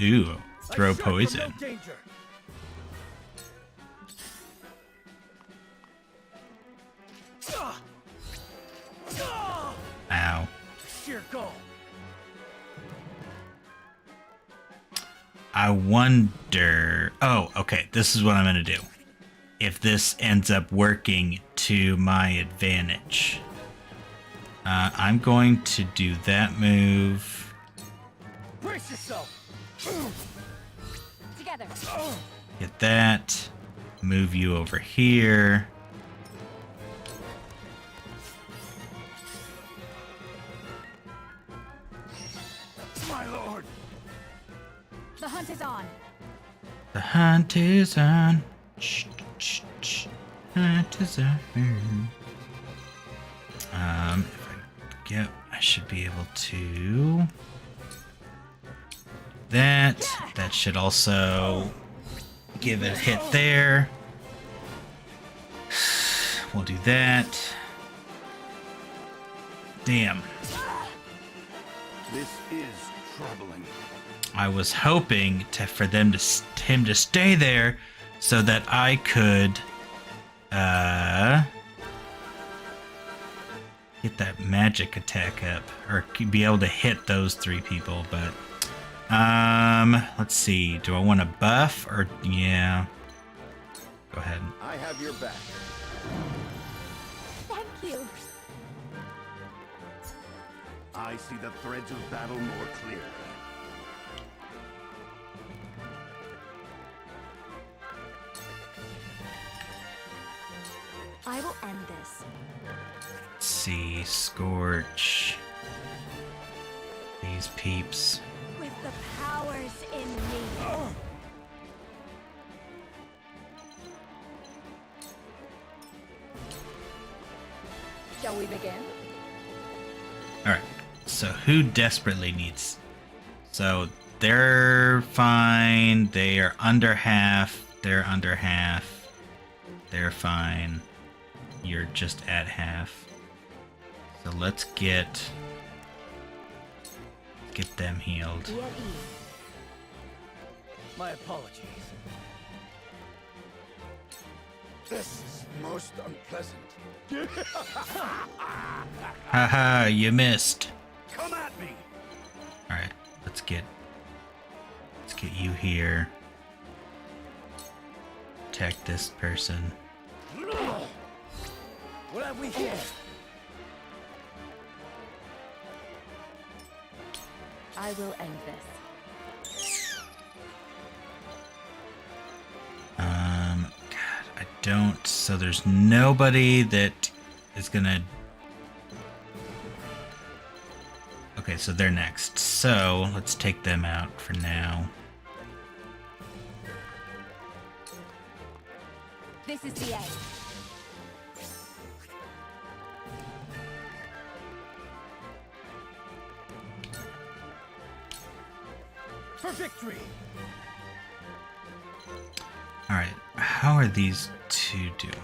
Ooh, throw poison. No danger. Ow. Sheer goal. I wonder... Oh, okay, this is what I'm gonna do. if this ends up working to my advantage. I'm going to do that move. Brace yourself. Together. Get that. Move you over here. My lord. The hunt is on. The hunt is on. Shh, shh, shh. Hunt is on. If I get, I should be able to. That should also give it a hit there. We'll do that. Damn. This is troubling. I was hoping for him to stay there so that I could get that magic attack up or be able to hit those 3 people, but let's see. Do I want to buff or yeah? Go ahead. I have your back. Thank you. I see the threads of battle more clearly. I will end this. Let's see. Scorch. These peeps. With the powers in me. Shall we begin? Alright, so who desperately needs... So, they're fine, they are under half, they're under half, they're fine, you're just at half. So let's get them healed. My apologies. This is most unpleasant. Haha, you missed. Come at me. Alright, let's get you here. Attack this person. What have we here? I will end this. God, I don't. So there's nobody that is gonna. Okay, so they're next. So let's take them out for now. This is the end. For victory. Alright, how are these 2 doing?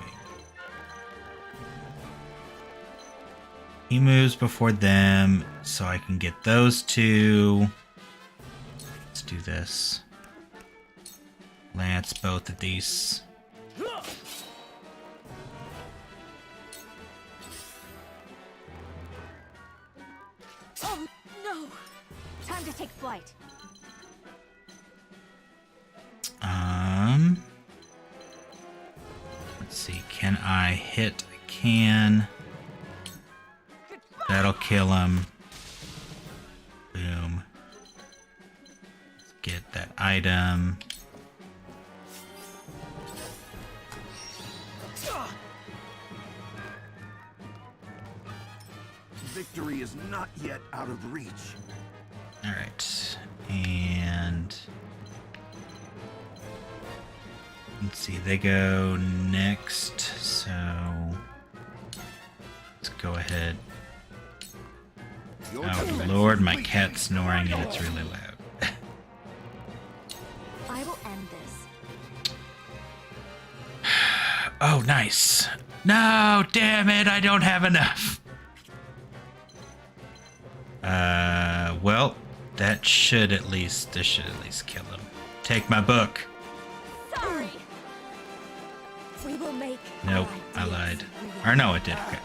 He moves before them, so I can get those 2. Let's do this. Lance both of these. Oh, no! Time to take flight. Let's see, can I hit? I can. That'll kill him. Boom. Let's get that item. Victory is not yet out of reach. Alright. And let's see, they go next, so let's go ahead. Oh lord, my cat's snoring and it's really loud. I will end this. Oh, nice. No, damn it, I don't have enough. Well, this should at least kill him. Take my book. Sorry. We will make. Nope, I lied. Or no, it did. Okay.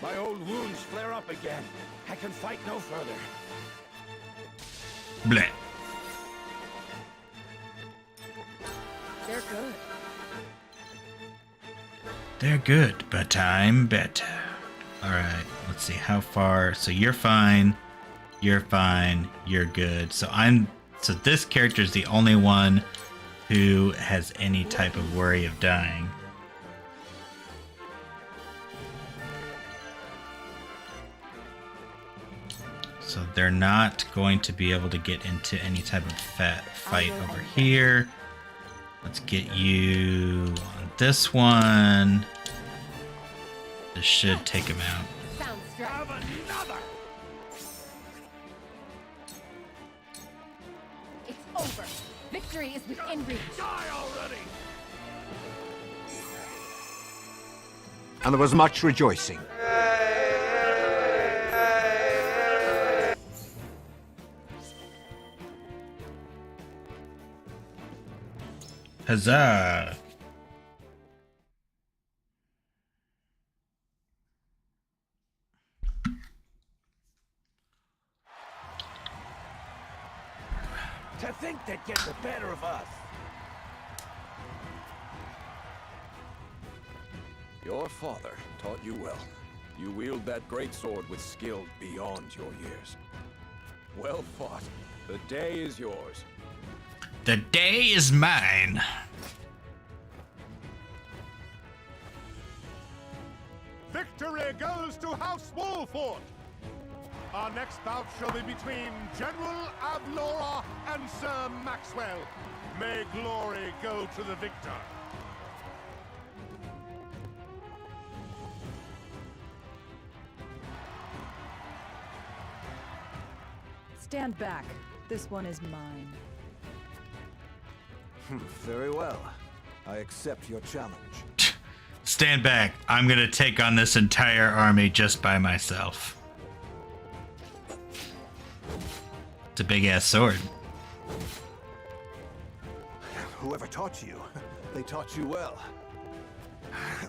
My old wounds flare up again. I can fight no further. Bleh. They're good. They're good, but I'm better. Alright, let's see how far. So you're fine. You're fine. You're good. So this character is the only one who has any type of worry of dying. So they're not going to be able to get into any type of fight over here. Let's get you on this one. This should take him out. It's over. Victory is within reach. Die already! And there was much rejoicing. Huzzah! To think they'd get the better of us. Your father taught you well. You wield that great sword with skill beyond your years. Well fought. The day is yours. The day is mine. Victory goes to House Wolford. Our next bout shall be between General Avlora and Sir Maxwell. May glory go to the victor. Stand back. This one is mine. Very well. I accept your challenge. Stand back. I'm gonna take on this entire army just by myself. It's a big ass sword. Whoever taught you, they taught you well.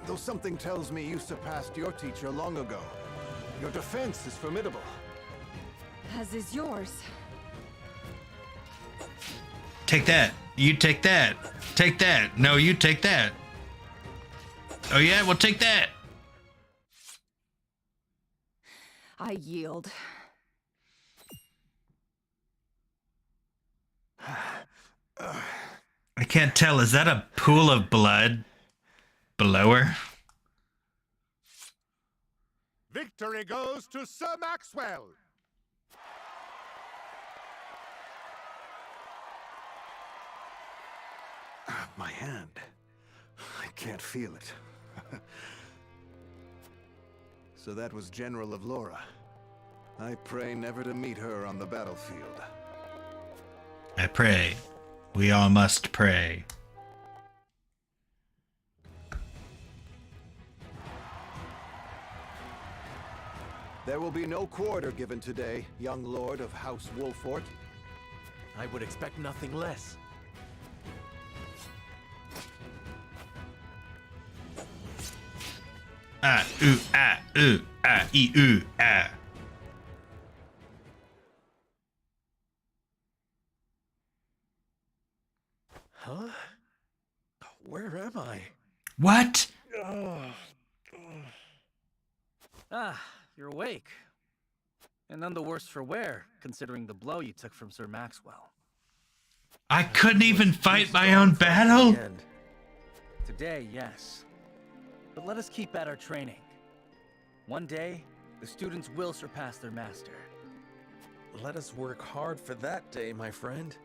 Though something tells me you surpassed your teacher long ago. Your defense is formidable. As is yours. Take that. You take that. Take that. No, you take that. Oh yeah, well take that. I yield. I can't tell. Is that a pool of blood below her? Victory goes to Sir Maxwell. My hand. I can't feel it. So that was General of Laura. I pray never to meet her on the battlefield. I pray. We all must pray. There will be no quarter given today, young lord of House Wolfort. I would expect nothing less. Ah, ooh, ah, ooh, ah, ee, ooh, ah. Huh? Where am I? What? Ah, you're awake. And none the worse for wear, considering the blow you took from Sir Maxwell. I couldn't even fight my own battle? Today, yes. But let us keep at our training. One day, the students will surpass their master. Let us work hard for that day, my friend.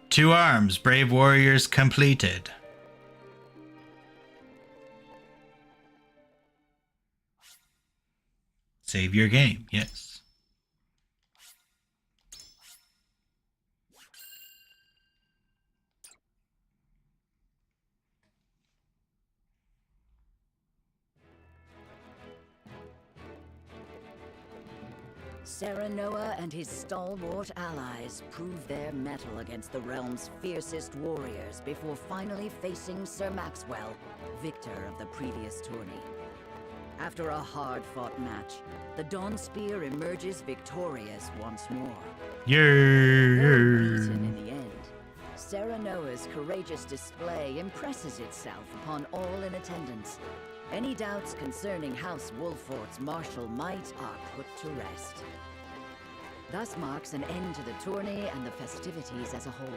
Two arms, brave warriors completed. Save your game, yes. Serenoa and his stalwart allies proved their mettle against the realm's fiercest warriors before finally facing Sir Maxwell, victor of the previous tourney. After a hard-fought match, the Dawn Spear emerges victorious once more. Yeah. Though beaten in the end, Serenoa's courageous display impresses itself upon all in attendance. Any doubts concerning House Wolfort's martial might are put to rest. Thus marks an end to the tourney and the festivities as a whole.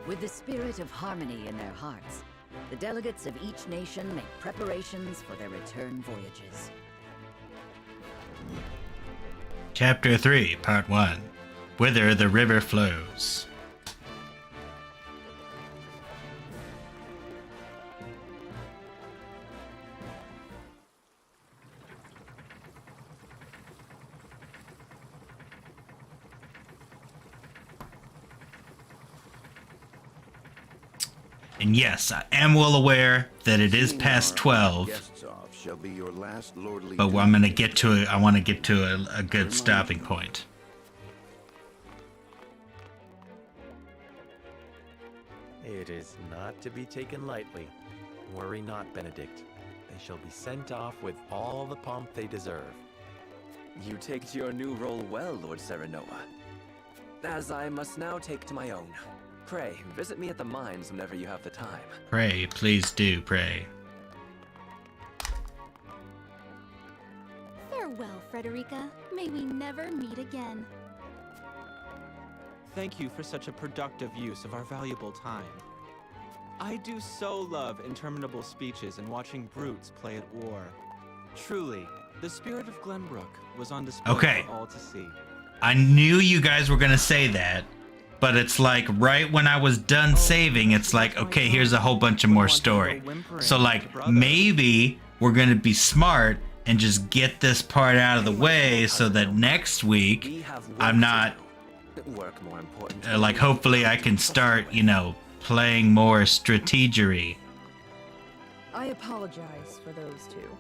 With the spirit of harmony in their hearts, the delegates of each nation make preparations for their return voyages. Chapter 3, Part 1. Whither the River Flows. And yes, I am well aware that it is past 12, but I'm gonna get to it. I want to get to a good stopping point. It is not to be taken lightly. Worry not, Benedict. They shall be sent off with all the pomp they deserve. You take to your new role well, Lord Serenoa. As I must now take to my own. Pray, visit me at the mines whenever you have the time. Pray, please do, pray. Farewell, Frederica. May we never meet again. Thank you for such a productive use of our valuable time. I do so love interminable speeches and watching brutes play at war. Truly, the spirit of Glenbrook was on display for all to see. I knew you guys were gonna say that, but it's like right when I was done saving, it's like, okay, here's a whole bunch of more story. So like maybe we're gonna be smart and just get this part out of the way so that next week I'm not like, hopefully I can start, you know, playing more strategery. I apologize for those two.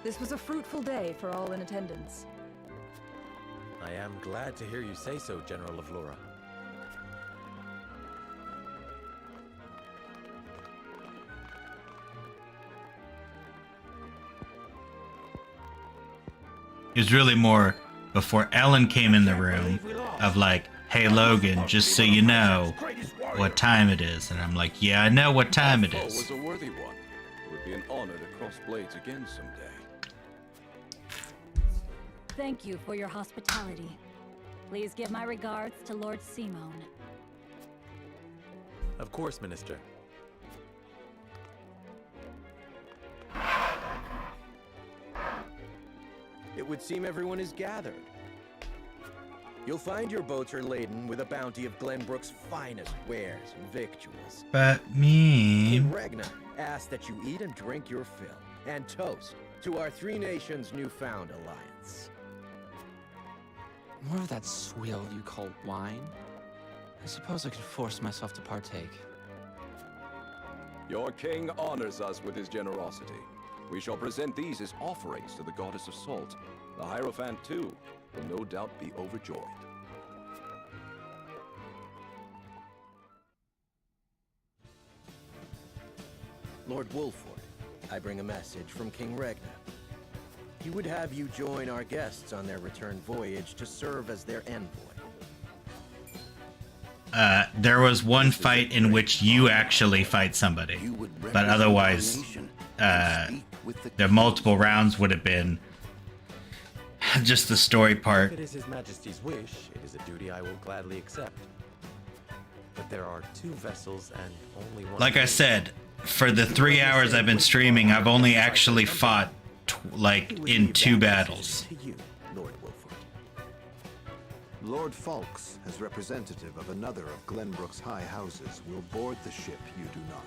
This was a fruitful day for all in attendance. I am glad to hear you say so, General of Laura. It was really more before Ellen came in the room of like, hey Logan, just so you know what time it is. And I'm like, yeah, I know what time it is. Was a worthy one. It would be an honor to cross blades again someday. Thank you for your hospitality. Please give my regards to Lord Simone. Of course, Minister. It would seem everyone is gathered. You'll find your boats are laden with a bounty of Glenbrook's finest wares and victuals. But me... King Ragnar asks that you eat and drink your fill, and toast to our three nations' newfound alliance. More of that swill you call wine? I suppose I could force myself to partake. Your king honors us with his generosity. We shall present these as offerings to the goddess of salt. The Hierophant, too, will no doubt be overjoyed. Lord Wolford, I bring a message from King Ragnar. He would have you join our guests on their return voyage to serve as their envoy. There was one fight in which you actually fight somebody, but otherwise, the multiple rounds would have been just the story part. If it is His Majesty's wish, it is a duty I will gladly accept. But there are two vessels and only one... Like I said, for the 3 hours I've been streaming, I've only actually fought like in 2 battles. Lord Falks, as representative of another of Glenbrook's high houses, will board the ship you do not.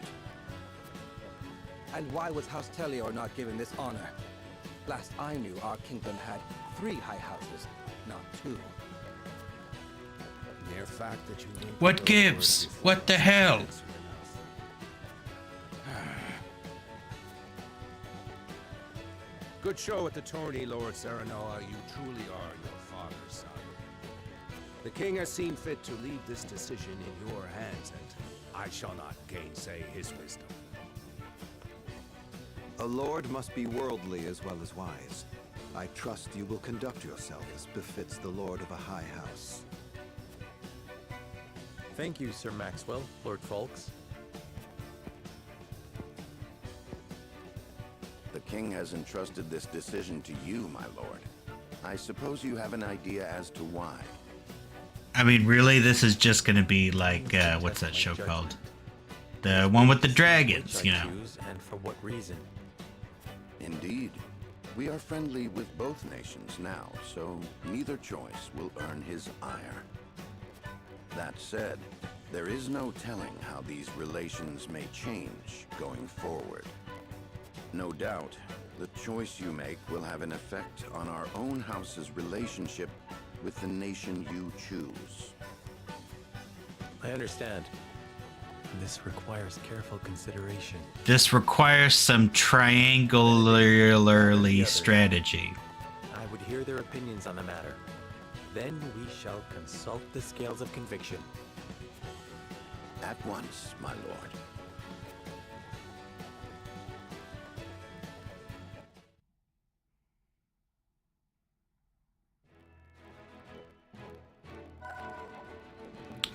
And why was House Tellior not given this honor? Last I knew, our kingdom had 3 high houses, not 2. Mere fact that you... What gives? What the hell? Good show at the tourney, Lord Serenoa. You truly are your father's son. The king has seen fit to leave this decision in your hands, and I shall not gainsay his wisdom. A lord must be worldly as well as wise. I trust you will conduct yourself as befits the lord of a high house. Thank you, Sir Maxwell, Lord Folks. The king has entrusted this decision to you, my lord. I suppose you have an idea as to why. I mean, really, this is just going to be like, what's that show called? The one with the dragons, you know. And for what reason? Indeed. We are friendly with both nations now, so neither choice will earn his ire. That said, there is no telling how these relations may change going forward. No doubt, the choice you make will have an effect on our own house's relationship with the nation you choose. I understand. This requires careful consideration. This requires some triangularly strategy. I would hear their opinions on the matter. Then we shall consult the scales of conviction. At once, my lord.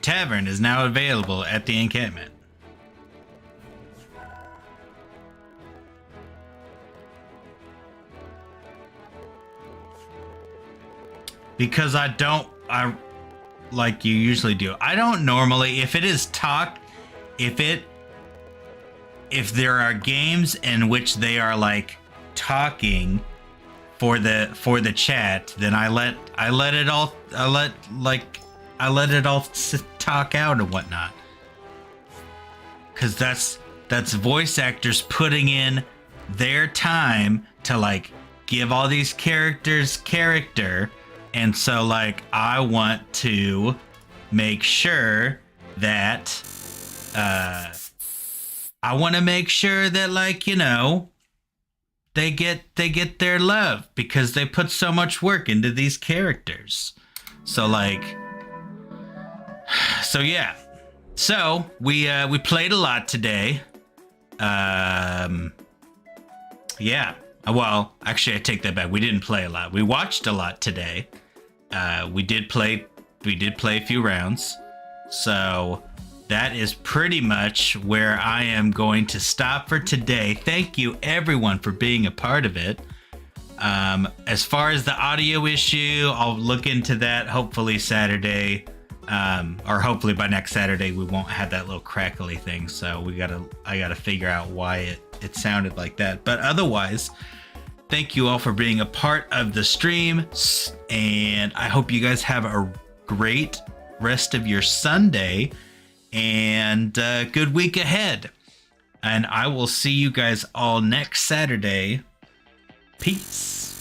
Tavern is now available at the encampment. Because I like you usually do. I don't normally, if it is talk, if there are games in which they are like talking for the chat, then I let it all talk out and whatnot. Cause that's voice actors putting in their time to like give all these characters character. And so, like, I want to make sure that, like, you know, they get their love because they put so much work into these characters. So, like, so yeah. So we played a lot today. Yeah. Well, actually, I take that back. We didn't play a lot. We watched a lot today. We did play a few rounds. So that is pretty much where I am going to stop for today. Thank you everyone for being a part of it. As far as the audio issue, I'll look into that hopefully Saturday. Or hopefully by next Saturday we won't have that little crackly thing. So I gotta figure out why it sounded like that. But otherwise, thank you all for being a part of the stream, and I hope you guys have a great rest of your Sunday and good week ahead. And I will see you guys all next Saturday. Peace.